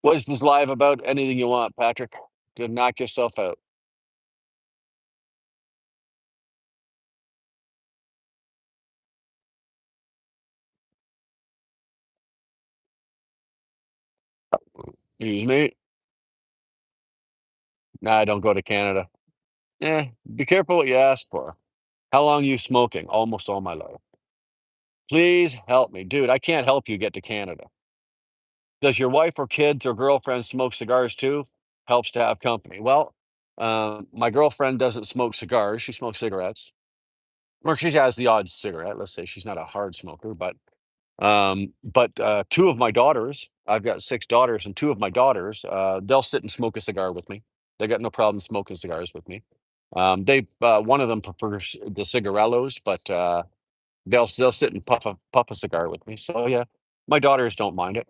What is this live about? Anything you want, Patrick. To knock yourself out. Excuse me. Nah, I don't go to Canada. Be careful what you ask for. How long you smoking? Almost all my life. Please help me. Dude, I can't help you get to Canada. Does your wife or kids or girlfriend smoke cigars too? Helps to have company. Well, my girlfriend doesn't smoke cigars. She smokes cigarettes, or she has the odd cigarette. Let's say she's not a hard smoker, but two of my daughters, I've got six daughters, and two of my daughters, they'll sit and smoke a cigar with me. They got no problem smoking cigars with me. They one of them prefers the cigarellos, but they'll sit and puff a cigar with me. So yeah, my daughters don't mind it.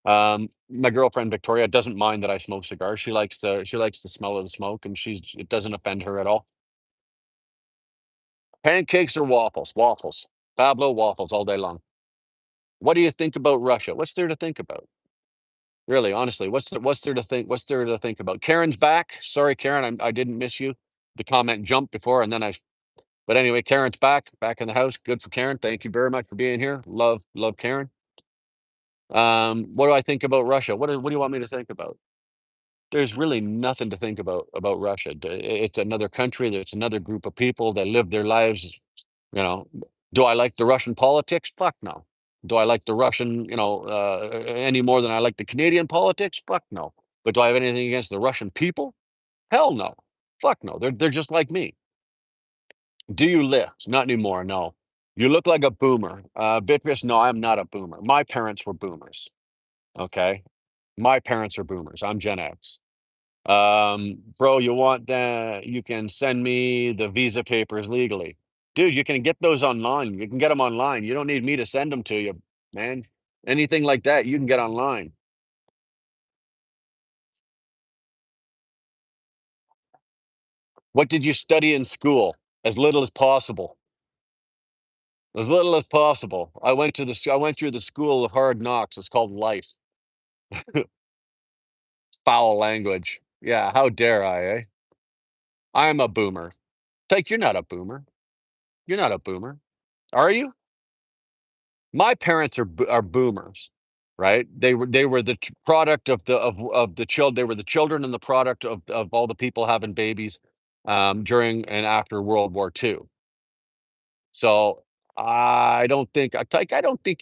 My girlfriend Victoria doesn't mind that I smoke cigars. She likes the smell of the smoke, and it doesn't offend her at all. Pancakes or waffles? Waffles. Pablo waffles all day long. What do you think about Russia? What's there to think about? Really, honestly, what's there to think? What's there to think about? Karen's back. Sorry, Karen, I didn't miss you. The comment jumped before, and then But anyway, Karen's back in the house. Good for Karen. Thank you very much for being here. Love Karen. What do I think about Russia? What do you want me to think about? There's really nothing to think about Russia. It's another country. It's another group of people that live their lives. You know, do I like the Russian politics? Fuck no. Do I like the Russian, any more than I like the Canadian politics? Fuck no. But do I have anything against the Russian people? Hell no. Fuck no. They're just like me. Do you lift? Not anymore. No. You look like a boomer. Beatrice, no, I'm not a boomer. My parents were boomers. Okay. My parents are boomers. I'm Gen X. Bro, you can send me the visa papers legally. Dude, you can get those online. You can get them online. You don't need me to send them to you, man. Anything like that, you can get online. What did you study in school? As little as possible. As little as possible. I went through the school of hard knocks. It's called life. Foul language. Yeah, how dare I, eh? I'm a boomer. It's you're not a boomer. You're not a boomer. Are you? My parents are boomers, right? They were the product of the child. They were the children and the product of all the people having babies during and after World War II. So I don't think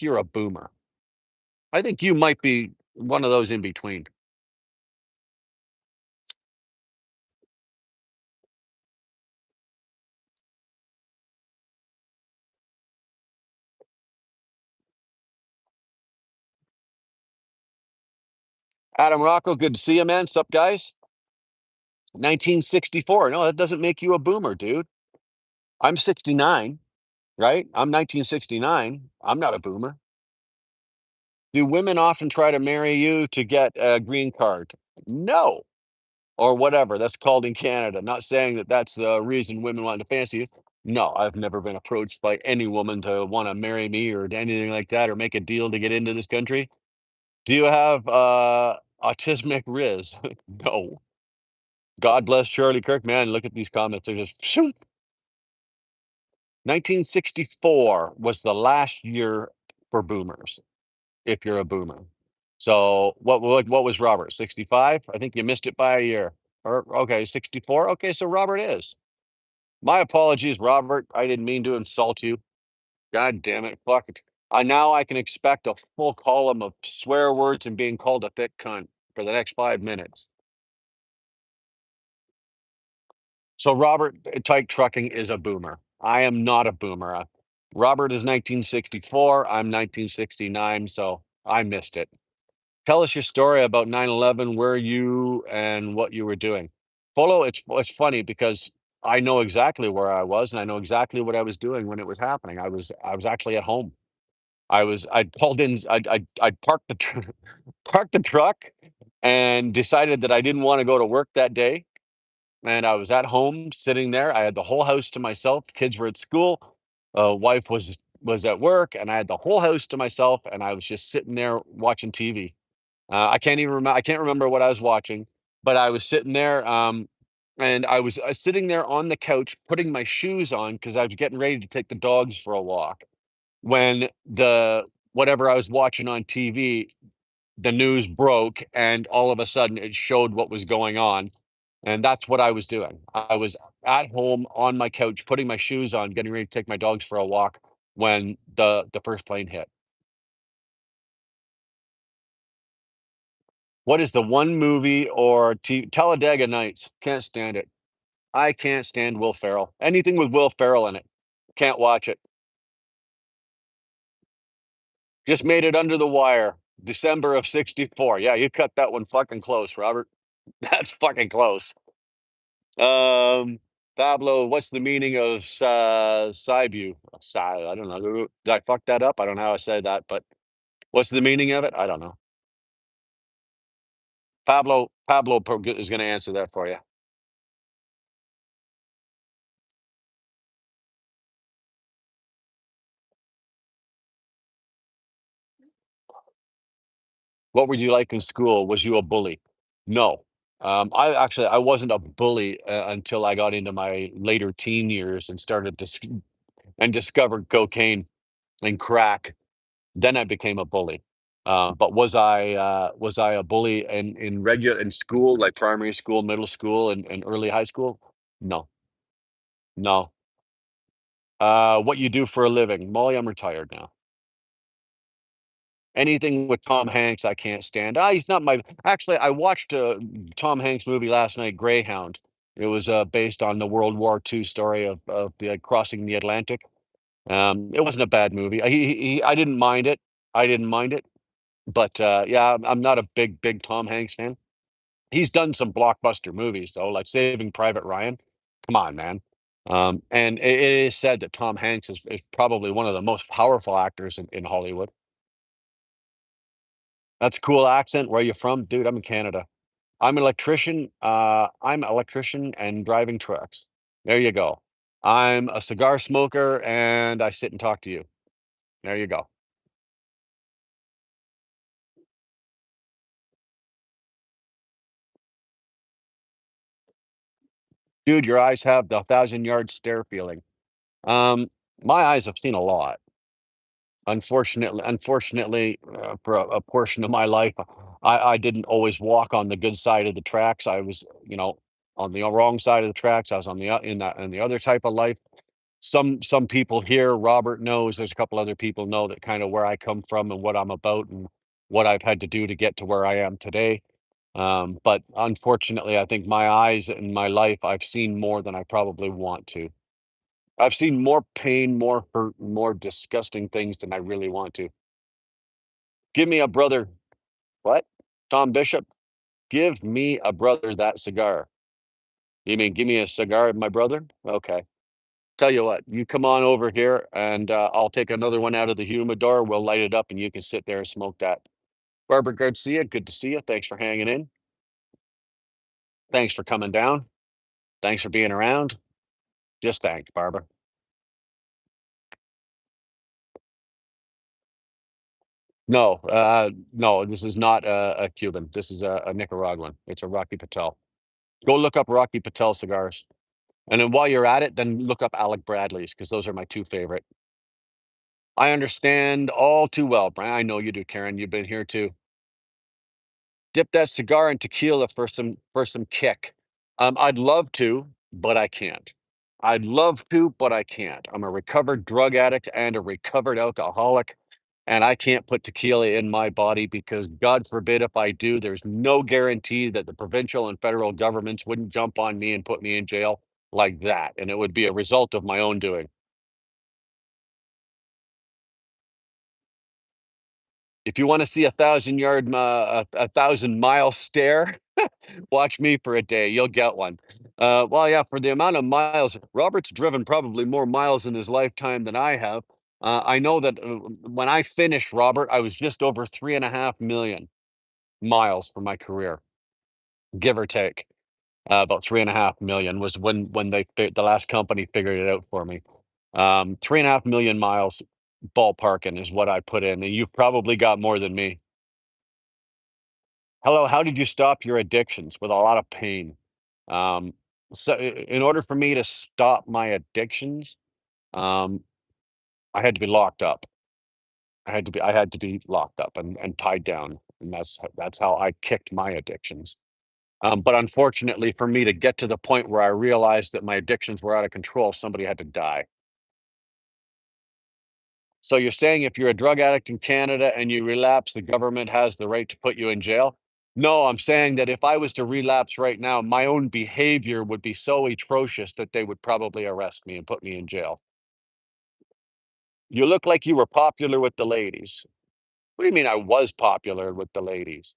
you're a boomer. I think you might be one of those in between. Adam Rocco, good to see you, man. Sup, guys? 1964. No, that doesn't make you a boomer, dude. I'm 69, right? I'm 1969. I'm not a boomer. Do women often try to marry you to get a green card? No, or whatever that's called in Canada. Not saying that that's the reason women want to fancy you. No, I've never been approached by any woman to want to marry me or anything like that or make a deal to get into this country. Do you have autismic Riz? No. God bless Charlie Kirk. Man, look at these comments. They're just phew. 1964 was the last year for boomers. If you're a boomer. So what was Robert? 65? I think you missed it by a year. Or okay, 64. Okay, so Robert is. My apologies, Robert. I didn't mean to insult you. God damn it. Fuck it. I can expect a full column of swear words and being called a thick cunt for the next 5 minutes. So Robert Tyke Trucking is a boomer. I am not a boomer. Robert is 1964. I'm 1969, so I missed it. Tell us your story about 9/11, where you and what you were doing. Polo, it's funny because I know exactly where I was, and I know exactly what I was doing when it was happening. I was actually at home. I'd pulled in, I'd parked the parked the truck and decided that I didn't wanna go to work that day, and I was at home sitting there. I had the whole house to myself. Kids were at school, wife was at work, and I had the whole house to myself, and I was just sitting there watching TV. I can't remember what I was watching, but I was sitting there, and I was, sitting there on the couch putting my shoes on because I was getting ready to take the dogs for a walk when the whatever I was watching on TV, the news broke, and all of a sudden it showed what was going on, and that's what I was doing. I was at home on my couch putting my shoes on, getting ready to take my dogs for a walk when the first plane hit. What is the one movie or Talladega Nights? Can't stand it. I can't stand Will Ferrell. Anything with Will Ferrell in it. Can't watch it. Just made it under the wire. December of '64. Yeah, you cut that one fucking close, Robert. That's fucking close. Um, Pablo, what's the meaning of Sibu? I don't know. Did I fuck that up? I don't know how I say that, but what's the meaning of it? I don't know. Pablo is going to answer that for you. What were you like in school? Was you a bully? No. I wasn't a bully until I got into my later teen years and started and discovered cocaine and crack. Then I became a bully. But was I a bully in regular in school, like primary school, middle school, and early high school? No, no. What you do for a living? Molly, I'm retired now. Anything with Tom Hanks, I can't stand. He's not my actually, I watched a Tom Hanks movie last night, Greyhound. It was, based on the World War II story of the, crossing the Atlantic. It wasn't a bad movie. I didn't mind it. I didn't mind it, but, yeah, I'm not a big Tom Hanks fan. He's done some blockbuster movies, though, like Saving Private Ryan. Come on, man. And it is said that Tom Hanks is probably one of the most powerful actors in Hollywood. That's a cool accent. Where are you from? Dude, I'm in Canada. I'm an electrician and driving trucks. There you go. I'm a cigar smoker and I sit and talk to you. There you go. Dude, your eyes have the 1,000-yard stare feeling. Um, my eyes have seen a lot. Unfortunately, for a portion of my life, I didn't always walk on the good side of the tracks. I was, on the wrong side of the tracks. I was on the in the other type of life. Some people here, Robert knows, there's a couple other people know that kind of where I come from and what I'm about and what I've had to do to get to where I am today. But unfortunately, I think my eyes in my life, I've seen more than I probably want to. I've seen more pain, more hurt, more disgusting things than I really want to. Give me a brother. What? Tom Bishop? Give me a brother that cigar. You mean give me a cigar, my brother? Okay. Tell you what, you come on over here and I'll take another one out of the humidor. We'll light it up and you can sit there and smoke that. Barbara Garcia, good to see you. Thanks for hanging in. Thanks for coming down. Thanks for being around. Just thanks, Barbara. No, no, this is not a Cuban. This is a Nicaraguan. It's a Rocky Patel. Go look up Rocky Patel cigars. And then while you're at it, then look up Alec Bradley's because those are my two favorite. I understand all too well, Brian. I know you do, Karen. You've been here too. Dip that cigar in tequila for some kick. I'd love to, but I can't. I'd love to, but I can't. I'm a recovered drug addict and a recovered alcoholic, and I can't put tequila in my body because God forbid if I do, there's no guarantee that the provincial and federal governments wouldn't jump on me and put me in jail like that, and it would be a result of my own doing. If you want to see a 1,000 mile stare, watch me for a day. You'll get one. Well, yeah, for the amount of miles, Robert's driven probably more miles in his lifetime than I have. I know that when I finished, Robert, I was just over 3.5 million miles for my career, give or take. About 3.5 million was when the last company figured it out for me. 3.5 million miles ballparking is what I put in, and you've probably got more than me. Hello, how did you stop your addictions with a lot of pain? Um, in order for me to stop my addictions, um, I had to be locked up. I had to be locked up and tied down, and that's how I kicked my addictions. But unfortunately, for me to get to the point where I realized that my addictions were out of control, somebody had to die. So you're saying if you're a drug addict in Canada and you relapse, the government has the right to put you in jail? No, I'm saying that if I was to relapse right now, my own behavior would be so atrocious that they would probably arrest me and put me in jail. You look like you were popular with the ladies. What do you mean I was popular with the ladies?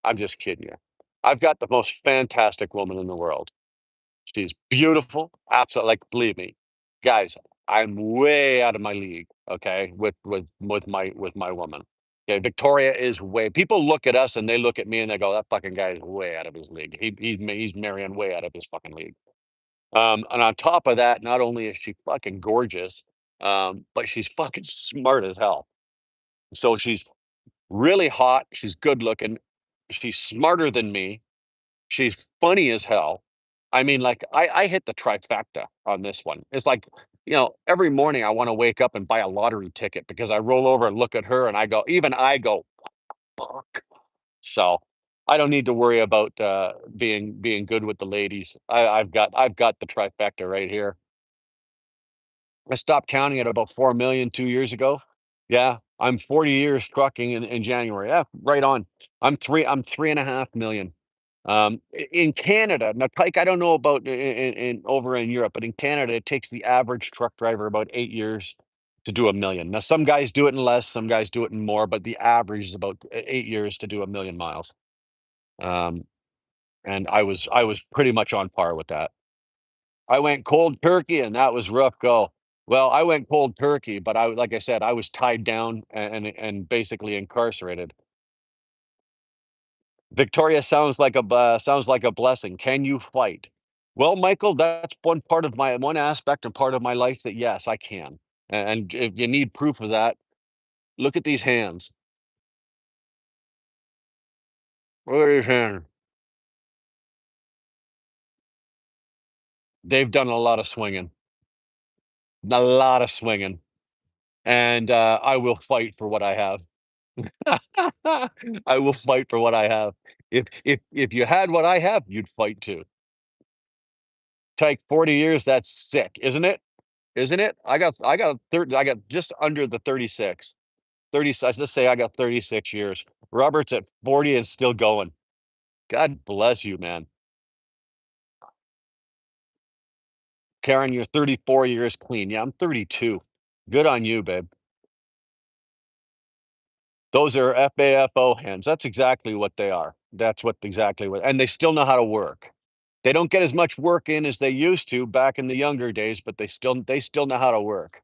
I'm just kidding you. I've got the most fantastic woman in the world. She's beautiful, absolutely, like, believe me, guys, I'm way out of my league, okay, with my woman. Okay, Victoria is way people look at us and they look at me and they go, "That fucking guy is way out of his league. He's marrying way out of his fucking league." And on top of that, not only is she fucking gorgeous, but she's fucking smart as hell. So she's really hot, she's good looking, she's smarter than me, she's funny as hell. I mean, like, I hit the trifecta on this one. It's like, every morning I wanna wake up and buy a lottery ticket because I roll over and look at her and I go, "Fuck." So, I don't need to worry about, being good with the ladies. I've got the trifecta right here. I stopped counting at about 4 million 2 years ago. Yeah, I'm 40 years trucking in January. Yeah, right on. I'm 3.5 million. In Canada, now, like, I don't know about in over in Europe, but in Canada, it takes the average truck driver about 8 years to do 1 million. Now, some guys do it in less, some guys do it in more, but the average is about 8 years to do 1 million miles. Um, and I was pretty much on par with that. I went cold turkey, and that was rough go. Well, I went cold turkey, but like I said, I was tied down and basically incarcerated. Victoria sounds like a blessing. Can you fight? Well, Michael, that's one aspect and part of my life that yes, I can. And if you need proof of that, look at these hands. Look at these hands. They've done a lot of swinging, a lot of swinging, and I will fight for what I have. I will fight for what I have. If you had what I have, you'd fight too. Take 40 years, that's sick, isn't it? Isn't it? I got just under the 36. 30 let's say I got 36 years. Robert's at 40 and still going. God bless you, man. Karen, you're 34 years clean. Yeah, I'm 32. Good on you, babe. Those are FAFO hands. That's exactly what they are. That's what exactly what and they still know how to work. They don't get as much work in as they used to back in the younger days, but they still know how to work.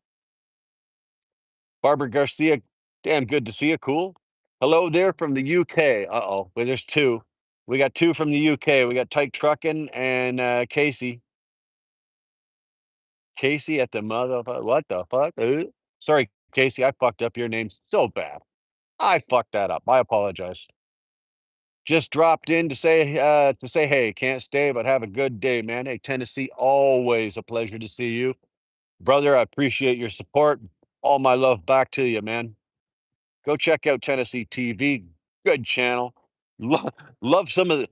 Barbara Garcia, damn good to see you. Cool. Hello there from the UK. Uh-oh. Well, there's two. We got two from the UK. We got Tyke Truckin and Casey. Casey at the motherfucker. What the fuck? Sorry, Casey. I fucked up your name so bad. I fucked that up. I apologize. Just dropped in to say hey, can't stay, but have a good day, man. Hey, Tennessee, always a pleasure to see you. Brother, I appreciate your support. All my love back to you, man. Go check out Tennessee TV. Good channel. Lo- love some of the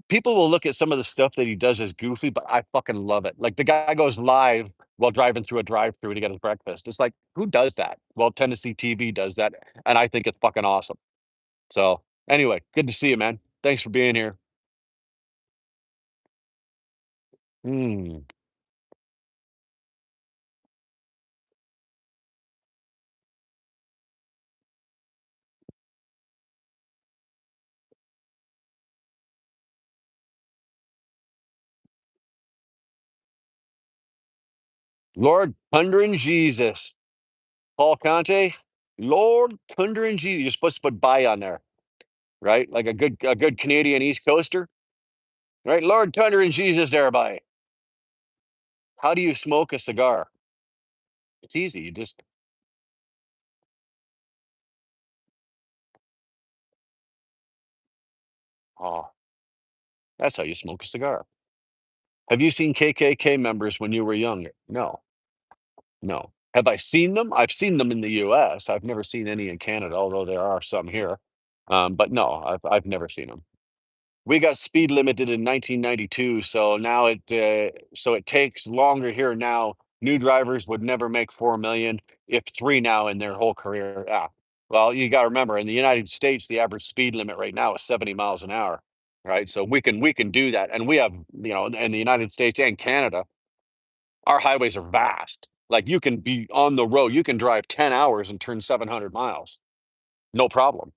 people will look at some of the stuff that he does as goofy, but I fucking love it. Like the guy goes live while driving through a drive-through to get his breakfast. It's like, who does that? Well, Tennessee TV does that, and I think it's fucking awesome. So anyway, good to see you, man. Thanks for being here. Mm. Lord Thunder and Jesus. Paul Conte, Lord Thunder and Jesus. You're supposed to put "by" on there, right? Like a good Canadian East Coaster, right? Lord Thunder and Jesus thereby. How do you smoke a cigar? It's easy. You just oh, that's how you smoke a cigar. Have you seen KKK members when you were young? No, no. Have I seen them? I've seen them in the US. I've never seen any in Canada, although there are some here. But no, I've never seen them. We got speed limited in 1992, so now it takes longer here now. New drivers would never make 4 million, if three now in their whole career. Yeah. Well, you got to remember, in the United States, the average speed limit right now is 70 miles an hour, right? So we can do that, and we have in the United States and Canada, our highways are vast. Like you can be on the road, you can drive 10 hours and turn 700 miles, no problem.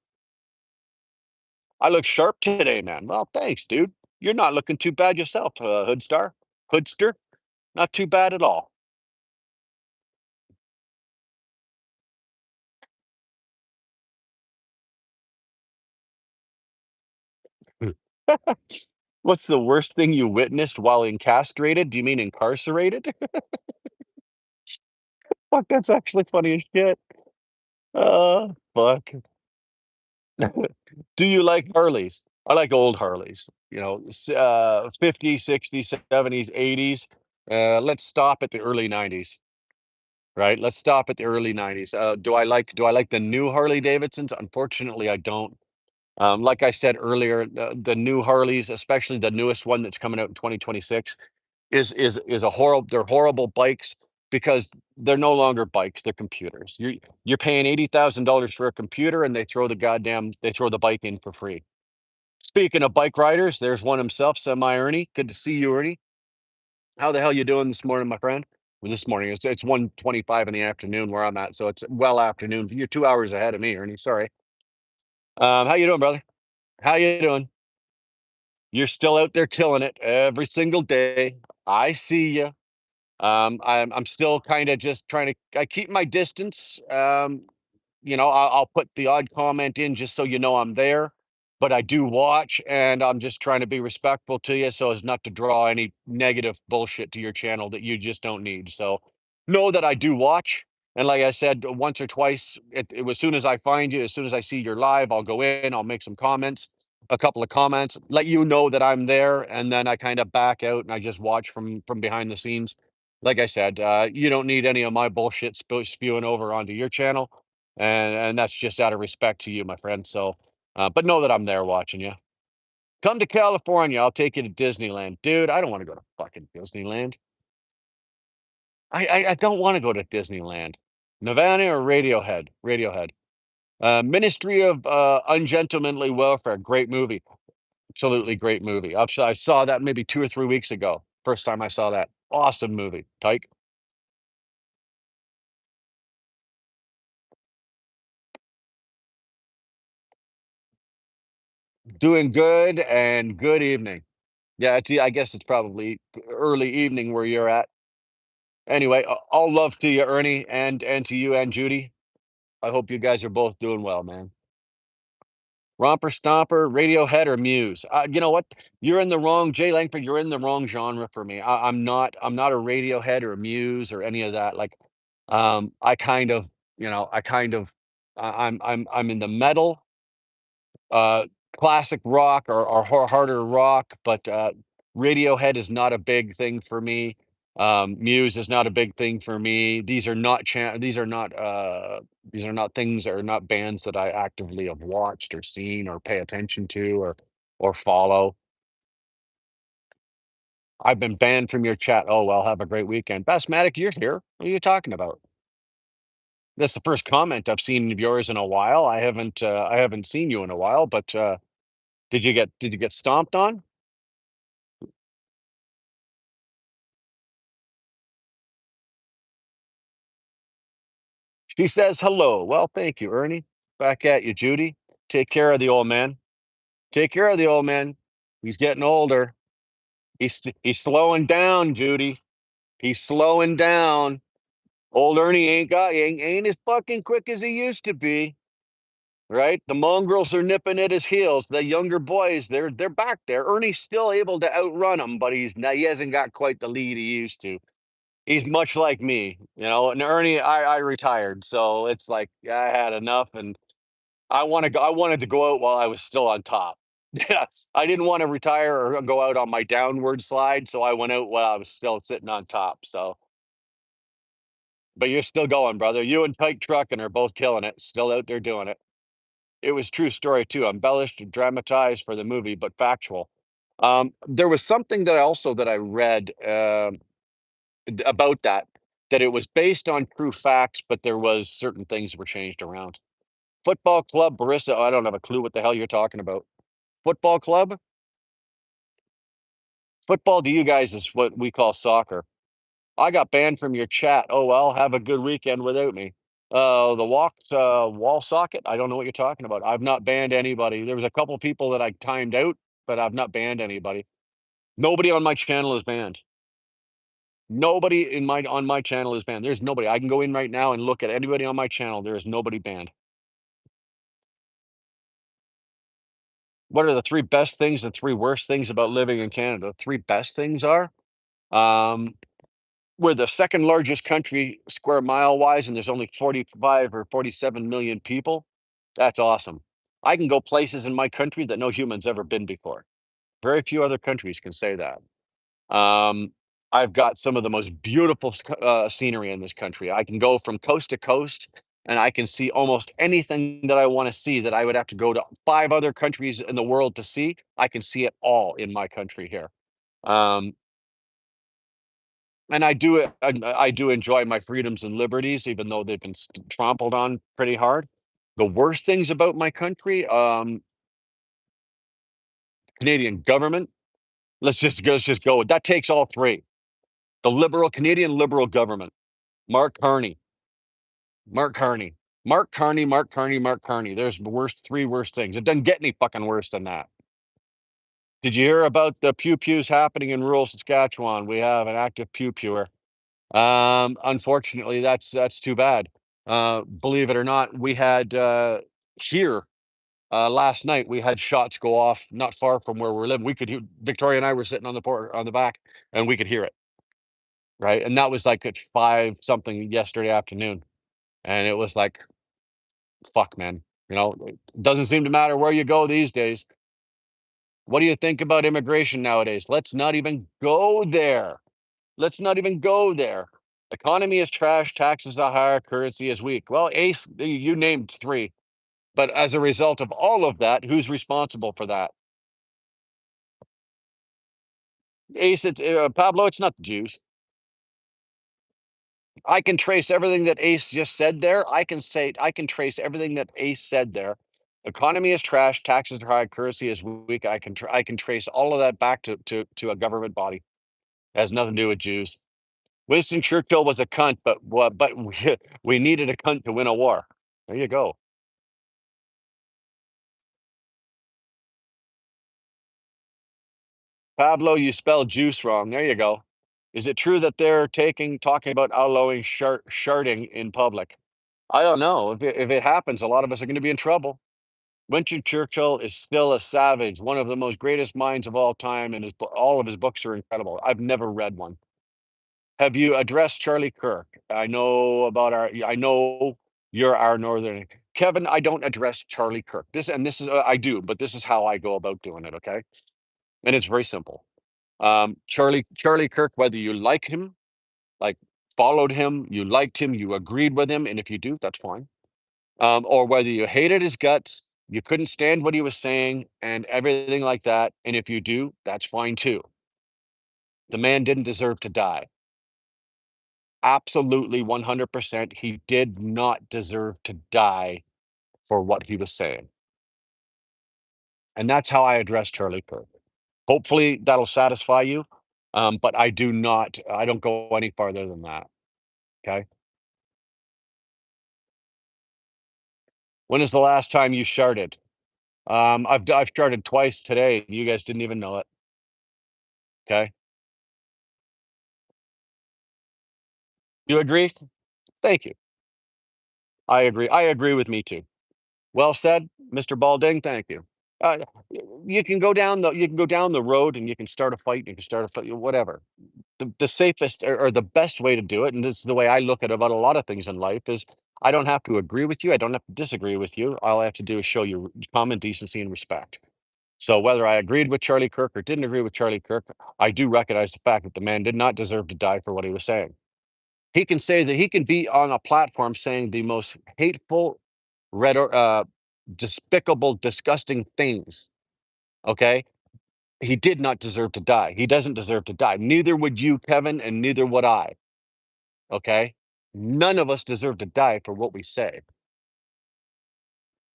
I look sharp today, man. Well, thanks, dude. You're not looking too bad yourself, hoodster. Not too bad at all. What's the worst thing you witnessed while incastrated? Do you mean incarcerated? Fuck, that's actually funny as shit. Fuck. Do you like Harleys? I like old Harleys, 50s, 60s, 70s, 80s. Let's stop at the early 90s, right? Let's stop at the early 90s. Do I like the new Harley Davidsons? Unfortunately, I don't. Like I said earlier, the new Harleys, especially the newest one that's coming out in 2026, is a horrible. They're horrible bikes because they're no longer bikes. They're computers. You're paying $80,000 for a computer, and they throw the bike in for free. Speaking of bike riders, there's one himself, Semi Ernie. Good to see you, Ernie. How the hell you doing this morning, my friend? Well, this morning it's 1:25 in the afternoon where I'm at, so it's well afternoon. You're 2 hours ahead of me, Ernie. Sorry. How you doing, brother? How you doing? You're still out there killing it every single day. I see you. I'm still kind of just trying to. I keep my distance. I'll put the odd comment in just so you know I'm there, but I do watch, and I'm just trying to be respectful to you so as not to draw any negative bullshit to your channel that you just don't need. So know that I do watch. And like I said, once or twice, as soon as I find you, as soon as I see you're live, I'll go in, I'll make some comments, a couple of comments, let you know that I'm there, and then I kind of back out and I just watch from behind the scenes. Like I said, you don't need any of my bullshit spewing over onto your channel, and that's just out of respect to you, my friend. So, but know that I'm there watching you. Come to California, I'll take you to Disneyland, dude. I don't want to go to fucking Disneyland. I don't want to go to Disneyland. Nirvana or Radiohead? Radiohead. Ministry of Ungentlemanly Welfare. Great movie. Absolutely great movie. I saw that maybe 2 or 3 weeks ago. First time I saw that. Awesome movie. Tyke. Doing good and good evening. Yeah, I guess it's probably early evening where you're at. Anyway, all love to you, Ernie, and to you and Judy. I hope you guys are both doing well, man. Romper Stomper, Radiohead, or Muse? You know what? You're in the wrong Jay Langford. You're in the wrong genre for me. I'm not. I'm not a Radiohead or a Muse or any of that. Like, I kind of, I kind of, I'm in the metal, uh, classic rock or harder rock, but Radiohead is not a big thing for me. Muse is not a big thing for me. These are not things that are not bands that I actively have watched or seen or pay attention to or follow. I've been banned from your chat. Oh well, have a great weekend. Basmatic, you're here. What are you talking about? That's the first comment I've seen of yours in a while. I haven't seen you in a while, but did you get stomped on? She says hello. Well, thank you, Ernie. Back at you, Judy. Take care of the old man. Take care of the old man. He's getting older. He's slowing down, Judy. He's slowing down. Old Ernie ain't as fucking quick as he used to be, right? The mongrels are nipping at his heels. The younger boys, they're back there. Ernie's still able to outrun him, but he hasn't got quite the lead he used to. He's much like me, and Ernie, I retired, so it's like I had enough, and I wanted to go out while I was still on top. Yeah, I didn't want to retire or go out on my downward slide, so I went out while I was still sitting on top. So, but you're still going, brother. You and Pike Truckin are both killing it. Still out there doing it. It was true story too, embellished and dramatized for the movie, but factual. There was something that I read about that it was based on true facts, but there was certain things were changed around. Football club, barista. I don't have a clue what the hell you're talking about. Football club, football to you guys is what we call soccer. I got banned from your chat. Oh well, have a good weekend without me. The wall socket. I don't know what you're talking about. I've not banned anybody. There was a couple people that I timed out, but I've not banned anybody. Nobody on my channel is banned. Nobody on my channel is banned. There's nobody. I can go in right now and look at anybody on my channel. There is nobody banned. What are the three best things, the three worst things about living in Canada? The three best things are um, we're the second largest country square mile wise, and there's only 45 or 47 million people. That's awesome. I can go places in my country that no human's ever been before. Very few other countries can say that. Um, I've got some of the most beautiful scenery in this country. I can go from coast to coast and I can see almost anything that I want to see that I would have to go to five other countries in the world to see. I can see it all in my country here. Um, and I do enjoy my freedoms and liberties, even though they've been trampled on pretty hard. The worst things about my country, Canadian government. Let's just go. That takes all three. The Canadian liberal government. Mark Carney, Mark Carney, Mark Carney, Mark Carney, Mark Carney. There's the three worst things. It doesn't get any fucking worse than that. Did you hear about the pew pews happening in rural Saskatchewan? We have an active pew pewer. Unfortunately, that's too bad. Believe it or not, we had here last night. We had shots go off not far from where we're living. We could hear Victoria and I were sitting on the on the back, and we could hear it. Right, and that was like at 5 something yesterday afternoon, and it was like, fuck, man. It doesn't seem to matter where you go these days. What do you think about immigration nowadays? Let's not even go there. Let's not even go there. Economy is trash, taxes are higher, currency is weak. Well, Ace, you named three. But as a result of all of that, who's responsible for that? Ace, it's Pablo, it's not the Jews. I can trace everything that Ace just said there. I can trace everything that Ace said there. Economy is trash, taxes are high, currency is weak. I can trace all of that back to a government body. It has nothing to do with Jews. Winston Churchill was a cunt, but we needed a cunt to win a war. There you go. Pablo, you spelled juice wrong. There you go. Is it true that they're talking about outlawing sharding in public? I don't know. If it happens, a lot of us are going to be in trouble. Winston Churchill is still a savage, one of the most greatest minds of all time, and all of his books are incredible. I've never read one. Have you addressed Charlie Kirk? I know you're our northern Kevin. I don't address Charlie Kirk. This is I do, but this is how I go about doing it. Okay, and it's very simple. Charlie Kirk, whether you like him, like followed him, you liked him, you agreed with him, and if you do, that's fine. Or whether you hated his guts, you couldn't stand what he was saying, and everything like that, and if you do, that's fine too. The man didn't deserve to die. Absolutely 100%. He did not deserve to die for what he was saying. And that's how I address Charlie Kirk. Hopefully that'll satisfy you. But I don't go any farther than that. Okay. When is the last time you sharted? I've sharted twice today. You guys didn't even know it. Okay. You agree? Thank you. I agree. I agree with me too. Well said, Mr. Balding. Thank you. Uh, you can go down the road and you can start a fight. You can start a fight, whatever. The safest or the best way to do it, and this is the way I look at about a lot of things in life, is I don't have to agree with you. I don't have to disagree with you. All I have to do is show you common decency and respect. So whether I agreed with Charlie Kirk or didn't agree with Charlie Kirk, I do recognize the fact that the man did not deserve to die for what he was saying. He can say that he can be on a platform saying the most hateful, despicable, disgusting things. Okay. He did not deserve to die. He doesn't deserve to die. Neither would you, Kevin, and neither would I. Okay. None of us deserve to die for what we say.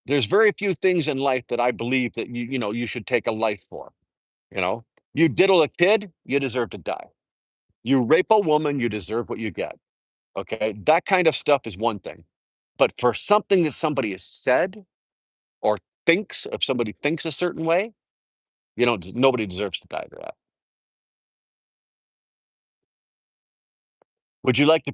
There's very few things in life that I believe that you should take a life for. You know, you diddle a kid, you deserve to die. You rape a woman, you deserve what you get. Okay. That kind of stuff is one thing. But for something that somebody has said or thinks, if somebody thinks a certain way, nobody deserves to die for that. Would you like to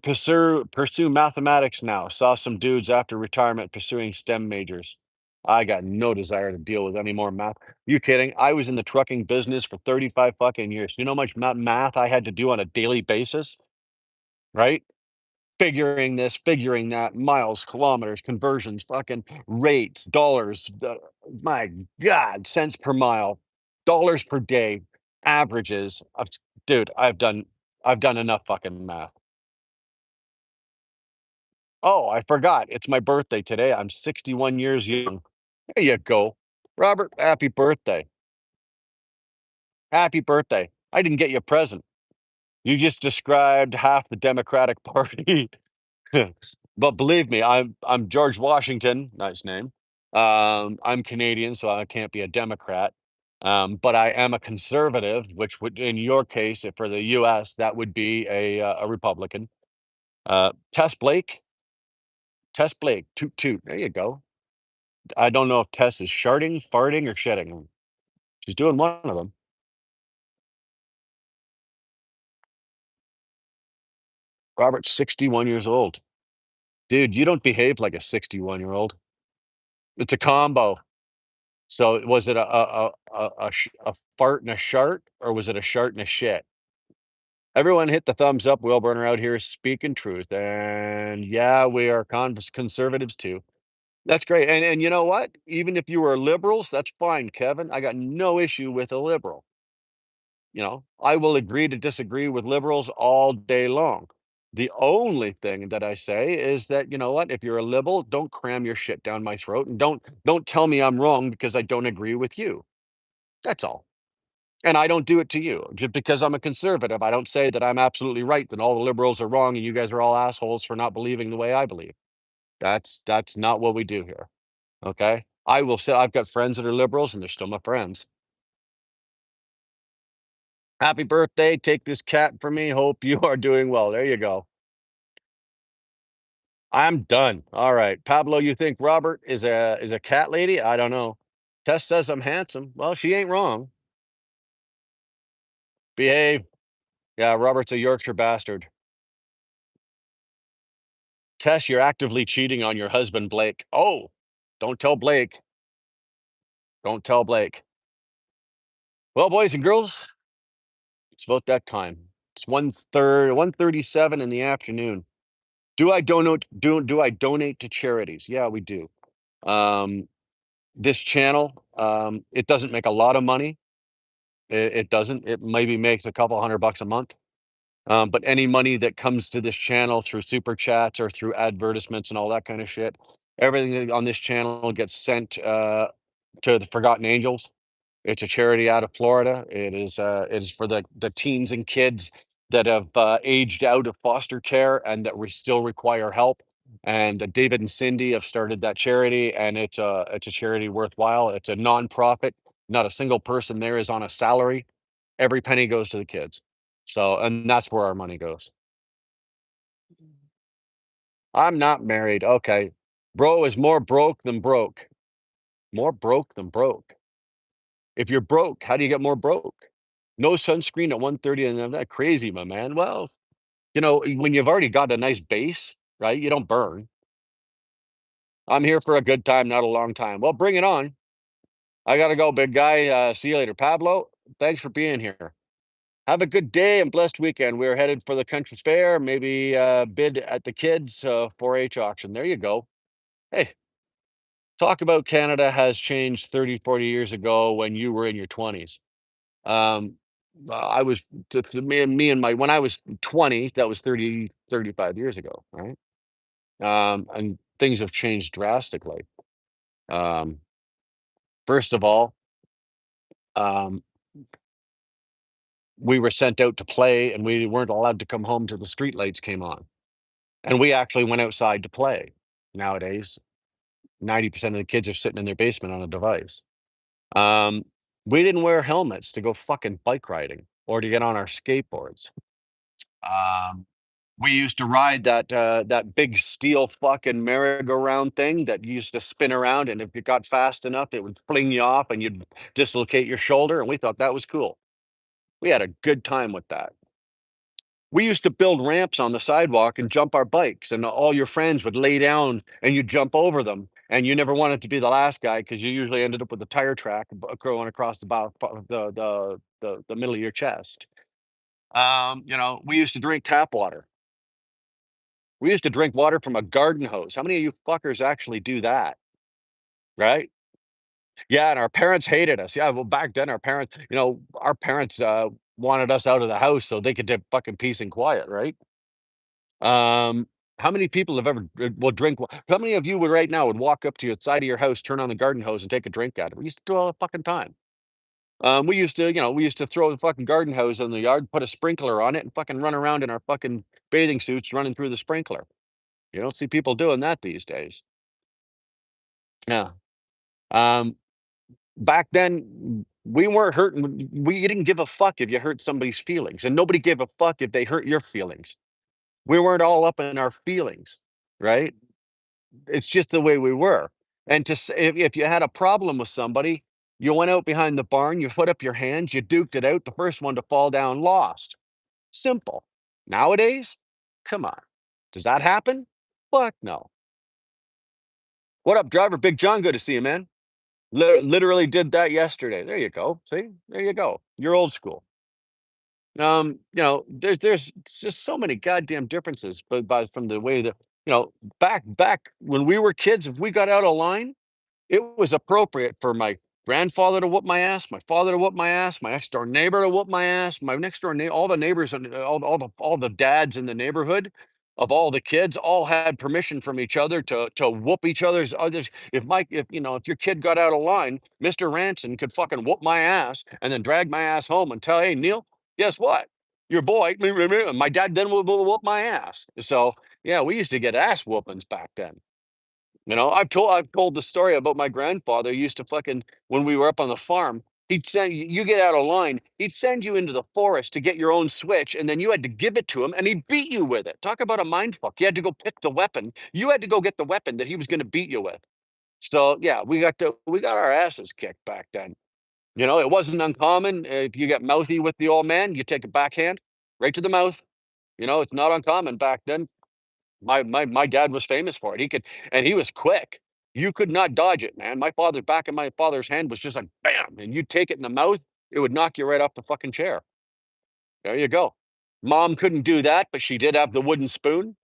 pursue mathematics now? Saw some dudes after retirement pursuing STEM majors. I got no desire to deal with any more math. You kidding? I was in the trucking business for 35 fucking years. You know how much math I had to do on a daily basis, right? Figuring this, figuring that, miles, kilometers, conversions, fucking rates, dollars. My God, cents per mile, dollars per day, averages. Dude, I've done enough fucking math. Oh, I forgot. It's my birthday today. I'm 61 years young. There you go. Robert, happy birthday. Happy birthday. I didn't get you a present. You just described half the Democratic Party. But believe me, I'm George Washington, nice name. I'm Canadian, so I can't be a Democrat. But I am a conservative, which would, in your case, for the U.S., that would be a Republican. Tess Blake, Tess Blake, toot toot. There you go. I don't know if Tess is sharting, farting, or shedding. She's doing one of them. Robert's 61 years old. Dude, you don't behave like a 61-year-old. It's a combo. So was it a fart and a shart, or was it a shart and a shit? Everyone hit the thumbs up. Will Burner out here speaking truth. And yeah, we are conservatives too. That's great. And you know what? Even if you were liberals, that's fine, Kevin. I got no issue with a liberal. I will agree to disagree with liberals all day long. The only thing that I say is that, you know what, if you're a liberal, don't cram your shit down my throat and don't tell me I'm wrong because I don't agree with you. That's all. And I don't do it to you. Just because I'm a conservative, I don't say that I'm absolutely right, that all the liberals are wrong and you guys are all assholes for not believing the way I believe. That's not what we do here. Okay? I will say I've got friends that are liberals and they're still my friends. Happy birthday. Take this cat from me. Hope you are doing well. There you go. I'm done. All right. Pablo, you think Robert is a cat lady? I don't know. Tess says I'm handsome. Well, she ain't wrong. Behave. Yeah, Robert's a Yorkshire bastard. Tess, you're actively cheating on your husband, Blake. Oh, don't tell Blake. Don't tell Blake. Well, boys and girls, it's about that time. It's 1:37 in the afternoon. Do I donate to charities? Yeah, we do. Um, this channel, it doesn't make a lot of money. It doesn't. It maybe makes a couple $100 a month. But any money that comes to this channel through super chats or through advertisements and all that kind of shit, everything on this channel gets sent to the Forgotten Angels. It's a charity out of Florida. It is for the teens and kids that have aged out of foster care and that we still require help. And David and Cindy have started that charity, and it's a charity worthwhile. It's a nonprofit. Not a single person there is on a salary. Every penny goes to the kids. So, and that's where our money goes. I'm not married. Okay. Bro is more broke than broke. More broke than broke. If you're broke, how do you get more broke? No sunscreen at 1:30 and I'm not crazy, my man. Well, when you've already got a nice base, right? You don't burn. I'm here for a good time, not a long time. Well, bring it on. I gotta go, big guy. See you later, Pablo. Thanks for being here. Have a good day and blessed weekend. We're headed for the country fair. Maybe bid at the kids' 4-H auction. There you go. Hey, talk about Canada has changed 30, 40 years ago when you were in your 20s. Um, I was me and my when I was 20, that was 30, 35 years ago, right? And things have changed drastically. Um, First of all, um, we were sent out to play and we weren't allowed to come home till the street lights came on. And we actually went outside to play. Nowadays, 90% of the kids are sitting in their basement on a device. Um, we didn't wear helmets to go fucking bike riding or to get on our skateboards. Um, we used to ride that big steel fucking merry-go-round thing that used to spin around, and if you got fast enough, it would fling you off and you'd dislocate your shoulder, and we thought that was cool. We had a good time with that. We used to build ramps on the sidewalk and jump our bikes, and all your friends would lay down and you'd jump over them. And you never wanted to be the last guy because you usually ended up with a tire track going across the middle of your chest. We used to drink tap water. We used to drink water from a garden hose. How many of you fuckers actually do that? Right? Yeah, and our parents hated us. Yeah, well, back then our parents wanted us out of the house so they could have fucking peace and quiet, right? Um, how many people have ever will drink? How many of you would right now would walk up to your side of your house, turn on the garden hose, and take a drink out of it? We used to do all the fucking time. We used to throw the fucking garden hose in the yard, put a sprinkler on it, and fucking run around in our fucking bathing suits, running through the sprinkler. You don't see people doing that these days. Yeah. Um, Back then, we weren't hurting. We didn't give a fuck if you hurt somebody's feelings, and nobody gave a fuck if they hurt your feelings. We weren't all up in our feelings, right? It's just the way we were. And if you had a problem with somebody, you went out behind the barn, you put up your hands, you duked it out. The first one to fall down lost. Simple. Nowadays, come on. Does that happen? Fuck no. What up, driver? Big John, good to see you, man. Literally did that yesterday. There you go. See, there you go. You're old school. There's just so many goddamn differences, from the way that back when we were kids, if we got out of line, it was appropriate for my grandfather to whoop my ass, my father to whoop my ass, my next door neighbor to whoop my ass, my next door neighbor, all the neighbors and all the dads in the neighborhood of all the kids all had permission from each other to whoop each other's others. If your kid got out of line, Mr. Ranson could fucking whoop my ass and then drag my ass home and tell, hey Neil, guess what? Your boy, my dad then will whoop my ass. So yeah, we used to get ass whoopings back then. I've told the story about my grandfather used to fucking when we were up on the farm, he'd send you get out of line, he'd send you into the forest to get your own switch, and then you had to give it to him, and he'd beat you with it. Talk about a mind fuck. You had to go pick the weapon. You had to go get the weapon that he was gonna beat you with. So yeah, we got our asses kicked back then. It wasn't uncommon if you get mouthy with the old man, you take a backhand right to the mouth. It's not uncommon back then. My dad was famous for it. He was quick. You could not dodge it, man. Back in my father's hand was just like bam, and you take it in the mouth, it would knock you right off the fucking chair. There you go. Mom couldn't do that, but she did have the wooden spoon.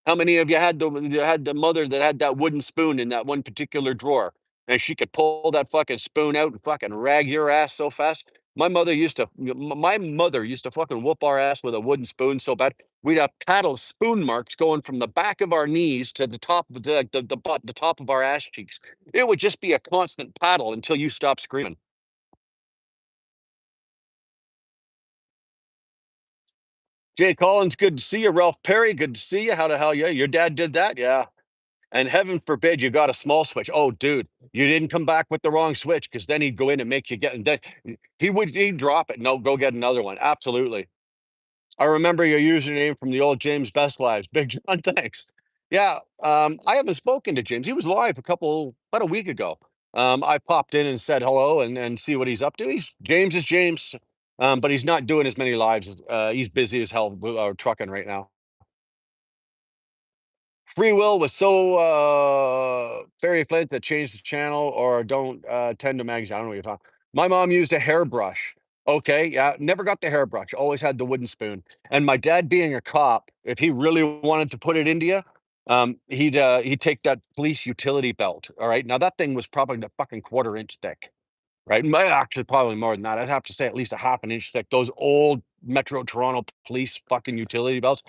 How many of you had the mother that had that wooden spoon in that one particular drawer, and she could pull that fucking spoon out and fucking rag your ass so fast? My mother used to fucking whoop our ass with a wooden spoon so bad, we'd have paddle spoon marks going from the back of our knees to the top of the top of our ass cheeks. It would just be a constant paddle until you stopped screaming. Jay Collins, good to see you. Ralph Perry, good to see you. How the hell, yeah? Your dad did that? Yeah. And heaven forbid you got a small switch. Oh, dude, you didn't come back with the wrong switch because then he'd go in and make you get, and then he'd drop it. No, go get another one. Absolutely. I remember your username from the old James Best Lives. Big John, thanks. Yeah, I haven't spoken to James. He was live about a week ago. I popped in and said hello and see what he's up to. James is James. But he's not doing as many lives. He's busy as hell trucking right now. Free Will was so Fairy Flint that changed the channel or don't tend to magazine. I don't know what you're talking. My mom used a hairbrush. Okay, yeah, never got the hairbrush. Always had the wooden spoon. And my dad, being a cop, if he really wanted to put it into you, he'd take that police utility belt. All right, now that thing was probably the fucking quarter-inch thick. Right, actually probably more than that. I'd have to say at least a half an inch thick. Those old Metro Toronto police fucking utility belts.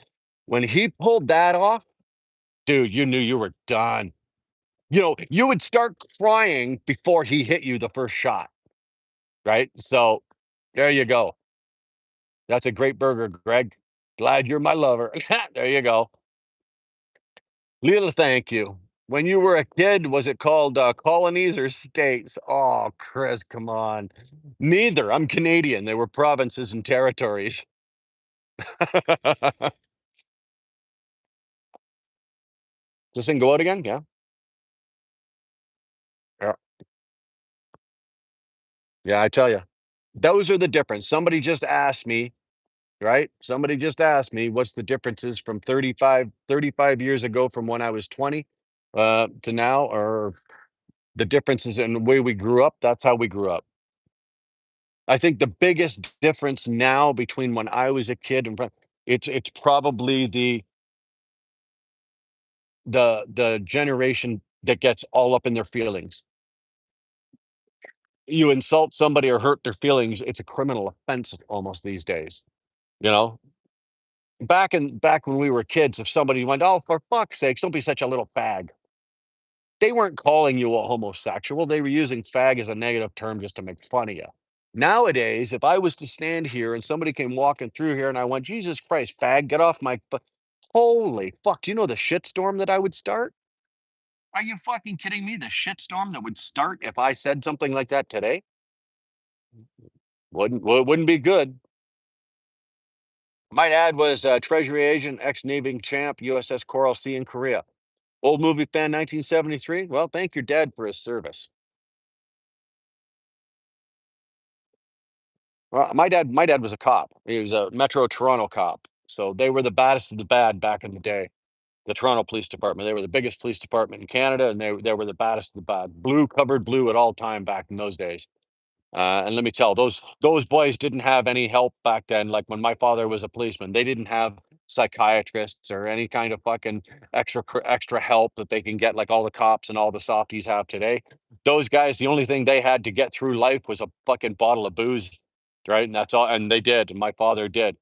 When he pulled that off. Dude, you knew you were done. You would start crying before he hit you the first shot, right? So, there you go. That's a great burger, Greg. Glad you're my lover. There you go. Little thank you. When you were a kid, was it called, colonies or states? Oh, Chris, come on. Neither. I'm Canadian. They were provinces and territories. This thing go out again? Yeah. Yeah. Yeah, I tell you. Those are the difference. Somebody just asked me. Right? Somebody just asked me what's the differences from 35 years ago from when I was 20 to now, or the differences in the way we grew up. That's how we grew up. I think the biggest difference now between when I was a kid and it's probably the generation that gets all up in their feelings. You insult somebody or hurt their feelings, it's a criminal offense almost these days. You know, back when we were kids, if somebody went, "Oh, for fuck's sakes, don't be such a little fag." They weren't calling you a homosexual, they were using fag as a negative term just to make fun of you. Nowadays, if I was to stand here and somebody came walking through here and I went, "Jesus Christ, fag, get off my holy fuck, do you know the shitstorm that I would start? Are you fucking kidding me? The shitstorm that would start if I said something like that today? Wouldn't be good. My dad was a Treasury agent, ex-Navy champ, USS Coral Sea in Korea. Old movie fan, 1973? Well, thank your dad for his service. Well, my dad was a cop. He was a Metro Toronto cop. So they were the baddest of the bad back in the day. The Toronto Police Department. They were the biggest police department in Canada, and they were the baddest of the bad. Blue covered blue at all time back in those days. And let me tell those boys didn't have any help back then. Like when my father was a policeman, they didn't have psychiatrists or any kind of fucking extra help that they can get like all the cops and all the softies have today. Those guys, the only thing they had to get through life was a fucking bottle of booze, right? And that's all. And they did. And my father did.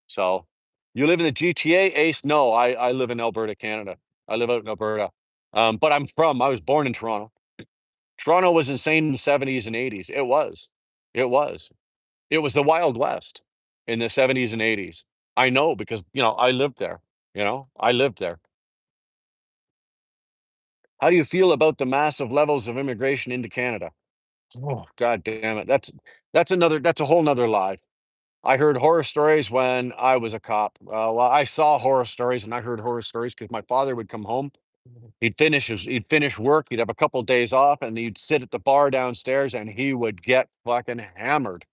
So, you live in the GTA, Ace? No, I live in Alberta, Canada. I live out in Alberta. But I was born in Toronto. Toronto was insane in the 70s and 80s. It was. It was. It was the Wild West in the 70s and 80s. I know because, I lived there, I lived there. How do you feel about the massive levels of immigration into Canada? Oh, god damn it. That's a whole nother lie. I heard horror stories when I was a cop. Well, I saw horror stories and I heard horror stories because my father would come home. He'd finish work, he'd have a couple days off, and he'd sit at the bar downstairs and he would get fucking hammered.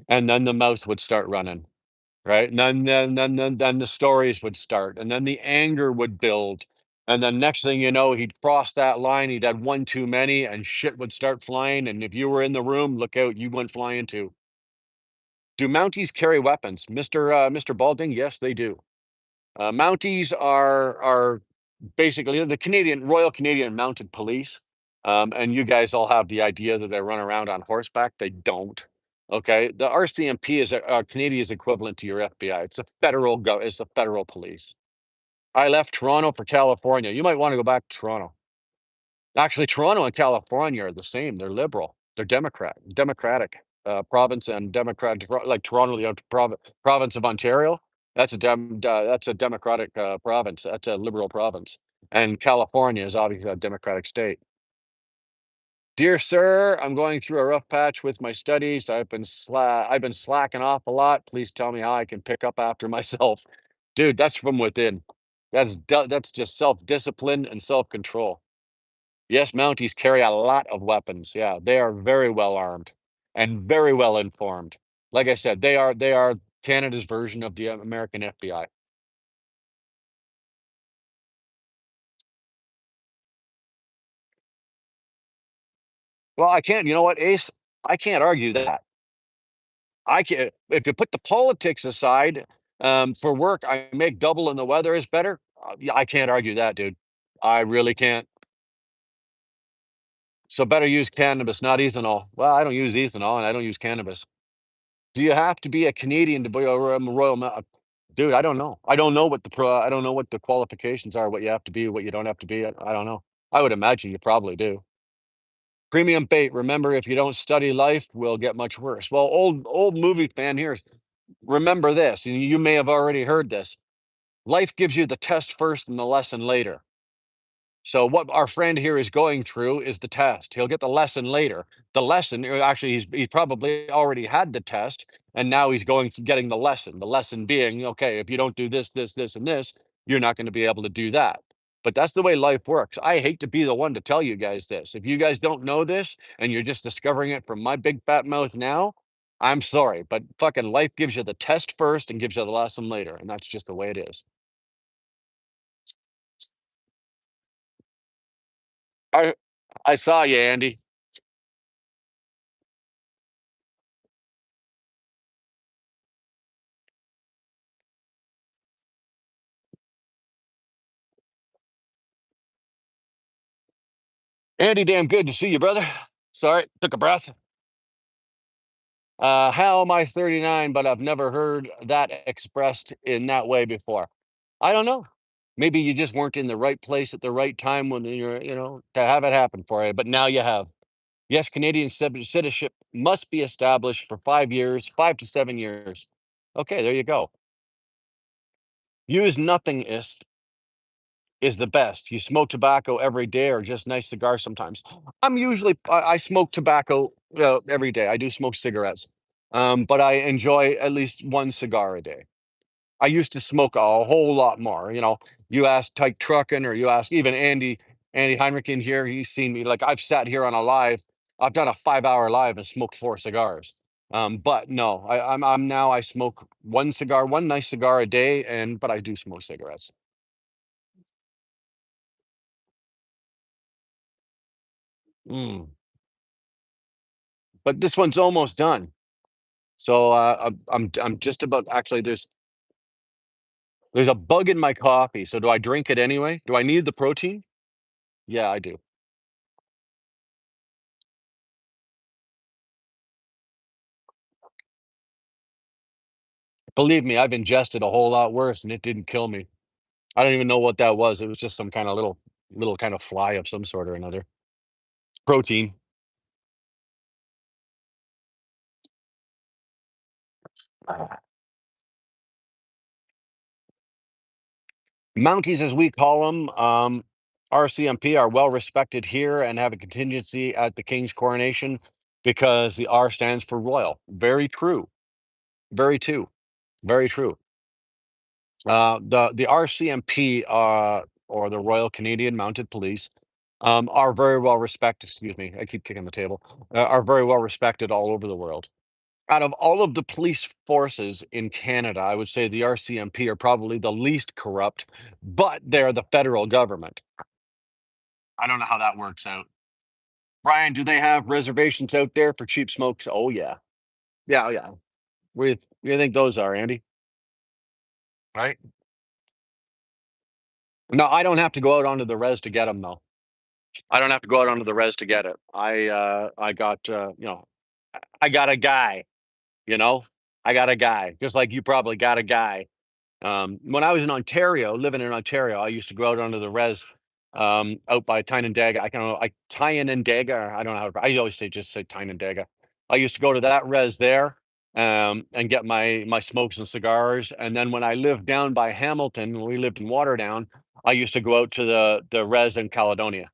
And then the mouth would start running, right? And then the stories would start, and then the anger would build. And then next thing you know, he'd cross that line, he'd had one too many, and shit would start flying. And if you were in the room, look out, you went flying too. Do Mounties carry weapons? Mr. Balding, yes, they do. Mounties are basically the Royal Canadian Mounted Police. And you guys all have the idea that they run around on horseback. They don't. Okay, the RCMP is a Canadian's equivalent to your FBI. It's a federal police. I left Toronto for California. You might want to go back to Toronto. Actually, Toronto and California are the same. They're liberal. They're democratic province and democratic like Toronto, province of Ontario. That's a democratic province. That's a liberal province. And California is obviously a democratic state. Dear sir, I'm going through a rough patch with my studies. I've been slacking off a lot. Please tell me how I can pick up after myself. Dude, that's from within. That's just self-discipline and self-control. Yes, Mounties carry a lot of weapons. Yeah, they are very well armed and very well informed. Like I said, they are Canada's version of the American FBI. Well, I can't. You know what, Ace? I can't argue that. I can't. If you put the politics aside, for work, I make double and the weather is better. Yeah, I can't argue that, dude. I really can't. So better use cannabis, not ethanol. Well, I don't use ethanol and I don't use cannabis. Do you have to be a Canadian to be a Royal dude, I don't know. I don't know what the qualifications are, what you have to be, what you don't have to be. I don't know. I would imagine you probably do. Premium bait. Remember, if you don't study life, will get much worse. Well, old movie fan here. Remember this, and you may have already heard this. Life gives you the test first and the lesson later. So what our friend here is going through is the test. He'll get the lesson later. The lesson, actually, he's probably already had the test, and now he's going to getting the lesson. The lesson being, okay, if you don't do this, this, this, and this, you're not going to be able to do that. But that's the way life works. I hate to be the one to tell you guys this. If you guys don't know this and you're just discovering it from my big fat mouth now, I'm sorry, but fucking life gives you the test first and gives you the lesson later, and that's just the way it is. I I saw you, Andy. Andy, damn good to see you, brother. Sorry, took a breath. How am I 39, but I've never heard that expressed in that way before? I don't know. Maybe you just weren't in the right place at the right time when you're, to have it happen for you, but now you have. Yes, Canadian citizenship must be established for 5 years, 5 to 7 years. Okay, there you go. Use nothing is the best. You smoke tobacco every day or just nice cigars sometimes. I smoke tobacco every day. I do smoke cigarettes. But I enjoy at least one cigar a day. I used to smoke a whole lot more. You ask Tyke Truckin or you ask even Andy Heinrich in here, he's seen me. Like I've sat here on a live, I've done a 5 hour live and smoked 4 cigars. But no, I'm now I smoke one cigar, one nice cigar a day, and but I do smoke cigarettes. Mm. But this one's almost done. So, I'm just about actually, there's a bug in my coffee, so do I drink it anyway? Do I need the protein? Yeah, I do. Believe me, I've ingested a whole lot worse, and it didn't kill me. I don't even know what that was. It was just some kinda little kind of fly of some sort or another. Protein. Ah. Mounties, as we call them, RCMP are well respected here and have a contingency at the king's coronation because the R stands for royal. Very true. Very true. Very true. The RCMP, or the Royal Canadian Mounted Police, are very well respected. Excuse me, I keep kicking the table. Are very well respected all over the world. Out of all of the police forces in Canada, I would say the RCMP are probably the least corrupt, but they're the federal government. I don't know how that works out. Brian, do they have reservations out there for cheap smokes? Oh yeah, yeah, oh, yeah. Where do you think those are, Andy? Right? No, I don't have to go out onto the res to get them though. I don't have to go out onto the res to get it. I got, I got a guy, you know? I got a guy, just like you probably got a guy. When I was in Ontario, living in Ontario, I used to go out onto the res, out by Tynandaga. I can I Tynandaga, I don't know how to, I always say just say Tynandaga. I used to go to that res there, and get my smokes and cigars. And then when I lived down by Hamilton, when we lived in Waterdown, I used to go out to the res in Caledonia.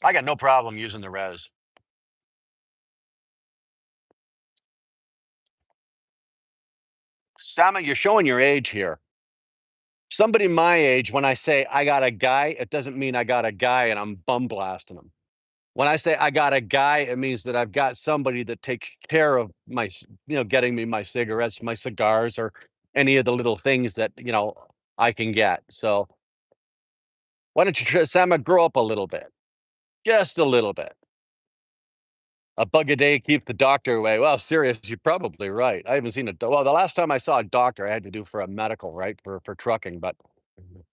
I got no problem using the res. Sama, you're showing your age here. Somebody my age, when I say I got a guy, it doesn't mean I got a guy and I'm bum blasting him. When I say I got a guy, it means that I've got somebody that takes care of getting me my cigarettes, my cigars, or any of the little things that, I can get. So why don't you try, Sam, grow up a little bit, just a little bit. A bug a day keeps the doctor away. Well, serious, you're probably right. I haven't seen well, the last time I saw a doctor, I had to do for a medical, right, for trucking, but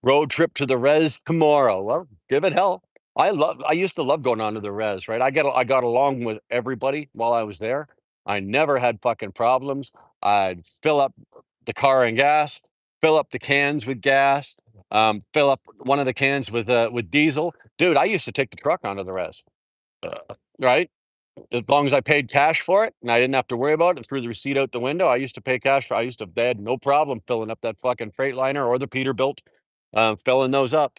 road trip to the res tomorrow. Well, give it hell. I used to love going on to the res, right? I got along with everybody while I was there. I never had fucking problems. I'd fill up the car and gas, fill up the cans with gas, fill up one of the cans with diesel. Dude, I used to take the truck onto the res, right? As long as I paid cash for it and I didn't have to worry about it, threw the receipt out the window. I used to pay cash for I used to They had no problem filling up that fucking Freightliner or the Peterbilt, filling those up.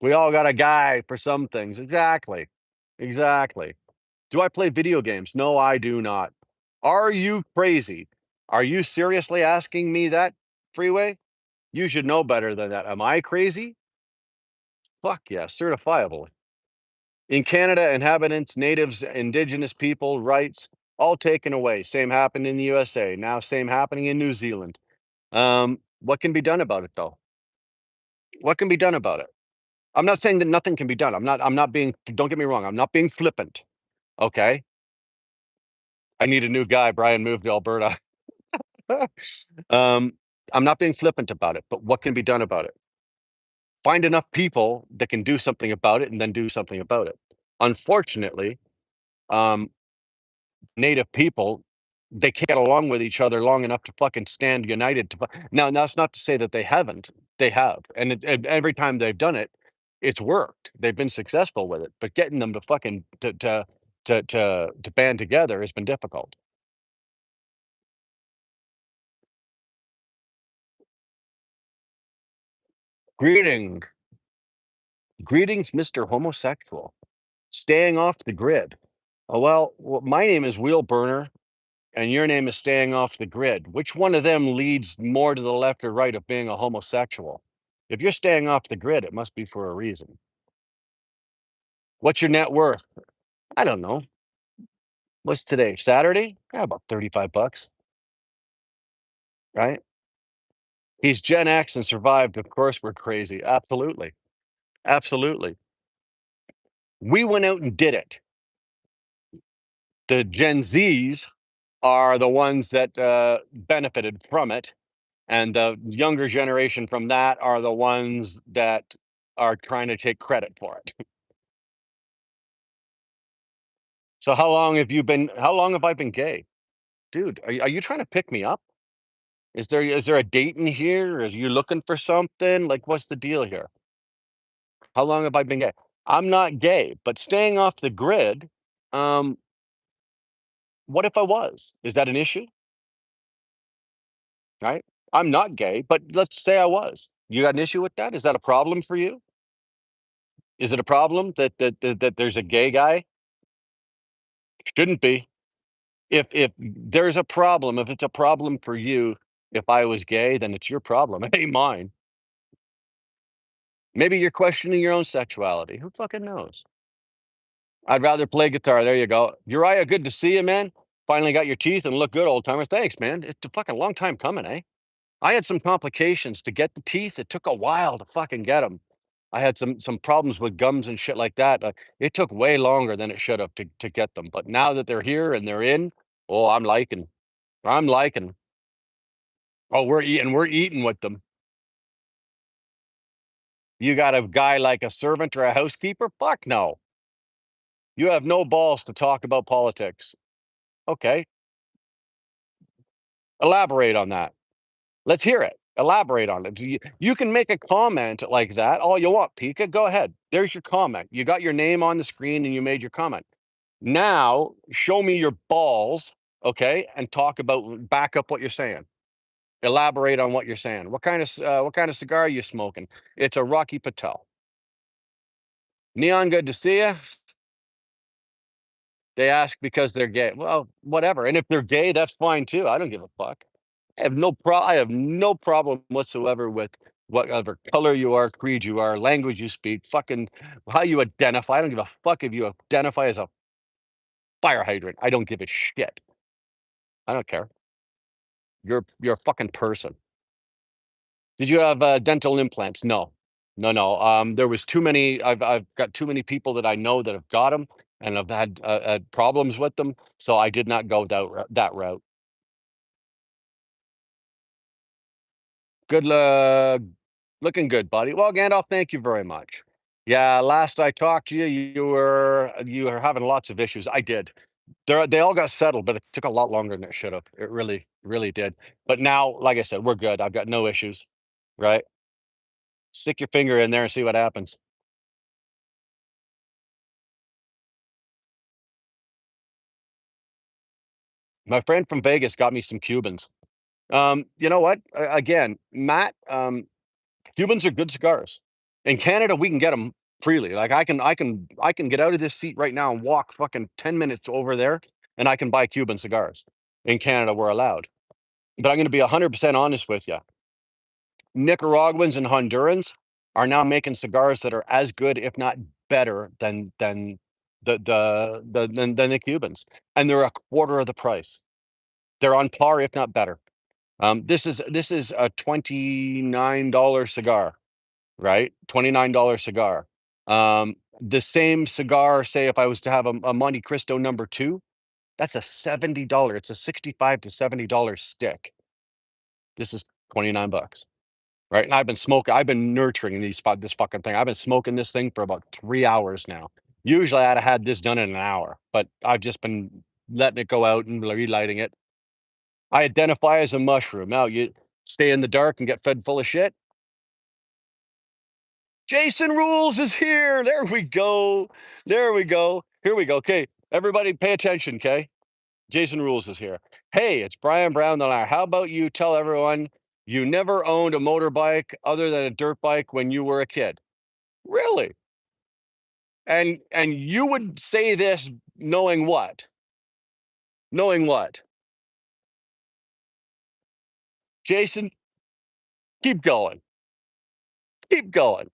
We all got a guy for some things. Exactly. Exactly. Do I play video games? No, I do not. Are you crazy? Are you seriously asking me that, Freeway? You should know better than that. Am I crazy? Fuck yeah, certifiable. In Canada, inhabitants, natives, indigenous people, rights, all taken away. Same happened in the USA. Now, same happening in New Zealand. What can be done about it, though? What can be done about it? I'm not saying that nothing can be done. I'm not being, don't get me wrong. I'm not being flippant. Okay. I need a new guy. Brian moved to Alberta. um, I'm not being flippant about it, but what can be done about it? Find enough people that can do something about it and then do something about it. Unfortunately, um, native people, they can't get along with each other long enough to fucking stand united to now, that's not to say that they haven't. They have, and every time they've done it, it's worked. They've been successful with it, but getting them to fucking to band together has been difficult. Greeting Greetings, Mr. Homosexual. Staying off the grid. Oh, well, my name is Wheel Burner, and your name is staying off the grid. Which one of them leads more to the left or right of being a homosexual? If you're staying off the grid, it must be for a reason. What's your net worth? I don't know. What's today? Saturday? Yeah, about 35 bucks, right? He's Gen X and survived. Of course, we're crazy. Absolutely. Absolutely. We went out and did it. The Gen Zs are the ones that benefited from it. And the younger generation from that are the ones that are trying to take credit for it. So how long have I been gay? Dude, are you trying to pick me up? Is there a date in here? Is you looking for something? Like, what's the deal here? How long have I been gay? I'm not gay, but staying off the grid, um, what if I was? Is that an issue? Right? I'm not gay, but let's say I was. You got an issue with that? Is that a problem for you? Is it a problem that there's a gay guy? Shouldn't be. If there's a problem, if it's a problem for you, if I was gay, then it's your problem. It ain't mine. Maybe you're questioning your own sexuality. Who fucking knows? I'd rather play guitar. There you go. Uriah, good to see you, man. Finally got your teeth and look good, old timer. Thanks, man. It's a fucking long time coming, eh? I had some complications to get the teeth. It took a while to fucking get them. I had some problems with gums and shit like that. It took way longer than it should have to get them. But now that they're here and they're in, oh, I'm liking. I'm liking. Oh, we're eating with them. You got a guy like a servant or a housekeeper? Fuck no. You have no balls to talk about politics. Okay, elaborate on that. Let's hear it. Elaborate on it. You can make a comment like that all you want, Pika. Go ahead. There's your comment. You got your name on the screen and you made your comment. Now, show me your balls, okay, and talk about back up what you're saying. Elaborate on what you're saying. What kind of cigar are you smoking? It's a Rocky Patel. Neon, good to see you. They ask because they're gay. Well, whatever. And if they're gay, that's fine too. I don't give a fuck. I have no problem whatsoever with whatever color you are, creed you are, language you speak, fucking how you identify. I don't give a fuck if you identify as a fire hydrant. I don't give a shit. I don't care. You're a fucking person. Did you have, dental implants? No. No, no, there was too many I've got too many people that I know that have got them, and I've had problems with them, so I did not go that route. Good luck. Looking good, buddy. Well, Gandalf, thank you very much. Yeah, last I talked to you, you were having lots of issues. I did. They all got settled, but it took a lot longer than it should have. It really, really did. But now, like I said, we're good. I've got no issues, right? Stick your finger in there and see what happens. My friend from Vegas got me some Cubans. You know what? Again, Matt, Cubans are good cigars. In Canada, we can get them freely. Like I can get out of this seat right now and walk fucking 10 minutes over there, and I can buy Cuban cigars. In Canada, we're allowed. But I'm gonna be 100% honest with you. Nicaraguans and Hondurans are now making cigars that are as good, if not better, than than the Cubans, and they're a quarter of the price. They're on par, if not better. This is a $29 cigar, right? $29 cigar. The same cigar, say if I was to have a Monte Cristo number 2, that's a $70, it's a 65 to $70 stick. This is 29 bucks, right? And I've been nurturing this fucking thing. I've been smoking this thing for about 3 hours now. Usually, I'd have had this done in an hour, but I've just been letting it go out and relighting it. I identify as a mushroom. Now you stay in the dark and get fed full of shit. Jason Rules is here. There we go. There we go. Here we go. Okay, everybody pay attention, okay? Jason Rules is here. Hey, it's Brian Brown the Liar. How about you tell everyone you never owned a motorbike other than a dirt bike when you were a kid? Really? And you would say this knowing what? Knowing what? Jason, keep going. Keep going.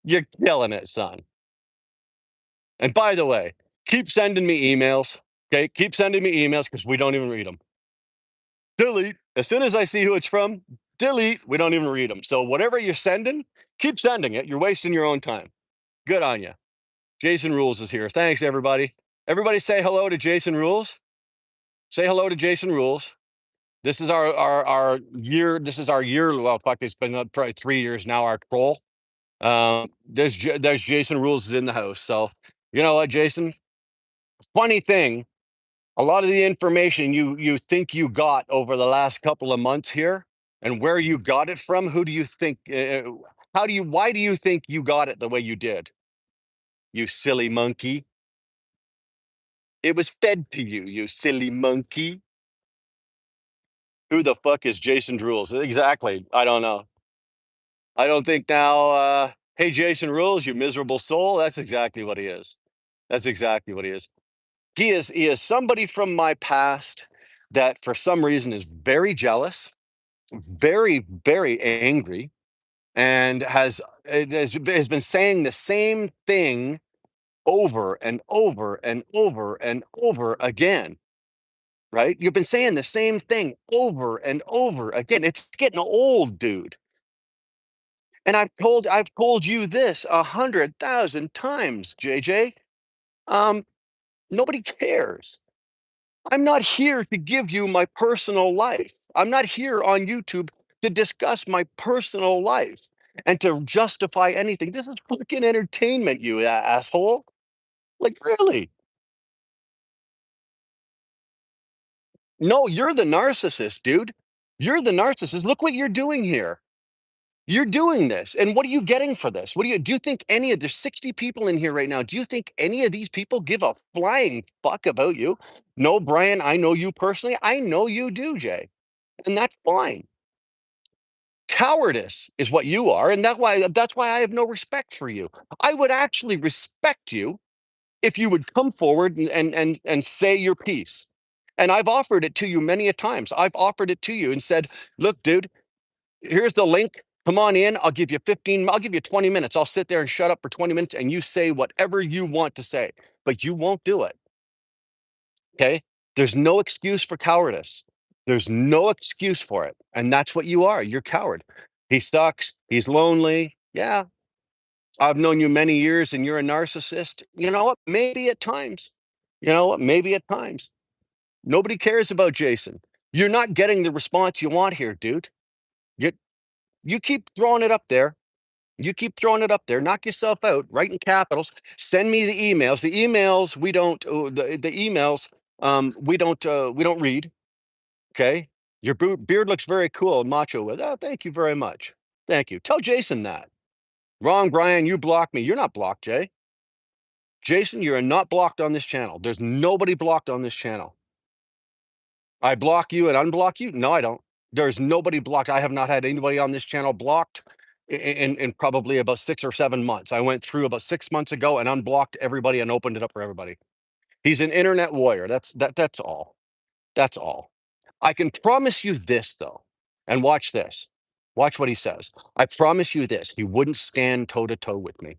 You're killing it, son. And by the way, keep sending me emails. Okay, keep sending me emails because we don't even read them. Delete. As soon as I see who it's from, delete. We don't even read them. So whatever you're sending, keep sending it. You're wasting your own time. Good on you. Jason Rules is here. Thanks, everybody. Everybody say hello to Jason Rules. Say hello to Jason Rules. This is our year. This is our year. Well, fuck, it's been probably 3 years now. Our troll. There's Jason Rules is in the house. So you know what, Jason? Funny thing, a lot of the information you think you got over the last couple of months here, and where you got it from, who do you think? How do you? Why do you think you got it the way you did? You silly monkey! It was fed to you, you silly monkey. Who the fuck is Jason Rules? Exactly. I don't know. I don't think now. Hey, Jason Rules, you miserable soul. That's exactly what he is. That's exactly what he is. He is somebody from my past that for some reason is very jealous, very, very angry, and has been saying the same thing over and over and over and over again, right? You've been saying the same thing over and over again. It's getting old, dude. And I've told you this 100,000 times, JJ. Um, Nobody cares. I'm not here to give you my personal life. I'm not here on YouTube to discuss my personal life and to justify anything. This is fucking entertainment, you asshole. Like, really? No, you're the narcissist, dude. You're the narcissist. Look what you're doing here. You're doing this. And what are you getting for this? What do you think there's 60 people in here right now. Do you think any of these people give a flying fuck about you? No, Brian, I know you personally. I know you do, Jay. And that's fine. Cowardice is what you are, and that's why I have no respect for you. I would actually respect you if you would come forward and say your piece. And I've offered it to you many a times. I've offered it to you and said, look, dude, here's the link. Come on in. I'll give you 15, I'll give you 20 minutes. I'll sit there and shut up for 20 minutes and you say whatever you want to say, but you won't do it. Okay. There's no excuse for cowardice. There's no excuse for it. And that's what you are. You're coward. He sucks. He's lonely. Yeah. I've known you many years and you're a narcissist. You know what? Maybe at times. You know what? Maybe at times. Nobody cares about Jason. You're not getting the response you want here, dude. You you keep throwing it up there. You keep throwing it up there. Knock yourself out. Write in capitals. Send me the emails. The emails we don't. The emails we don't read. Okay. Your beard looks very cool and macho with. Oh, thank you very much. Thank you. Tell Jason that. Wrong, Brian. You blocked me. You're not blocked, Jay. Jason, you're not blocked on this channel. There's nobody blocked on this channel. I block you and unblock you? No, I don't. There's nobody blocked. I have not had anybody on this channel blocked in probably about 6 or 7 months. I went through about 6 months ago and unblocked everybody and opened it up for everybody. He's an internet warrior. That's all. That's all. I can promise you this though, and watch this. Watch what he says. I promise you this. He wouldn't stand toe to toe with me.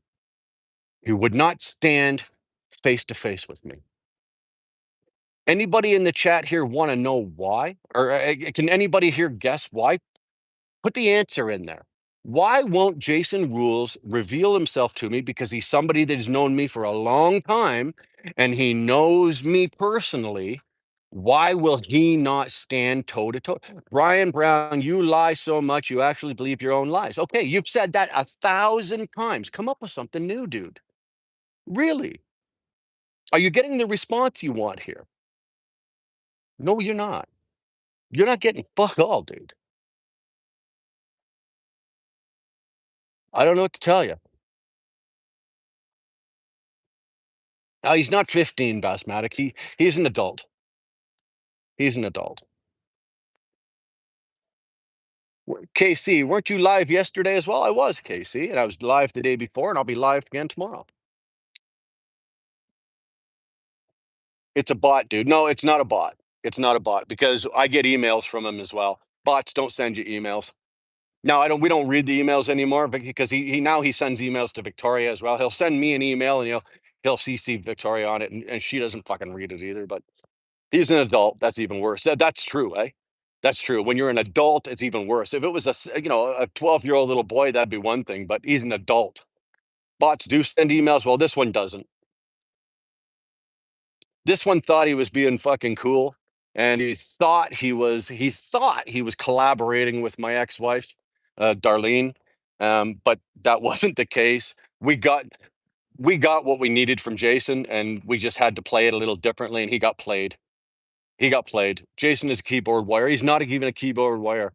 He would not stand face to face with me. Anybody in the chat here want to know why? Or can anybody here guess why? Put the answer in there. Why won't Jason Rules reveal himself to me? Because he's somebody that has known me for a long time and he knows me personally. Why will he not stand toe to toe? Brian Brown, you lie so much you actually believe your own lies. Okay, you've said that 1,000 times. Come up with something new, dude. Really? Are you getting the response you want here? No, you're not. You're not getting fuck all, dude. I don't know what to tell you. He's not 15, Basmatic. He's an adult. He's an adult. KC, weren't you live yesterday as well? I was, KC, and I was live the day before, and I'll be live again tomorrow. It's a bot, dude. No, it's not a bot. It's not a bot because I get emails from him as well. Bots don't send you emails. No, I don't. We don't read the emails anymore because he now he sends emails to Victoria as well. He'll send me an email and he'll CC Victoria on it, and she doesn't fucking read it either. But he's an adult. That's even worse. That's true, eh? That's true. When you're an adult, it's even worse. If it was a 12-year-old little boy, that'd be one thing. But he's an adult. Bots do send emails. Well, this one doesn't. This one thought he was being fucking cool, and he thought he was collaborating with my ex-wife, Darlene, but that wasn't the case. We got we got what we needed from Jason, and we just had to play it a little differently, and he got played. He got played. Jason is a keyboard warrior. He's not even a keyboard warrior.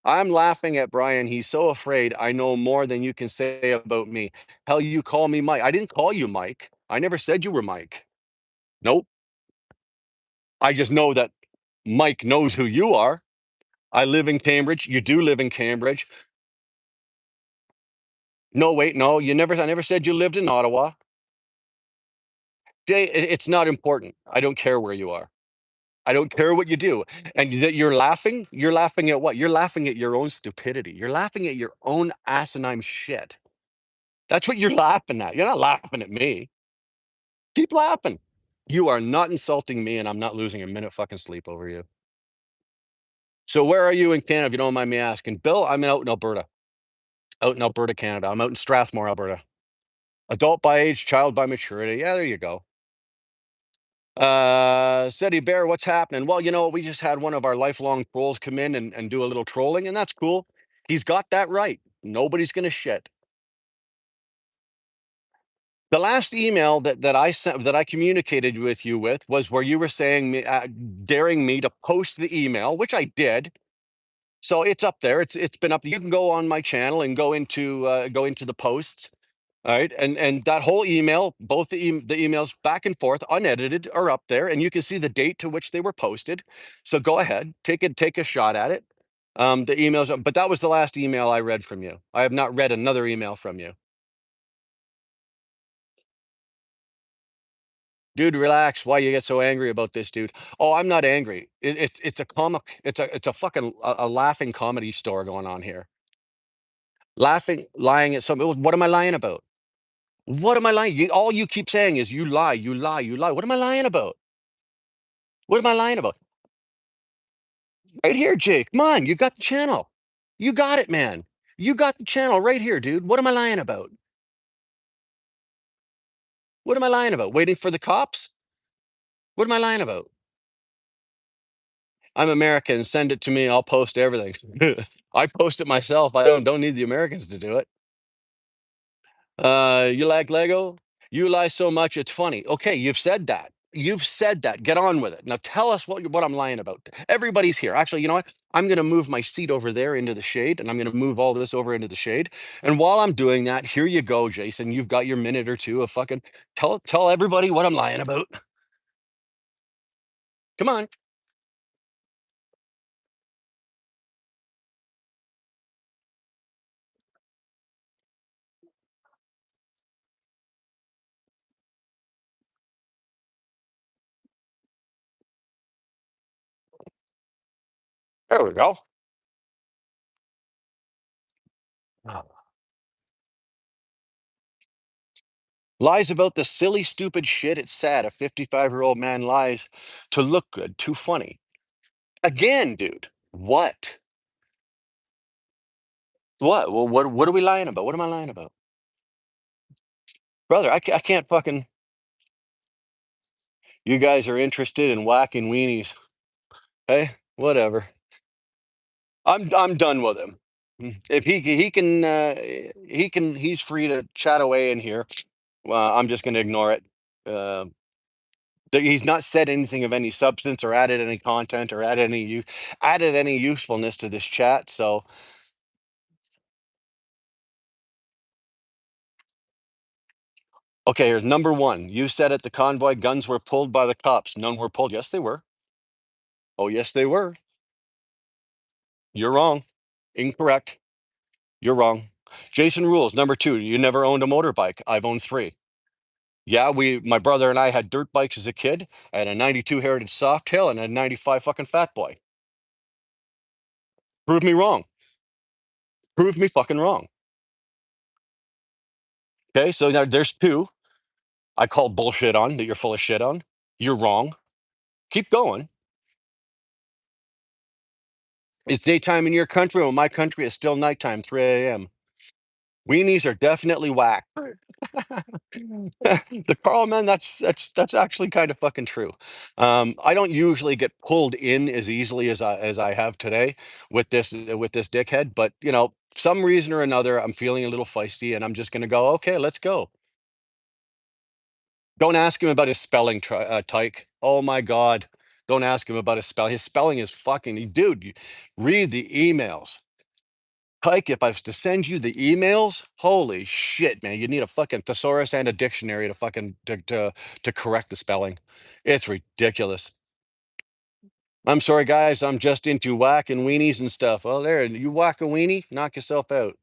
I'm laughing at Brian. He's so afraid I know more than you can say about me. Hell, you call me Mike. I didn't call you Mike. I never said you were Mike. Nope. I just know that Mike knows who you are. I live in Cambridge. You do live in Cambridge. No, wait, no, I never said you lived in Ottawa. Jay, it's not important. I don't care where you are. I don't care what you do. And that you're laughing at what? You're laughing at your own stupidity. You're laughing at your own asinine shit. That's what you're laughing at. You're not laughing at me. Keep laughing. You are not insulting me, and I'm not losing a minute fucking sleep over you. So where are you in Canada, if you don't mind me asking? Bill, I'm out in Alberta. Out in Alberta, Canada. I'm out in Strathmore, Alberta. Adult by age, child by maturity. Yeah, there you go. City Bear, what's happening? Well, we just had one of our lifelong trolls come in and do a little trolling, and that's cool. He's got that right. Nobody's gonna shit. The last email that I sent that I communicated with you with was where you were saying daring me to post the email, which I did. So it's up there. It's been up. You can go on my channel and go into the posts. All right, and that whole email, both the emails back and forth, unedited, are up there, and you can see the date to which they were posted. So go ahead, take a shot at it. The emails, but that was the last email I read from you. I have not read another email from you. Dude, relax. Why you get so angry about this, dude? Oh, I'm not angry. It's a comic. It's a fucking a laughing comedy store going on here. Laughing, lying at something. What am I lying about? What am I lying? All you keep saying is you lie, you lie, you lie. What am I lying about? What am I lying about? Right here, Jake. Come on, you got the channel. You got it, man. You got the channel right here, dude. What am I lying about? What am I lying about? Waiting for the cops? What am I lying about? I'm American. Send it to me. I'll post everything. I post it myself. I don't need the Americans to do it. You like Lego? You lie so much it's funny. Okay, you've said that. You've said that. Get on with it. Now tell us what I'm lying about. Everybody's here. Actually, you know what? I'm going to move my seat over there into the shade, and I'm going to move all this over into the shade. And while I'm doing that, here you go, Jason. You've got your minute or two of fucking tell everybody what I'm lying about. Come on. There we go. Lies about the silly, stupid shit. It's sad. A 55-year-old man lies to look good. Too funny. Again, dude. What? What? Well, what are we lying about? What am I lying about? Brother, I can't fucking you guys are interested in whacking weenies. Hey, whatever. I'm done with him. If he's free to chat away in here. Well, I'm just gonna ignore it. Uh, he's not said anything of any substance or added any content or added any usefulness to this chat. So okay, here's number one. You said at the convoy guns were pulled by the cops. None were pulled. Yes, they were. Oh, yes, they were. You're wrong. Incorrect. You're wrong. Jason Rules, number two, you never owned a motorbike. I've owned three. Yeah, my brother and I had dirt bikes as a kid. I had a 92 Heritage Softail and a 95 fucking Fat Boy. Prove me wrong. Prove me fucking wrong. Okay, so now there's two I call bullshit on that you're full of shit on. You're wrong. Keep going. It's daytime in your country, when my country is still nighttime, 3 a.m. Weenies are definitely whack. The Carl man, that's actually kind of fucking true. I don't usually get pulled in as easily as I have today with this dickhead, but you know, some reason or another, I'm feeling a little feisty, and I'm just gonna go. Okay, let's go. Don't ask him about his spelling, Tyke. Oh my God, don't ask him about his spelling. His spelling is fucking dude. Read the emails. Pike, if I was to send you the emails, holy shit, man, you need a fucking thesaurus and a dictionary to fucking to correct the spelling. It's ridiculous. I'm sorry, guys. I'm just into whacking weenies and stuff. Oh, there, you whack a weenie, knock yourself out.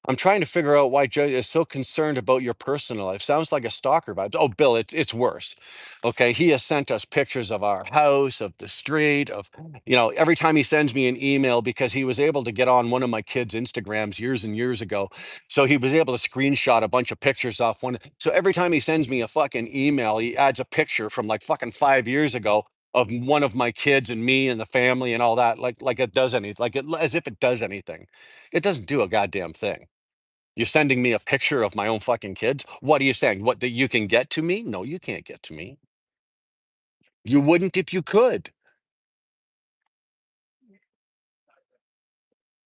I'm trying to figure out why Joe is so concerned about your personal life. Sounds like a stalker vibe. Oh, Bill, it's worse. Okay, he has sent us pictures of our house, of the street, of you know, every time he sends me an email because he was able to get on one of my kids' Instagrams years and years ago. So he was able to screenshot a bunch of pictures off one. So every time he sends me a fucking email, he adds a picture from like fucking 5 years ago of one of my kids and me and the family and all that. Like it does anything, as if it does anything. It doesn't do a goddamn thing. You're sending me a picture of my own fucking kids? What are you saying? What, that you can get to me? No, you can't get to me. You wouldn't if you could.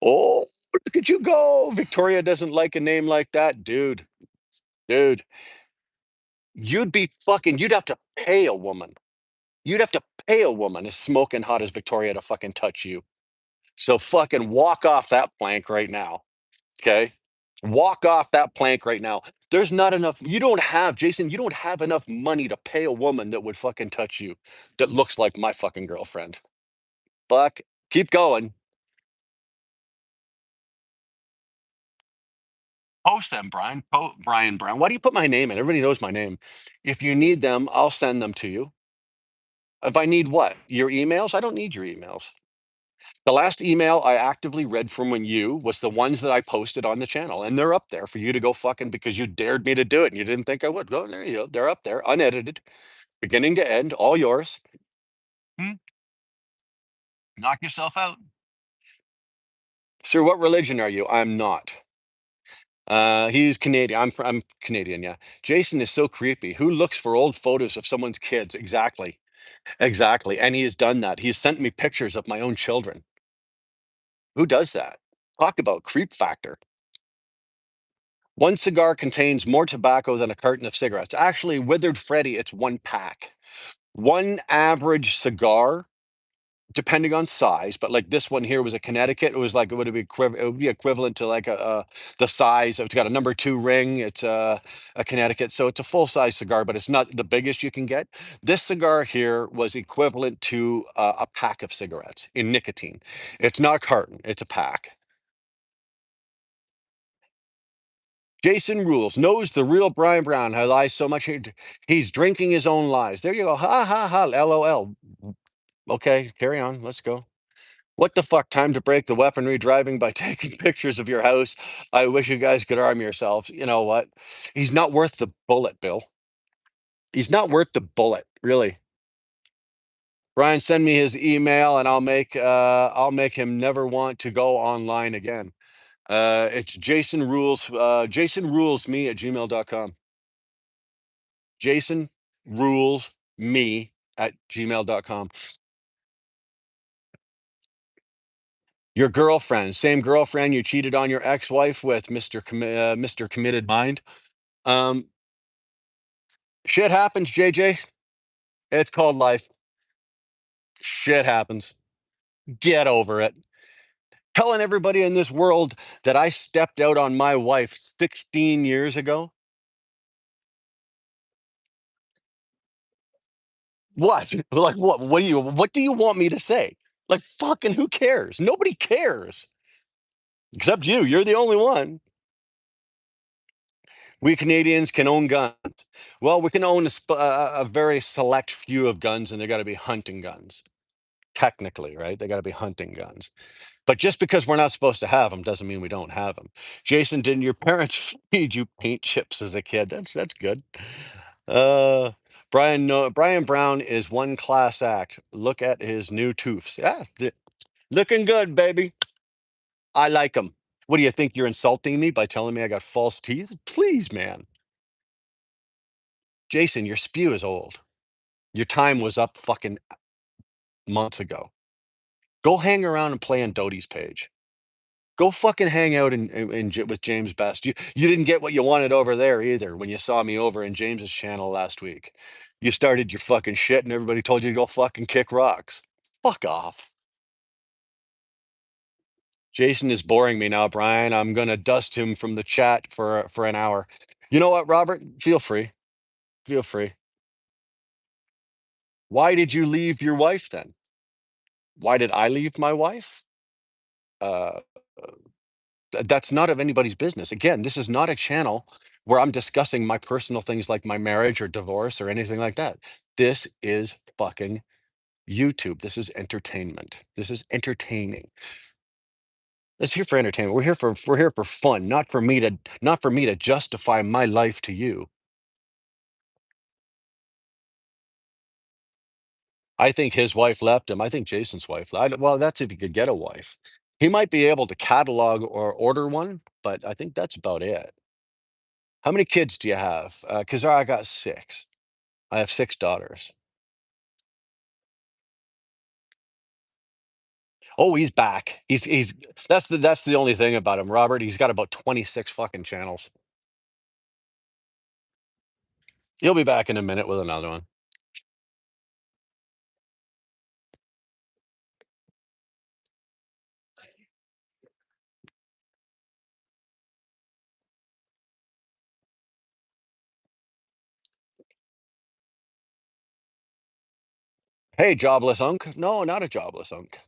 Oh, look at you go. Victoria doesn't like a name like that. Dude, you'd have to pay a woman. You'd have to pay a woman as smoking hot as Victoria to fucking touch you. So fucking walk off that plank right now. Okay? Walk off that plank right now. There's not enough. You don't have, Jason, you don't have enough money to pay a woman that would fucking touch you that looks like my fucking girlfriend. Fuck. Keep going. Post them, Brian. Brian Brown. Why do you put my name in? Everybody knows my name. If you need them, I'll send them to you. If I need what? Your emails? I don't need your emails. The last email I actively read from when you was the ones that I posted on the channel, and they're up there for you to go fucking because you dared me to do it and you didn't think I would. Go there you go. They're up there, unedited, beginning to end, all yours. Hmm? Knock yourself out. Sir, what religion are you? I'm not. He's Canadian. I'm Canadian, yeah. Jason is so creepy. Who looks for old photos of someone's kids? Exactly. Exactly. And he has done that. He's sent me pictures of my own children. Who does that? Talk about creep factor. One cigar contains more tobacco than a carton of cigarettes. Actually, Withered Freddy, it's one pack. One average cigar, depending on size, but like this one here was a Connecticut. It was like it would be equivalent to like the size. It's got a number two ring. It's a Connecticut, so it's a full size cigar, but it's not the biggest you can get. This cigar here was equivalent to a pack of cigarettes in nicotine. It's not a carton. It's a pack. Jason Rules knows the real Brian Brown how lies so much. He's drinking his own lies. There you go. Ha ha ha. LOL. Okay, carry on. Let's go. What the fuck? Time to break the weaponry driving by taking pictures of your house. I wish you guys could arm yourselves. You know what? He's not worth the bullet, Bill. He's not worth the bullet, really. Brian, send me his email and I'll make him never want to go online again. It's Jason rules me at gmail.com. Jason rules me at gmail.com. Your girlfriend, same girlfriend you cheated on your ex-wife with, Mr. Committed Mind. Um, Shit happens, JJ. It's called life. Shit happens. Get over it. Telling everybody in this world that I stepped out on my wife 16 years ago. What? Like what? What do you want me to say? Like fucking who cares? Nobody cares. Except you. You're the only one. We Canadians can own guns. Well, we can own a very select few of guns, and they got to be hunting guns. Technically, right? They got to be hunting guns. But just because we're not supposed to have them doesn't mean we don't have them. Jason, didn't your parents feed you paint chips as a kid? That's good. Uh, Brian, no, Brian Brown is one class act. Look at his new toofs. Yeah, looking good, baby. I like them. What do you think? You're insulting me by telling me I got false teeth? Please, man. Jason, your spew is old. Your time was up fucking months ago. Go hang around and play on Doty's page. Go fucking hang out with James Best. You didn't get what you wanted over there either when you saw me over in James's channel last week. You started your fucking shit and everybody told you to go fucking kick rocks. Fuck off. Jason is boring me now, Brian. I'm gonna dust him from the chat for an hour. You know what, Robert? Feel free. Feel free. Why did you leave your wife then? Why did I leave my wife? Uh, that's not of anybody's business. Again, this is not a channel where I'm discussing my personal things like my marriage or divorce or anything like that. This is fucking YouTube. This is entertainment. This is entertaining. It's here for entertainment. We're here for fun, not for me to justify my life to you. I think his wife left him. I think Jason's wife. Well, that's if he could get a wife. He might be able to catalog or order one, but I think that's about it. How many kids do you have? Because I got six. I have six daughters. Oh, he's back. He's that's the only thing about him, Robert. He's got about 26 fucking channels. He'll be back in a minute with another one. Hey, jobless unk. No, not a jobless unk.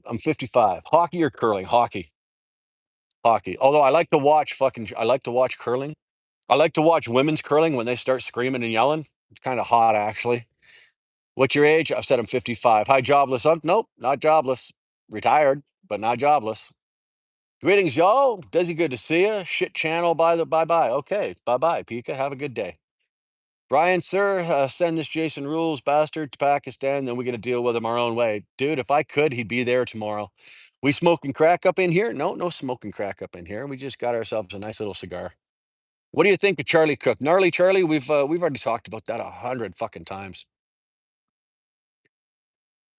I'm 55. Hockey or curling? Hockey. Hockey. Although I like to watch curling. I like to watch women's curling when they start screaming and yelling. It's kind of hot, actually. What's your age? I've said I'm 55. Hi, jobless. Nope, not jobless. Retired, but not jobless. Greetings, y'all. Desi, good to see you. Shit channel, bye bye. Okay, bye bye, Pika. Have a good day. Brian, sir, send this Jason Rules bastard to Pakistan, then we're going to deal with him our own way. Dude, if I could, he'd be there tomorrow. We smoking crack up in here? No, no smoking crack up in here. We just got ourselves a nice little cigar. What do you think of Charlie Cook? Gnarly Charlie, we've already talked about that 100 fucking times.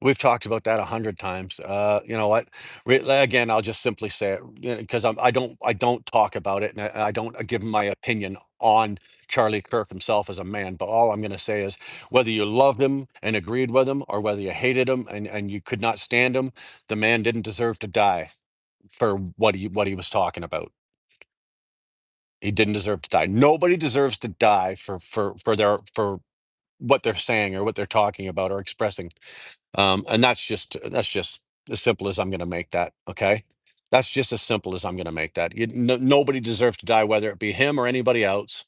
We've talked about that 100 times. You know what? Again, I'll just simply say it, because I don't talk about it, and I don't give my opinion on Charlie Kirk himself as a man. But all I'm going to say is, whether you loved him and agreed with him, or whether you hated him and you could not stand him, the man didn't deserve to die for what he was talking about. He didn't deserve to die. Nobody deserves to die for what they're saying or what they're talking about or expressing. And that's just as simple as I'm going to make that. Okay, that's just as simple as I'm going to make that. Nobody deserves to die, whether it be him or anybody else.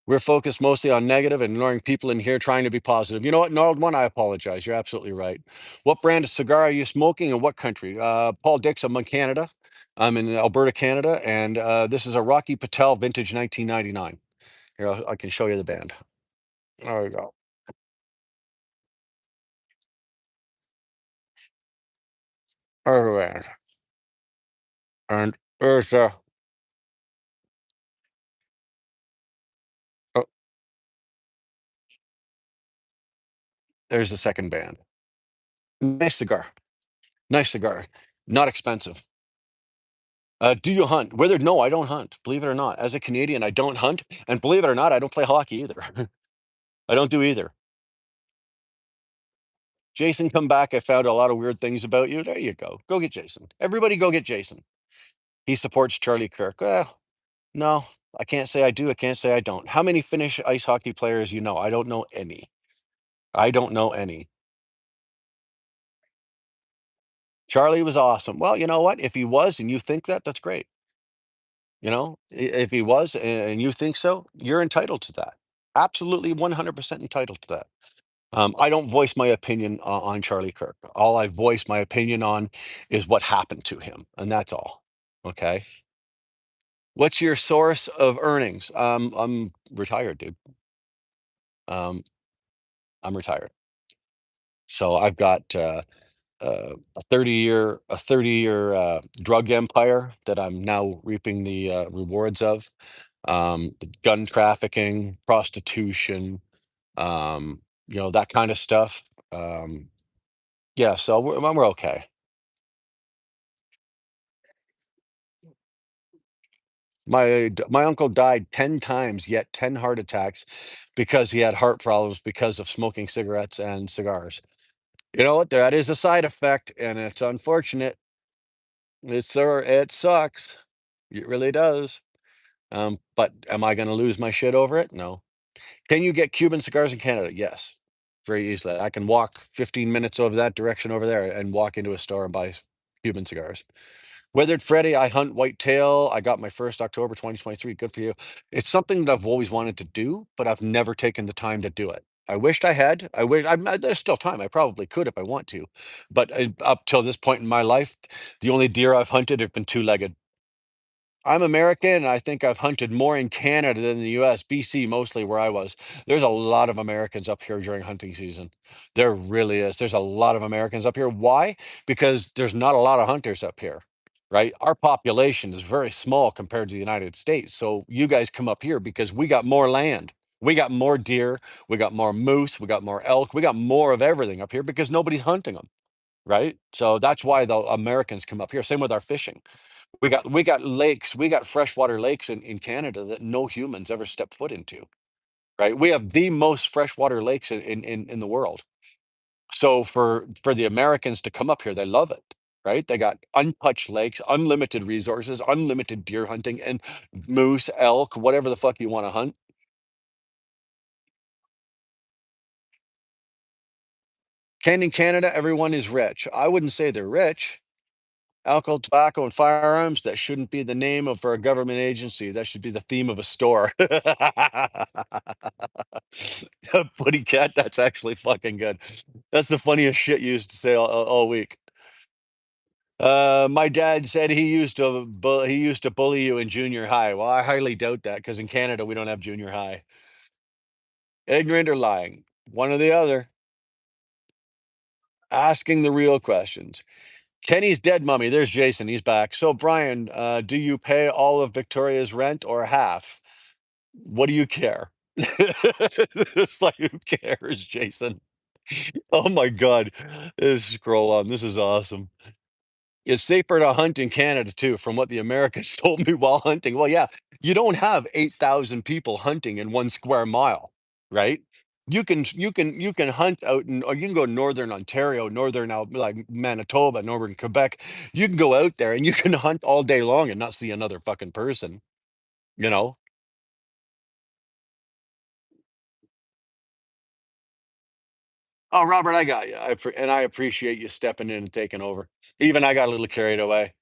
We're focused mostly on negative and ignoring people in here trying to be positive. You know what, Gnarled One? I apologize. You're absolutely right. What brand of cigar are you smoking and what country? Paul Dix, I'm in Canada. I'm in Alberta, Canada, and this is a Rocky Patel vintage 1999. Here, I can show you the band. There we go. Everywhere. And oh, there's the second band. Nice cigar. Nice cigar. Not expensive. Do you hunt? Whether no, I don't hunt. Believe it or not. As a Canadian, I don't hunt, and believe it or not, I don't play hockey either. I don't do either. Jason, come back. I found a lot of weird things about you. There you go. Go get Jason. Everybody, go get Jason. He supports Charlie Kirk. Well, no, I can't say I do. I can't say I don't. How many Finnish ice hockey players you know? I don't know any. I don't know any. Charlie was awesome. Well, you know what? If he was, and you think that, that's great. If he was and you think so, you're entitled to that. Absolutely 100% entitled to that. I don't voice my opinion on Charlie Kirk. All I voice my opinion on is what happened to him, and that's all. Okay. What's your source of earnings? I'm retired, dude. Um, I'm retired. So I've got a 30-year drug empire that I'm now reaping the rewards of. Gun trafficking, prostitution, that kind of stuff. Um, yeah, so we're okay. My uncle died 10 times, yet 10 heart attacks because he had heart problems because of smoking cigarettes and cigars. You know what? That is a side effect, and it's unfortunate. It sucks. It really does. But am I going to lose my shit over it? No. Can you get Cuban cigars in Canada? Yes, very easily. I can walk 15 minutes over that direction over there and walk into a store and buy Cuban cigars. Weathered Freddy, I hunt whitetail. I got my first October 2023. Good for you. It's something that I've always wanted to do, but I've never taken the time to do it. I wished I had. There's still time. I probably could if I want to, but up till this point in my life, the only deer I've hunted have been two-legged. I'm American, and I think I've hunted more in Canada than the US, BC mostly where I was. There's a lot of Americans up here during hunting season. There really is. There's a lot of Americans up here. Why? Because there's not a lot of hunters up here, right? Our population is very small compared to the United States. So you guys come up here because we got more land. We got more deer, we got more moose, we got more elk, we got more of everything up here because nobody's hunting them, right? So that's why the Americans come up here. Same with our fishing. We got lakes, we got freshwater lakes in Canada that no humans ever step foot into, right? We have the most freshwater lakes in the world. So for the Americans to come up here, they love it, right? They got untouched lakes, unlimited resources, unlimited deer hunting, and moose, elk, whatever the fuck you want to hunt. Can in Canada, everyone is rich. I wouldn't say they're rich. Alcohol, tobacco, and firearms. That shouldn't be the name of for a government agency. That should be the theme of a store. Putty cat. That's actually fucking good. That's the funniest shit you used to say all week. My dad said he used to bully you in junior high. Well, I highly doubt that because in Canada we don't have junior high. Ignorant or lying, one or the other. Asking the real questions. Kenny's dead, mummy. There's Jason. He's back. So, Brian, do you pay all of Victoria's rent or half? What do you care? It's like, who cares, Jason? Oh my God. Scroll on. This is awesome. It's safer to hunt in Canada too, from what the Americans told me while hunting. Well, yeah, you don't have 8,000 people hunting in 1 square mile, right? You can hunt out in, or you can go northern Ontario, northern out like Manitoba, northern Quebec. You can go out there and you can hunt all day long and not see another fucking person, you know? Oh, Robert, I got you. And I appreciate you stepping in and taking over. Even I got a little carried away.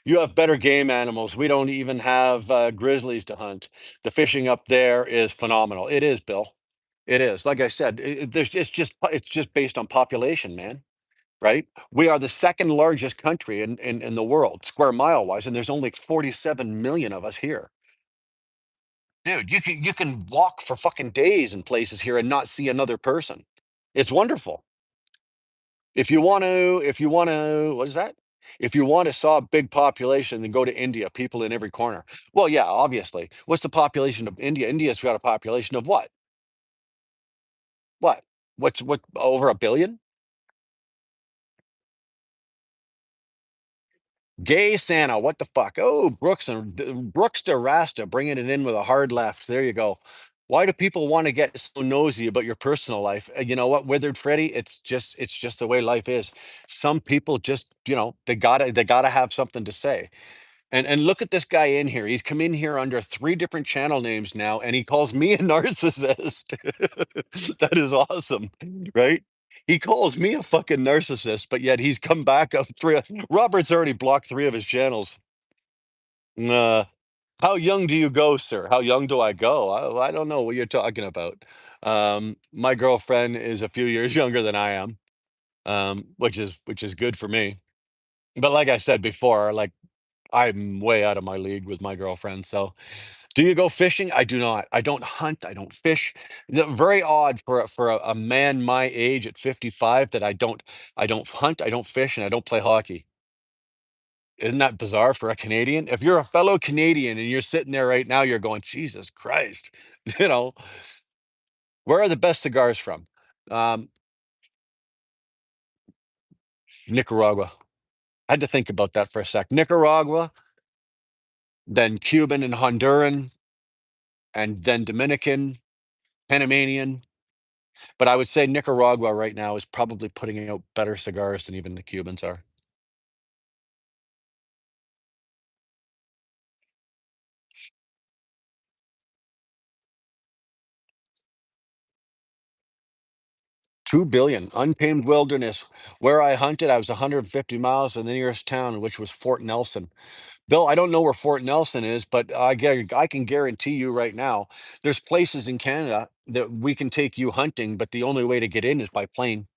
You have better game animals. We don't even have grizzlies to hunt. The fishing up there is phenomenal. It is, Bill. It is. Like I said, it's just based on population, man. Right? We are the second largest country in the world, square mile wise, and there's only 47 million of us here. Dude, you can walk for fucking days in places here and not see another person. It's wonderful. If you want to, what is that? If you want to saw a big population, then go to India, people in every corner. Well, yeah, obviously. What's the population of India? India's got a population of what? What? What over a billion? Gay Santa, what the fuck? Oh, Brooks to Rasta, bringing it in with a hard left. There you go. Why do people want to get so nosy about your personal life? You know what, Withered Freddy? It's just the way life is. Some people just, they gotta have something to say. And look at this guy in here. He's come in here under 3 different channel names now, and he calls me a narcissist. That is awesome, right? He calls me a fucking narcissist, but yet he's come back up 3. Robert's already blocked 3 of his channels. Uh, how young do you go, sir? How young do I go? I don't know what you're talking about. My girlfriend is a few years younger than I am, which is good for me. But like I said before, like I'm way out of my league with my girlfriend. So, do you go fishing? I do not. I don't hunt. I don't fish. Very odd for a man my age at 55 that I don't hunt. I don't fish, and I don't play hockey. Isn't that bizarre for a Canadian? If you're a fellow Canadian and you're sitting there right now, you're going, Jesus Christ, you know, where are the best cigars from? Um, Nicaragua. I had to think about that for a sec. Nicaragua, then Cuban and Honduran, and then Dominican, Panamanian. But I would say Nicaragua right now is probably putting out better cigars than even the Cubans are. 2 billion untamed wilderness. Where I hunted, I was 150 miles from the nearest town, which was Fort Nelson. Bill, I don't know where Fort Nelson is, but I can guarantee you right now, there's places in Canada that we can take you hunting, but the only way to get in is by plane.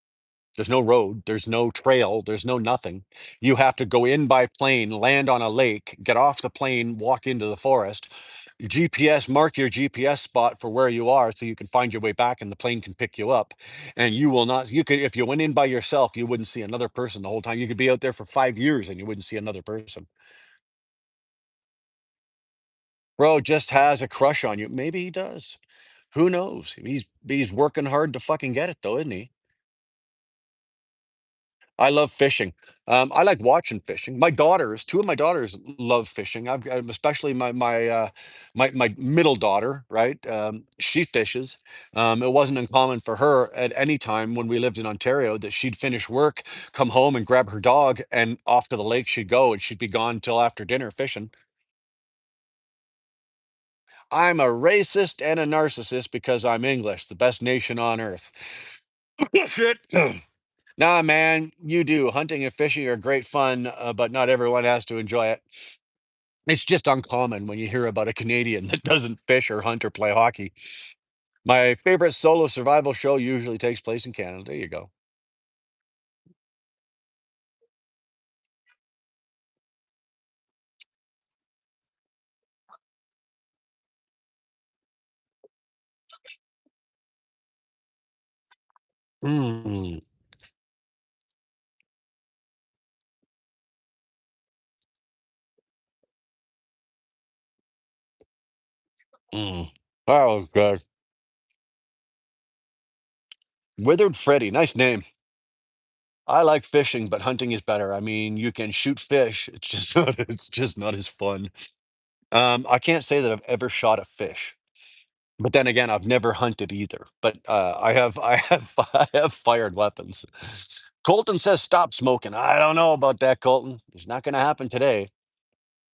There's no road, there's no trail, there's no nothing. You have to go in by plane, land on a lake, get off the plane, walk into the forest. GPS, mark your GPS spot for where you are so you can find your way back and the plane can pick you up. And you will not, you could, if you went in by yourself, you wouldn't see another person the whole time. You could be out there for 5 years and you wouldn't see another person. Bro just has a crush on you. Maybe he does. Who knows? He's working hard to fucking get it though, isn't he? I love fishing. I like watching fishing. Two of my daughters love fishing. Especially my middle daughter, right? She fishes. It wasn't uncommon for her at any time when we lived in Ontario that she'd finish work, come home and grab her dog, and off to the lake she'd go, and she'd be gone till after dinner fishing. I'm a racist and a narcissist because I'm English, the best nation on earth. Shit. Nah, man, you do. Hunting and fishing are great fun, but not everyone has to enjoy it. It's just uncommon when you hear about a Canadian that doesn't fish or hunt or play hockey. My favorite solo survival show usually takes place in Canada. There you go. Mm, mm. That was good. Withered Freddy, nice name. I like fishing, but hunting is better. I mean, you can shoot fish. It's just not, it's just not as fun. I can't say that I've ever shot a fish, but then again, I've never hunted either. But I have fired weapons. Colton says stop smoking. I don't know about that, Colton. It's not going to happen today.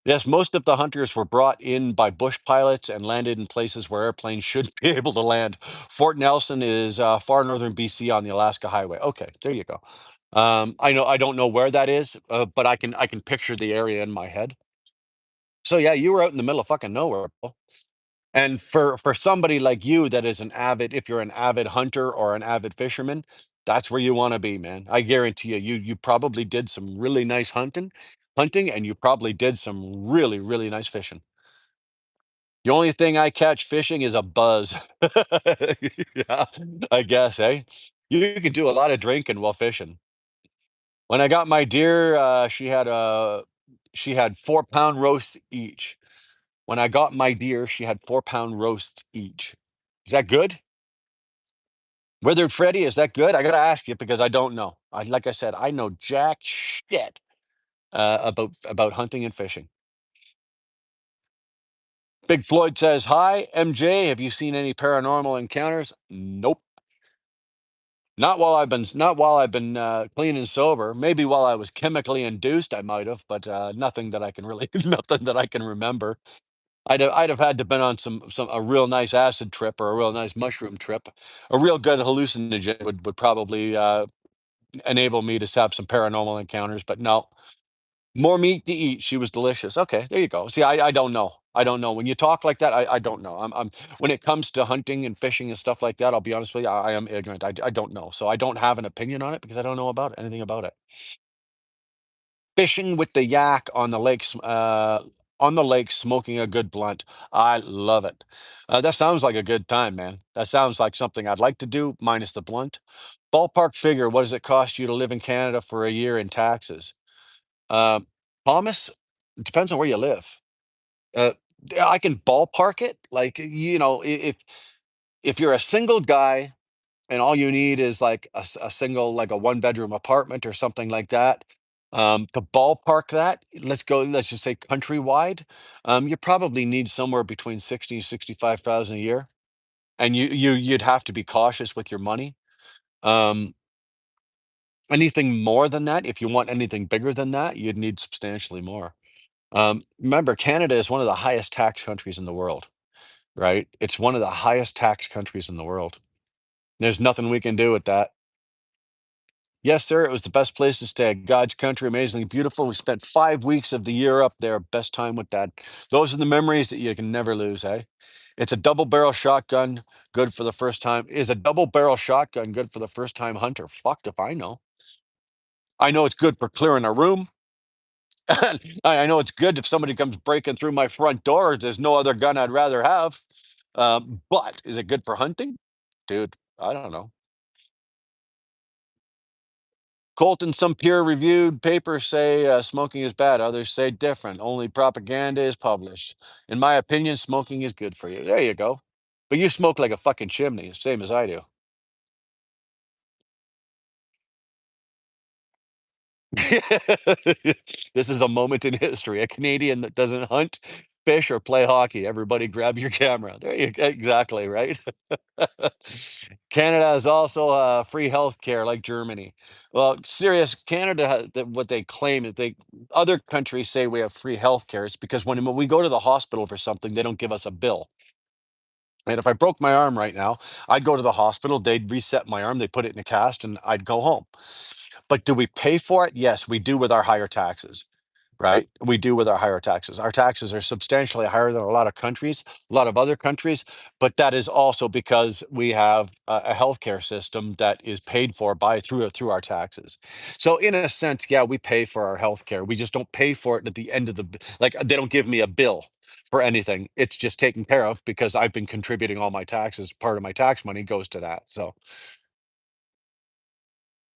Yes, most of the hunters were brought in by bush pilots and landed in places where airplanes should be able to land. Fort Nelson is far northern BC on the Alaska Highway. Okay, there you go. I don't know where that is, but I can picture the area in my head. So yeah, you were out in the middle of fucking nowhere, bro. And for somebody like you that is an avid, if you're an avid hunter or an avid fisherman, that's where you want to be, man. I guarantee you, you probably did some really nice hunting, and you probably did some really, really nice fishing. The only thing I catch fishing is a buzz. Yeah, I guess, eh? You can do a lot of drinking while fishing. When I got my deer, she had 4 pound roasts each. When I got my deer, she had 4 pound roasts each. Is that good? Withered Freddy, is that good? I gotta ask you because I don't know. Like I said, I know jack shit about hunting and fishing. Big Floyd says, "Hi, MJ. Have you seen any paranormal encounters?" Nope. Not while I've been clean and sober. Maybe while I was chemically induced, I might have, but nothing that I can really, nothing that I can remember. I'd have had to been on some a real nice acid trip or a real nice mushroom trip. A real good hallucinogen would probably enable me to have some paranormal encounters. But no, more meat to eat. She was delicious. Okay, there you go. See, I don't know. I don't know. When you talk like that, I don't know. I'm when it comes to hunting and fishing and stuff like that, I'll be honest with you, I am ignorant. I don't know. So I don't have an opinion on it because I don't know about anything about it. Fishing with the yak on the lake, smoking a good blunt. I love it. That sounds like a good time, man. That sounds like something I'd like to do, minus the blunt. Ballpark figure, what does it cost you to live in Canada for a year in taxes? Uh, Thomas, it depends on where you live. Uh, I can ballpark it, like, if you're a single guy and all you need is like a single, like a one-bedroom apartment or something like that, to ballpark that, let's just say countrywide, you probably need somewhere between 60 and 65,000 a year, and you'd have to be cautious with your money. Um, Anything more than that, if you want anything bigger than that, you'd need substantially more. Remember, Canada is one of the highest tax countries in the world, right? It's one of the highest tax countries in the world. There's nothing we can do with that. Yes, sir. It was the best place to stay. God's country, amazingly beautiful. We spent 5 weeks of the year up there. Best time with dad. Those are the memories that you can never lose, eh? It's a double barrel shotgun, good for the first time. Is a double barrel shotgun good for the first time hunter? Fucked if I know. I know it's good for clearing a room. I know it's good if somebody comes breaking through my front door. There's no other gun I'd rather have. But is it good for hunting? Dude, I don't know. Colton, some peer-reviewed papers say smoking is bad. Others say different. Only propaganda is published. In my opinion, smoking is good for you. There you go. But you smoke like a fucking chimney, same as I do. This is a moment in history. A Canadian that doesn't hunt, fish, or play hockey. Everybody grab your camera. There you go. Exactly, right? Canada is also free health care like Germany. Well, serious, Canada, what they claim is other countries say we have free health care. It's because when we go to the hospital for something, they don't give us a bill. And if I broke my arm right now, I'd go to the hospital, they'd reset my arm, they put it in a cast, and I'd go home. But do we pay for it? Yes, we do with our higher taxes. Right? We do with our higher taxes. Our taxes are substantially higher than a lot of countries, a lot of other countries, but that is also because we have a healthcare system that is paid for by through our taxes. So in a sense, yeah, we pay for our healthcare. We just don't pay for it at the end of like they don't give me a bill for anything. It's just taken care of because I've been contributing all my taxes. Part of my tax money goes to that. So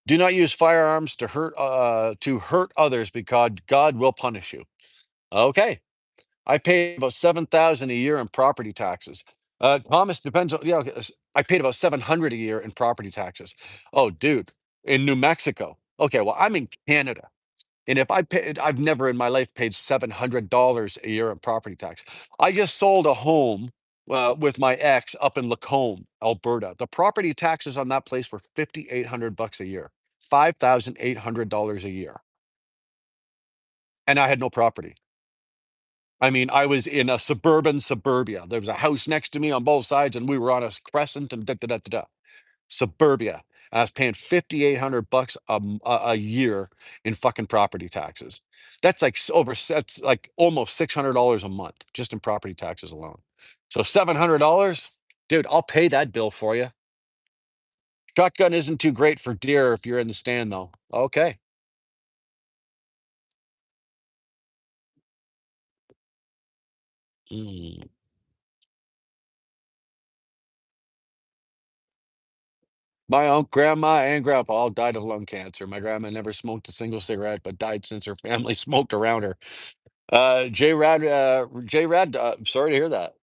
do not use firearms to hurt others because God will punish you. Okay. I pay about 7,000 a year in property taxes. Thomas, depends on yeah, okay, I paid about 700 a year in property taxes. Oh, dude, in New Mexico. Okay, well, I'm in Canada. And if I paid, I've never in my life paid $700 a year in property tax. I just sold a home with my ex up in Lacombe, Alberta. The property taxes on that place were 5,800 bucks a year, $5,800 a year. And I had no property. I mean, I was in a suburban suburbia. There was a house next to me on both sides, and we were on a crescent and da da da da da. Suburbia. I was paying 5,800 bucks a year in fucking property taxes. That's like that's like almost $600 a month just in property taxes alone. So $700, dude, I'll pay that bill for you. Shotgun isn't too great for deer if you're in the stand though. Okay. Mm. My uncle, grandma, and grandpa all died of lung cancer. My grandma never smoked a single cigarette, but died since her family smoked around her. J Rad, sorry to hear that.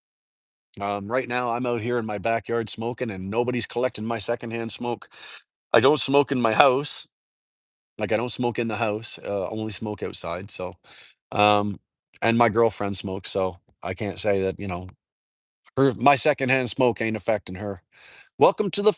Right now, I'm out here in my backyard smoking, and nobody's collecting my secondhand smoke. I don't smoke in my house. Like I don't smoke in the house. Only smoke outside. So, um, and my girlfriend smokes, so I can't say that my secondhand smoke ain't affecting her. Welcome to the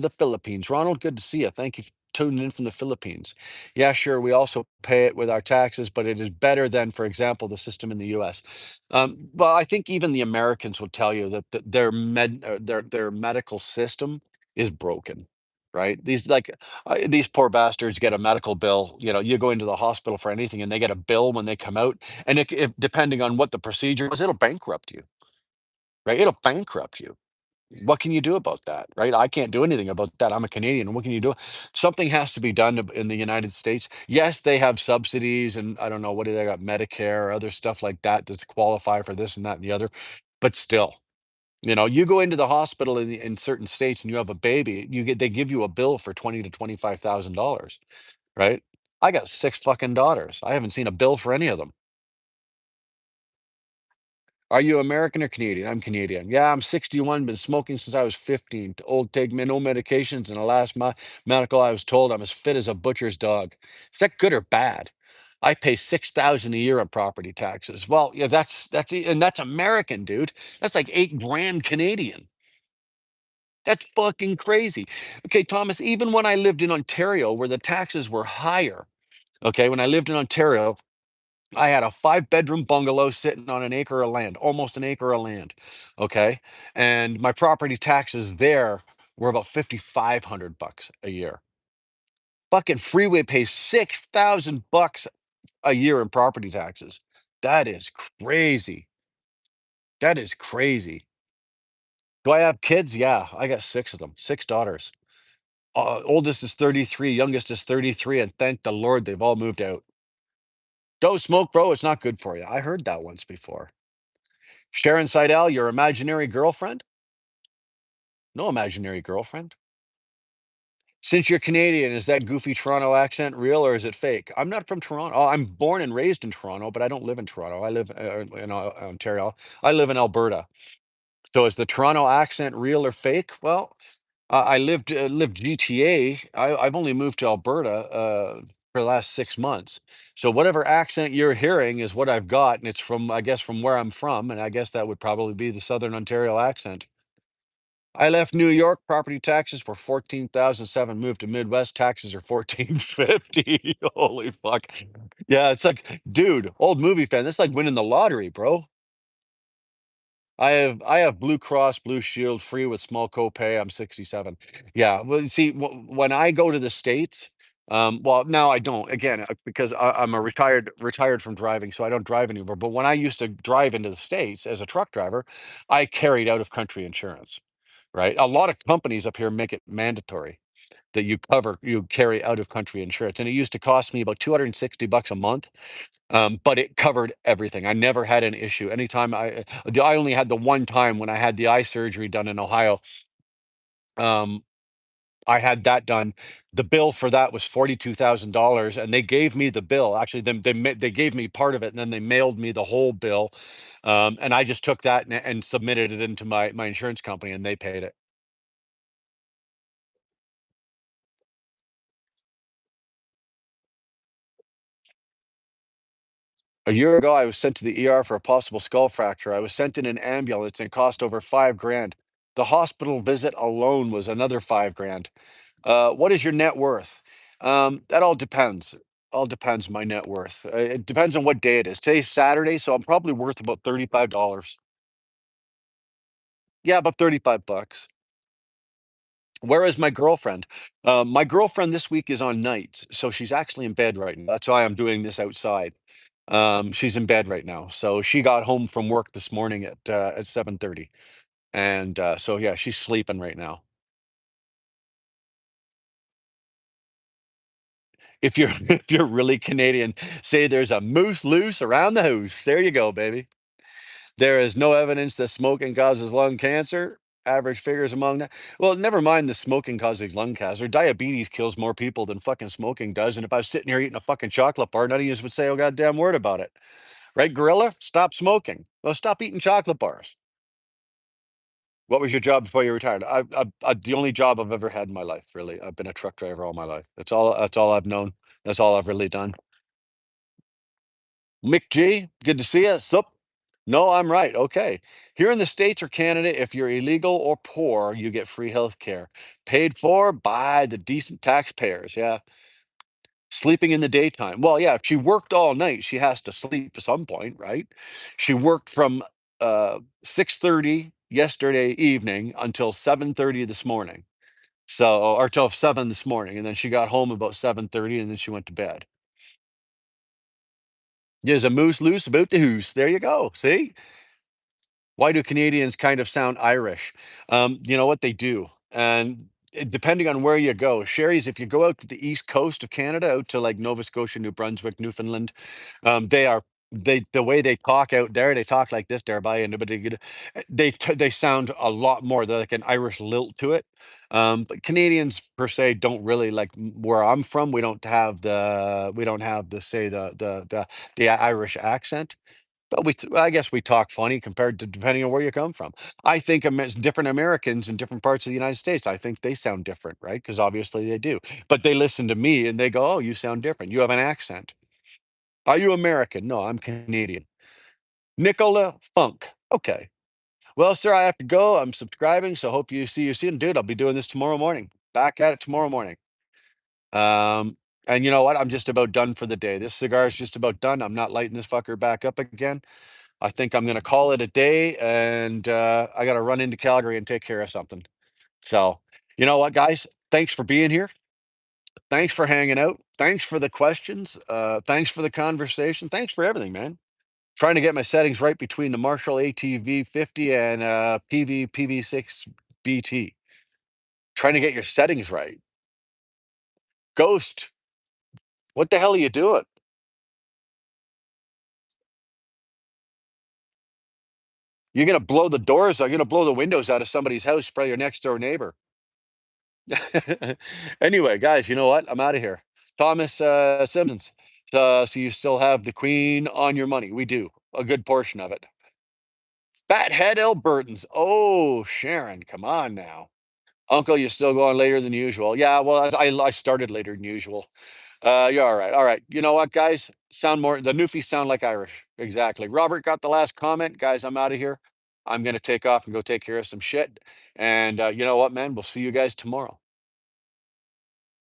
Philippines, Ronald. Good to see you. Thank you for tuning in from the Philippines. Yeah, sure. We also pay it with our taxes, but it is better than, for example, the system in the U.S. Well, I think even the Americans will tell you that their medical system is broken. Right? These poor bastards get a medical bill. You go into the hospital for anything, and they get a bill when they come out, and depending on what the procedure was, it'll bankrupt you. Right? It'll bankrupt you. What can you do about that, right? I can't do anything about that. I'm a Canadian. What can you do? Something has to be done in the United States. Yes, they have subsidies, and I don't know what do they got, Medicare or other stuff like that that's qualify for this and that and the other. But still, you go into the hospital in certain states and you have a baby, they give you a bill for 20 to $25,000, right? I got six fucking daughters. I haven't seen a bill for any of them. Are you American or Canadian? I'm Canadian. Yeah, I'm 61, been smoking since I was 15. Too old, take no medications, and the last medical I was told I'm as fit as a butcher's dog. Is that good or bad? I pay 6,000 a year on property taxes. Well, yeah, and that's American, dude. That's like 8 grand Canadian. That's fucking crazy. Okay, Thomas, even when I lived in Ontario where the taxes were higher, okay, when I lived in Ontario, I had a 5-bedroom bungalow sitting on an acre of land, almost an acre of land, okay? And my property taxes there were about 5,500 bucks a year. Fucking Freeway pays 6,000 bucks a year in property taxes. That is crazy. That is crazy. Do I have kids? Yeah, I got 6 of them, 6 daughters. Oldest is 33, youngest is 33, and thank the Lord they've all moved out. Don't smoke, bro. It's not good for you. I heard that once before. Sharon Seidel, your imaginary girlfriend? No imaginary girlfriend. Since you're Canadian, is that goofy Toronto accent real or is it fake? I'm not from Toronto. Oh, I'm born and raised in Toronto, but I don't live in Toronto. I live in Ontario. I live in Alberta. So is the Toronto accent real or fake? Well, I lived GTA. I've only moved to Alberta for the last 6 months. So whatever accent you're hearing is what I've got, and it's from I guess from where I'm from, and I guess that would probably be the Southern Ontario accent. I left New York, property taxes were 14,007, moved to Midwest, taxes are 1450. Holy fuck. Yeah, it's like, dude, old movie fan. That's like winning the lottery, bro. I have Blue Cross Blue Shield free with small copay. I'm 67. Yeah. Well, see, when I go to the States, well, now I don't again because I'm a retired from driving, so I don't drive anymore. But when I used to drive into the States as a truck driver, I carried out of country insurance. Right. A lot of companies up here make it mandatory that you carry out of country insurance, and it used to cost me about $260 a month, but it covered everything. I never had an issue. Anytime I only had the one time when I had the eye surgery done in Ohio. Um, I had that done. The bill for that was $42,000, and they gave me the bill. Actually, they gave me part of it, and then they mailed me the whole bill. And I just took that and submitted it into my insurance company, and they paid it. A year ago, I was sent to the ER for a possible skull fracture. I was sent in an ambulance and cost over 5 grand. The hospital visit alone was another 5 grand. What is your net worth? That all depends. All depends my net worth. It depends on what day it is. Today's Saturday, so I'm probably worth about $35. Yeah, about 35 bucks. Where is my girlfriend? My girlfriend this week is on nights, so she's actually in bed right now. That's why I'm doing this outside. She's in bed right now. So she got home from work this morning at 7:30. And so yeah, she's sleeping right now. If you're if you're really Canadian, say there's a moose loose around the hoose. There you go, baby. There is no evidence that smoking causes lung cancer. Average figures among that. Well, never mind the smoking causing lung cancer. Diabetes kills more people than fucking smoking does. And if I was sitting here eating a fucking chocolate bar, none of you would say a goddamn word about it. Right, Gorilla? Stop smoking. Well, stop eating chocolate bars. What was your job before you retired? The only job I've ever had in my life, really. I've been a truck driver all my life. That's all I've known. That's all I've really done. Mick G, good to see you. Sup? No, I'm right. Okay. Here in the States or Canada, if you're illegal or poor, you get free health care. Paid for by the decent taxpayers. Yeah. Sleeping in the daytime. Well, yeah, if she worked all night, she has to sleep at some point, right? She worked from 6:30 yesterday evening until 7:30 this morning. So, or till 7 this morning, and then she got home about 7:30, and then she went to bed. There's a moose loose about the hoose. There you go. See? Why do Canadians kind of sound Irish? You know what they do, and depending on where you go, Sherry's. If you go out to the east coast of Canada, out to like Nova Scotia, New Brunswick, Newfoundland, they are the way they talk out there. They talk like this there by and they sound a lot more. They're like an Irish lilt to it. But Canadians per se don't really like where I'm from. We don't have the say the Irish accent. But I guess we talk funny compared to depending on where you come from. I think different Americans in different parts of the United States, I think they sound different, right? Because obviously they do. But they listen to me and they go, "Oh, you sound different. You have an accent. Are you American?" No, I'm Canadian. Nicola Funk. Okay. Well, sir, I have to go. I'm subscribing, so hope you see you soon, dude. I'll be doing this tomorrow morning. Back at it tomorrow morning. Um, and you know what? I'm just about done for the day. This cigar is just about done. I'm not lighting this fucker back up again. I think I'm gonna call it a day, and I gotta run into Calgary and take care of something. So, you know what, guys? Thanks for being here. Thanks for hanging out. Thanks for the questions. Thanks for the conversation. Thanks for everything, man. Trying to get my settings right between the Marshall ATV 50 and PV6 BT. Trying to get your settings right. Ghost, what the hell are you doing? You're gonna blow the doors. You're gonna blow the windows out of somebody's house, probably your next door neighbor. Anyway, guys, you know what? I'm out of here. Thomas Simpsons. So you still have the queen on your money. We do. A good portion of it. Fathead Albertans. Oh, Sharon, come on now. Uncle, you're still going later than usual. Yeah, well, I started later than usual. You're all right. All right. You know what, guys? The Newfies sound like Irish. Exactly. Robert got the last comment. Guys, I'm out of here. I'm going to take off and go take care of some shit. And you know what, man? We'll see you guys tomorrow.